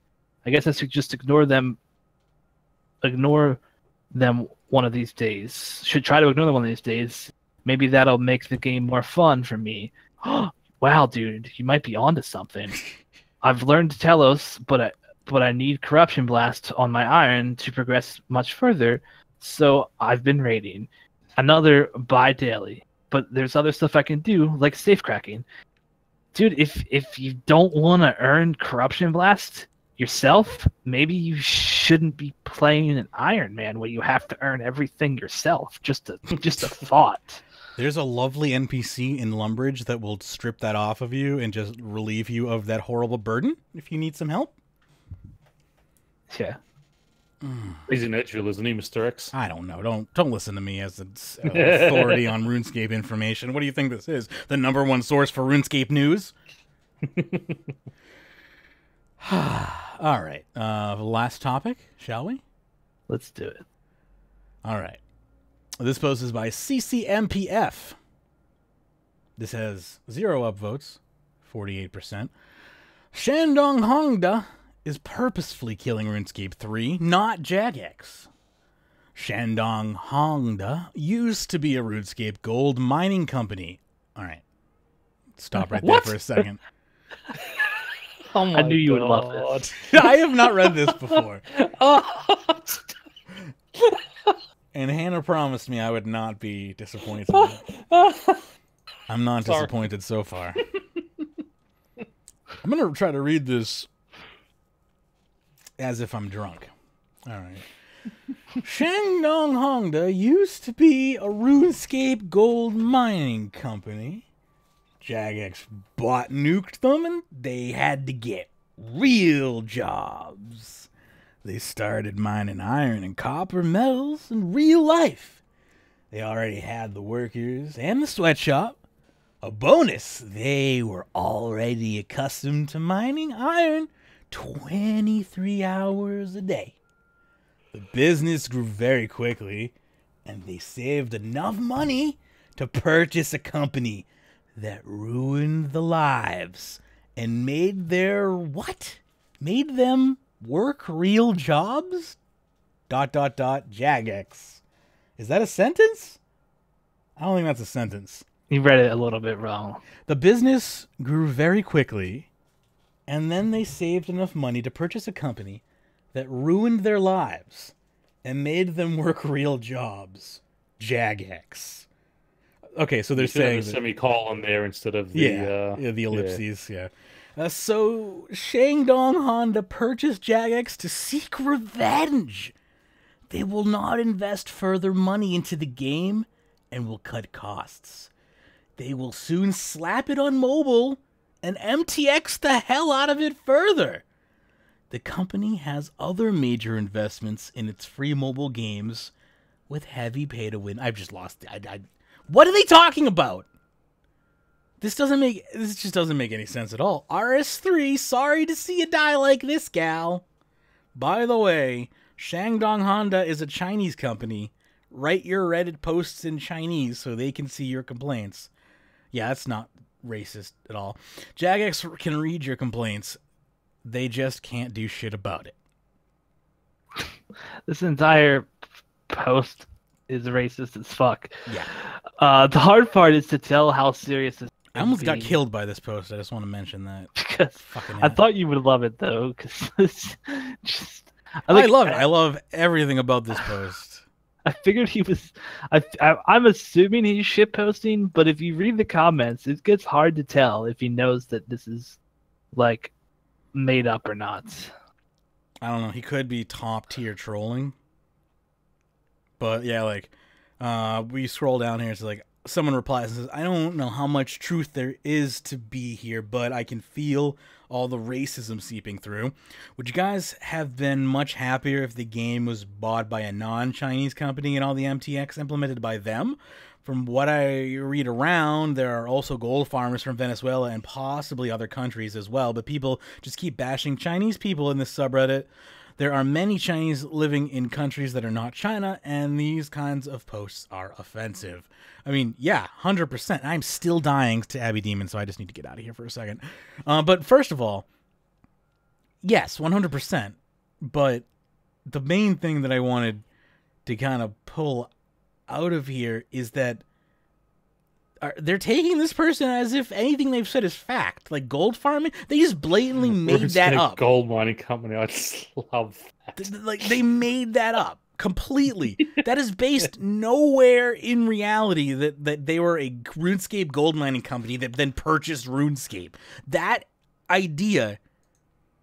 I guess I should just ignore them one of these days. Should try to ignore them one of these days. Maybe that'll make the game more fun for me. Wow, dude, you might be onto something. I've learned Telos, but I need Corruption Blast on my iron to progress much further, so I've been raiding. Another buy daily, but there's other stuff I can do, like safe cracking. Dude, if you don't want to earn Corruption Blast yourself, maybe you shouldn't be playing an Iron Man where you have to earn everything yourself. Just a thought.
There's a lovely NPC in Lumbridge that will strip that off of you and just relieve you of that horrible burden if you need some help.
Yeah.
He's an actual, isn't he, Mr. X?
I don't know. Don't listen to me as an authority on RuneScape information. What do you think this is? The #1 source for RuneScape news? All right. Last topic, shall we?
Let's do it.
All right. This post is by CCMPF. This has 0 upvotes, 48%. Shandong Hongda is purposefully killing RuneScape 3, not Jagex. Shandong Hongda used to be a RuneScape gold mining company. All right. Stop right there for a second.
Oh my I knew you would love this.
I have not read this before. And Hana promised me I would not be disappointed. I'm not disappointed so far. I'm going to try to read this as if I'm drunk. All right. Shandong Hongda used to be a RuneScape gold mining company. Jagex nuked them and they had to get real jobs. They started mining iron and copper metals in real life. They already had the workers and the sweatshop. A bonus, they were already accustomed to mining iron 23 hours a day. The business grew very quickly, and they saved enough money to purchase a company that ruined the lives and made their what? Made them work real jobs? Jagex. Is that a sentence? I don't think that's a sentence.
You read it a little bit wrong.
The business grew very quickly, and then they saved enough money to purchase a company that ruined their lives and made them work real jobs. Jagex. Okay, so they're saying
have a semicolon there instead of the
the ellipses. Yeah. So Shandong Hongda purchased Jagex to seek revenge. They will not invest further money into the game and will cut costs. They will soon slap it on mobile and MTX the hell out of it further. The company has other major investments in its free mobile games with heavy pay-to-win. I've just lost it. What are they talking about? This just doesn't make any sense at all. RS3, sorry to see you die like this, gal. By the way, Shandong Hongda is a Chinese company. Write your Reddit posts in Chinese so they can see your complaints. Yeah, that's not racist at all. Jagex can read your complaints. They just can't do shit about it.
This entire post is racist as fuck.
Yeah.
The hard part is to tell how serious this is.
I almost got killed by this post. I just want to mention that.
Because I thought you would love it, though. Because
I love it. I love everything about this post.
I figured he was. I'm assuming he's shit posting, but if you read the comments, it gets hard to tell if he knows that this is like made up or not.
I don't know. He could be top tier trolling, but yeah, like we scroll down here. It's like someone replies and says, "I don't know how much truth there is to be here, but I can feel all the racism seeping through. Would you guys have been much happier if the game was bought by a non-Chinese company and all the MTX implemented by them? From what I read around, there are also gold farmers from Venezuela and possibly other countries as well, but people just keep bashing Chinese people in this subreddit. There are many Chinese living in countries that are not China, and these kinds of posts are offensive." I mean, yeah, 100%. I'm still dying to Abby Demon, so I just need to get out of here for a second. But first of all, yes, 100%. But the main thing that I wanted to kind of pull out of here is that they're taking this person as if anything they've said is fact. Like gold farming, they just blatantly made that up.
Gold mining company, I just love that.
Like they made that up completely. That is based nowhere in reality that they were a RuneScape gold mining company that then purchased RuneScape. That idea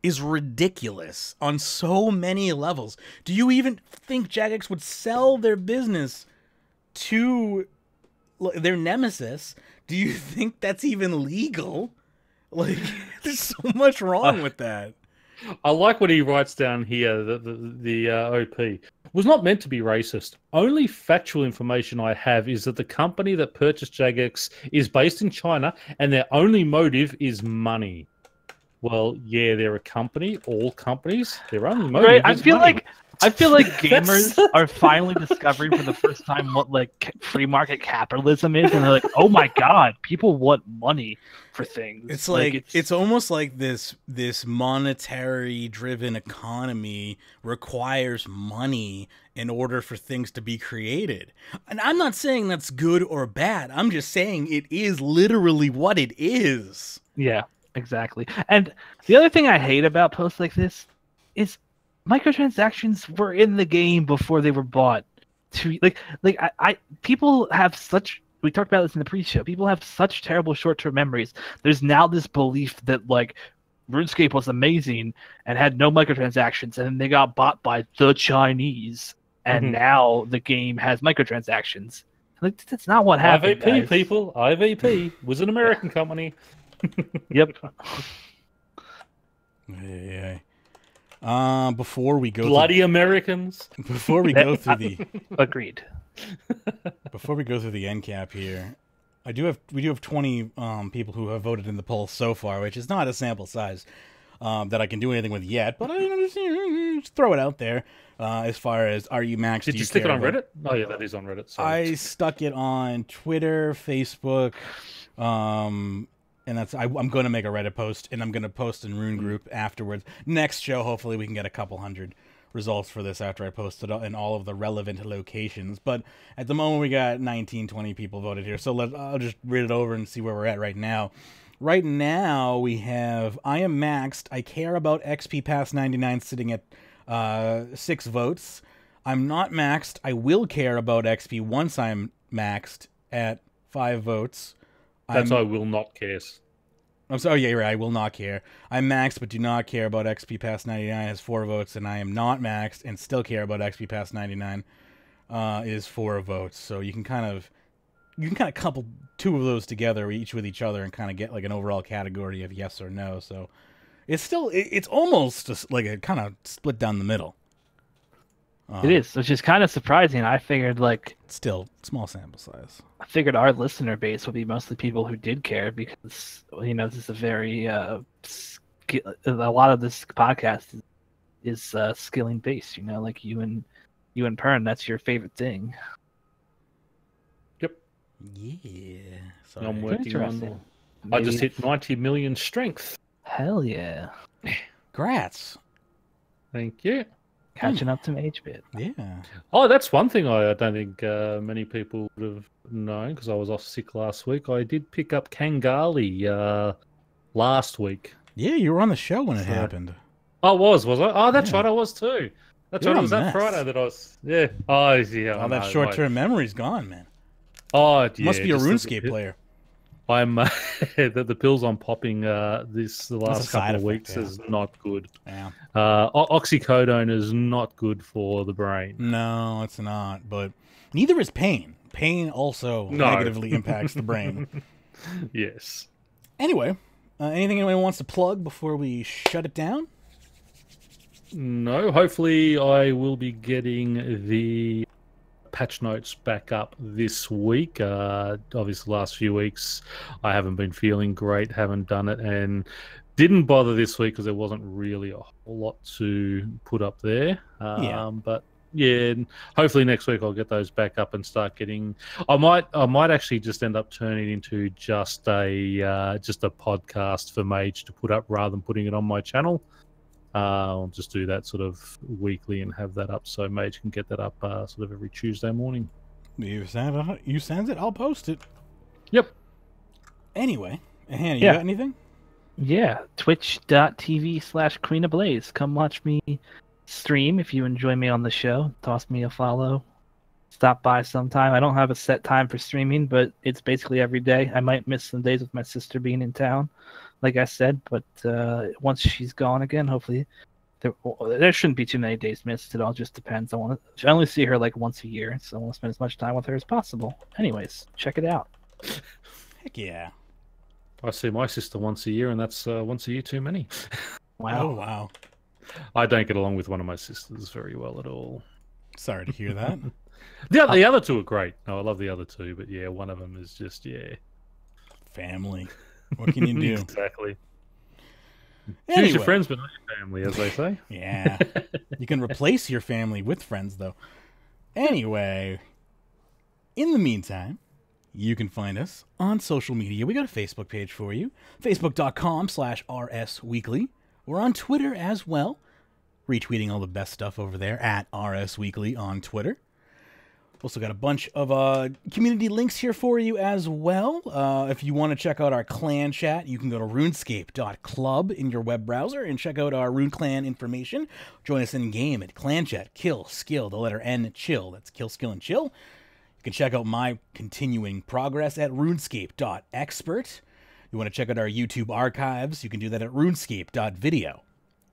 is ridiculous on so many levels. Do you even think Jagex would sell their business to their nemesis? Do you think that's even legal? Like, there's so much wrong with that.
I like what he writes down here. The OP was not meant to be racist. Only factual information I have is that the company that purchased Jagex is based in China, and their only motive is money. Well, yeah, they're a company. All companies, their only motive is money.
I feel like gamers are finally discovering for the first time what like free market capitalism is, and they're like, "Oh my god, people want money for things."
It's like it's almost like this monetary driven economy requires money in order for things to be created. And I'm not saying that's good or bad. I'm just saying it is literally what it is.
Yeah, exactly. And the other thing I hate about posts like this is microtransactions were in the game before they were bought. People have such. We talked about this in the pre-show. People have such terrible short-term memories. There's now this belief that like RuneScape was amazing and had no microtransactions, and then they got bought by the Chinese, and now the game has microtransactions. Like that's not what happened.
IVP, guys. People. IVP was an American company.
Yep.
Yeah. Before we go
Americans.
Before we go through the
agreed.
Before we go through the end cap here, we do have 20 people who have voted in the poll so far, which is not a sample size that I can do anything with yet, but I just throw it out there. As far as are you max?
Did you stick it on Reddit? Oh yeah, that is on Reddit. Sorry.
I stuck it on Twitter, Facebook, and that's I'm going to make a Reddit post, and I'm going to post in Rune Group afterwards. Next show, hopefully we can get a couple hundred results for this after I posted in all of the relevant locations. But at the moment, we got 19, 20 people voted here. So I'll just read it over and see where we're at right now. Right now, we have I am maxed. I care about XP past 99 sitting at 6 votes. I'm not maxed. I will care about XP once I'm maxed at 5 votes.
That's I will not care.
I'm sorry, yeah, you're right. I will not care. I'm maxed but do not care about XP past 99 has 4 votes, and I am not maxed and still care about XP past 99 is 4 votes. So you can kind of couple 2 of those together, each with each other, and kind of get like an overall category of yes or no. So it's almost just like a kind of split down the middle.
It is, which is kind of surprising. I figured
still small sample size.
I figured our listener base would be mostly people who did care because this is a very a lot of this podcast is skilling based. Like you and Pern, that's your favorite thing.
Yep.
Yeah.
Sorry. I'm working on. I just hit 90 million strength.
Hell yeah!
Grats.
Thank you.
Catching up to Magebit.
Yeah.
Oh, that's one thing I don't think many people would have known because I was off sick last week. I did pick up Kangali last week.
Yeah, you were on the show when it happened.
Oh, was I? Oh, that's right, I was too. That's
You're
right, it
a
was
mess.
that Friday that I was... Yeah. Oh, yeah.
All that short-term memory's gone, man.
Oh, yeah.
Must be a RuneScape player.
I'm the pills I'm popping the last couple of weeks is not good.
Yeah.
Oxycodone is not good for the brain.
No, it's not. But neither is pain. Pain also negatively impacts the brain.
Yes.
Anyway, anything anyone wants to plug before we shut it down?
No. Hopefully, I will be getting the patch notes back up this week. Obviously, the last few weeks I haven't been feeling great, haven't done it, and didn't bother this week because there wasn't really a whole lot to put up there. But yeah, hopefully next week I'll get those back up and start getting. I might actually just end up turning into just a podcast for Mage to put up rather than putting it on my channel. I'll just do that sort of weekly and have that up so Mage can get that up sort of every Tuesday morning.
You send it, I'll post it.
Yep.
Anyway, Hannah, you got anything?
Yeah, twitch.tv/Queen of Blaze. Come watch me stream if you enjoy me on the show. Toss me a follow. Stop by sometime. I don't have a set time for streaming, but it's basically every day. I might miss some days with my sister being in town, like I said, but once she's gone again, hopefully there shouldn't be too many days missed. It all just depends. I only see her like once a year, so I want to spend as much time with her as possible. Anyways, check it out.
Heck yeah.
I see my sister once a year, and that's once a year too many.
Wow.
Oh, wow.
I don't get along with one of my sisters very well at all.
Sorry to hear that.
The other two are great. No, I love the other two, but yeah, one of them is just,
Family. What can you do?
Exactly.
Anyway.
Choose your friends, but not your family, as they say.
Yeah. You can replace your family with friends, though. Anyway, in the meantime, you can find us on social media. We got a Facebook page for you, facebook.com/RSWeekly. We're on Twitter as well, retweeting all the best stuff over there at RSWeekly on Twitter. Also got a bunch of community links here for you as well. If you want to check out our clan chat, you can go to runescape.club in your web browser and check out our Rune Clan information. Join us in game at clan chat, kill, skill, the letter N, chill. That's kill, skill, and chill. You can check out my continuing progress at runescape.expert. You want to check out our YouTube archives, you can do that at runescape.video.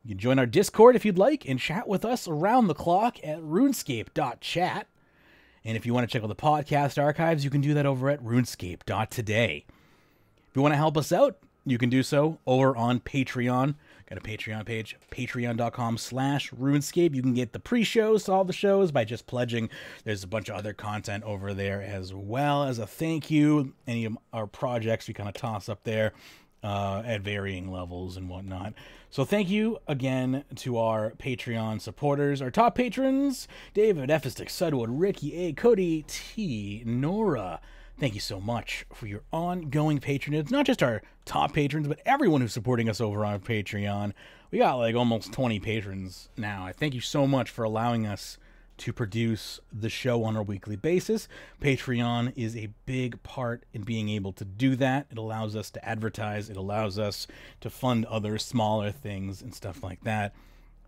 You can join our Discord if you'd like and chat with us around the clock at runescape.chat. And if you want to check out the podcast archives, you can do that over at runescape.today. If you want to help us out, you can do so over on Patreon. Got a Patreon page, patreon.com/RuneScape. You can get the pre-shows to all the shows by just pledging. There's a bunch of other content over there as well as a thank you. Any of our projects we kind of toss up there at varying levels and whatnot. So thank you again to our Patreon supporters. Our top patrons, David, Ephicxstix, Sudwood, Ricky A, Cody T, Naura, Thank you so much for your ongoing patronage. Not just our top patrons, but everyone who's supporting us over on Patreon. We got like almost 20 patrons now. I thank you so much for allowing us to produce the show on a weekly basis. Patreon is a big part in being able to do that. It allows us to advertise. It allows us to fund other smaller things and stuff like that.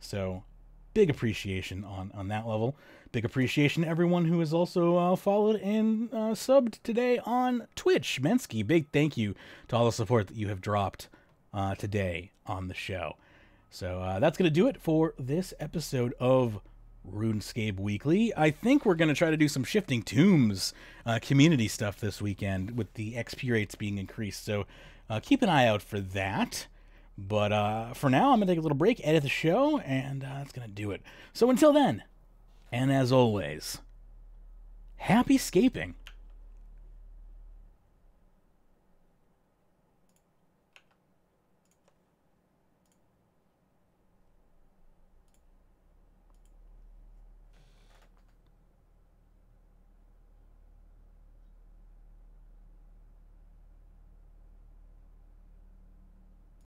So big appreciation on that level. Big appreciation to everyone who has also followed and subbed today on Twitch. Mensky, big thank you to all the support that you have dropped today on the show. So that's going to do it for this episode of RuneScape Weekly. I think we're going to try to do some Shifting Tombs community stuff this weekend with the XP rates being increased. So keep an eye out for that. But for now, I'm going to take a little break, edit the show, and that's going to do it. So until then, and as always, happy scaping.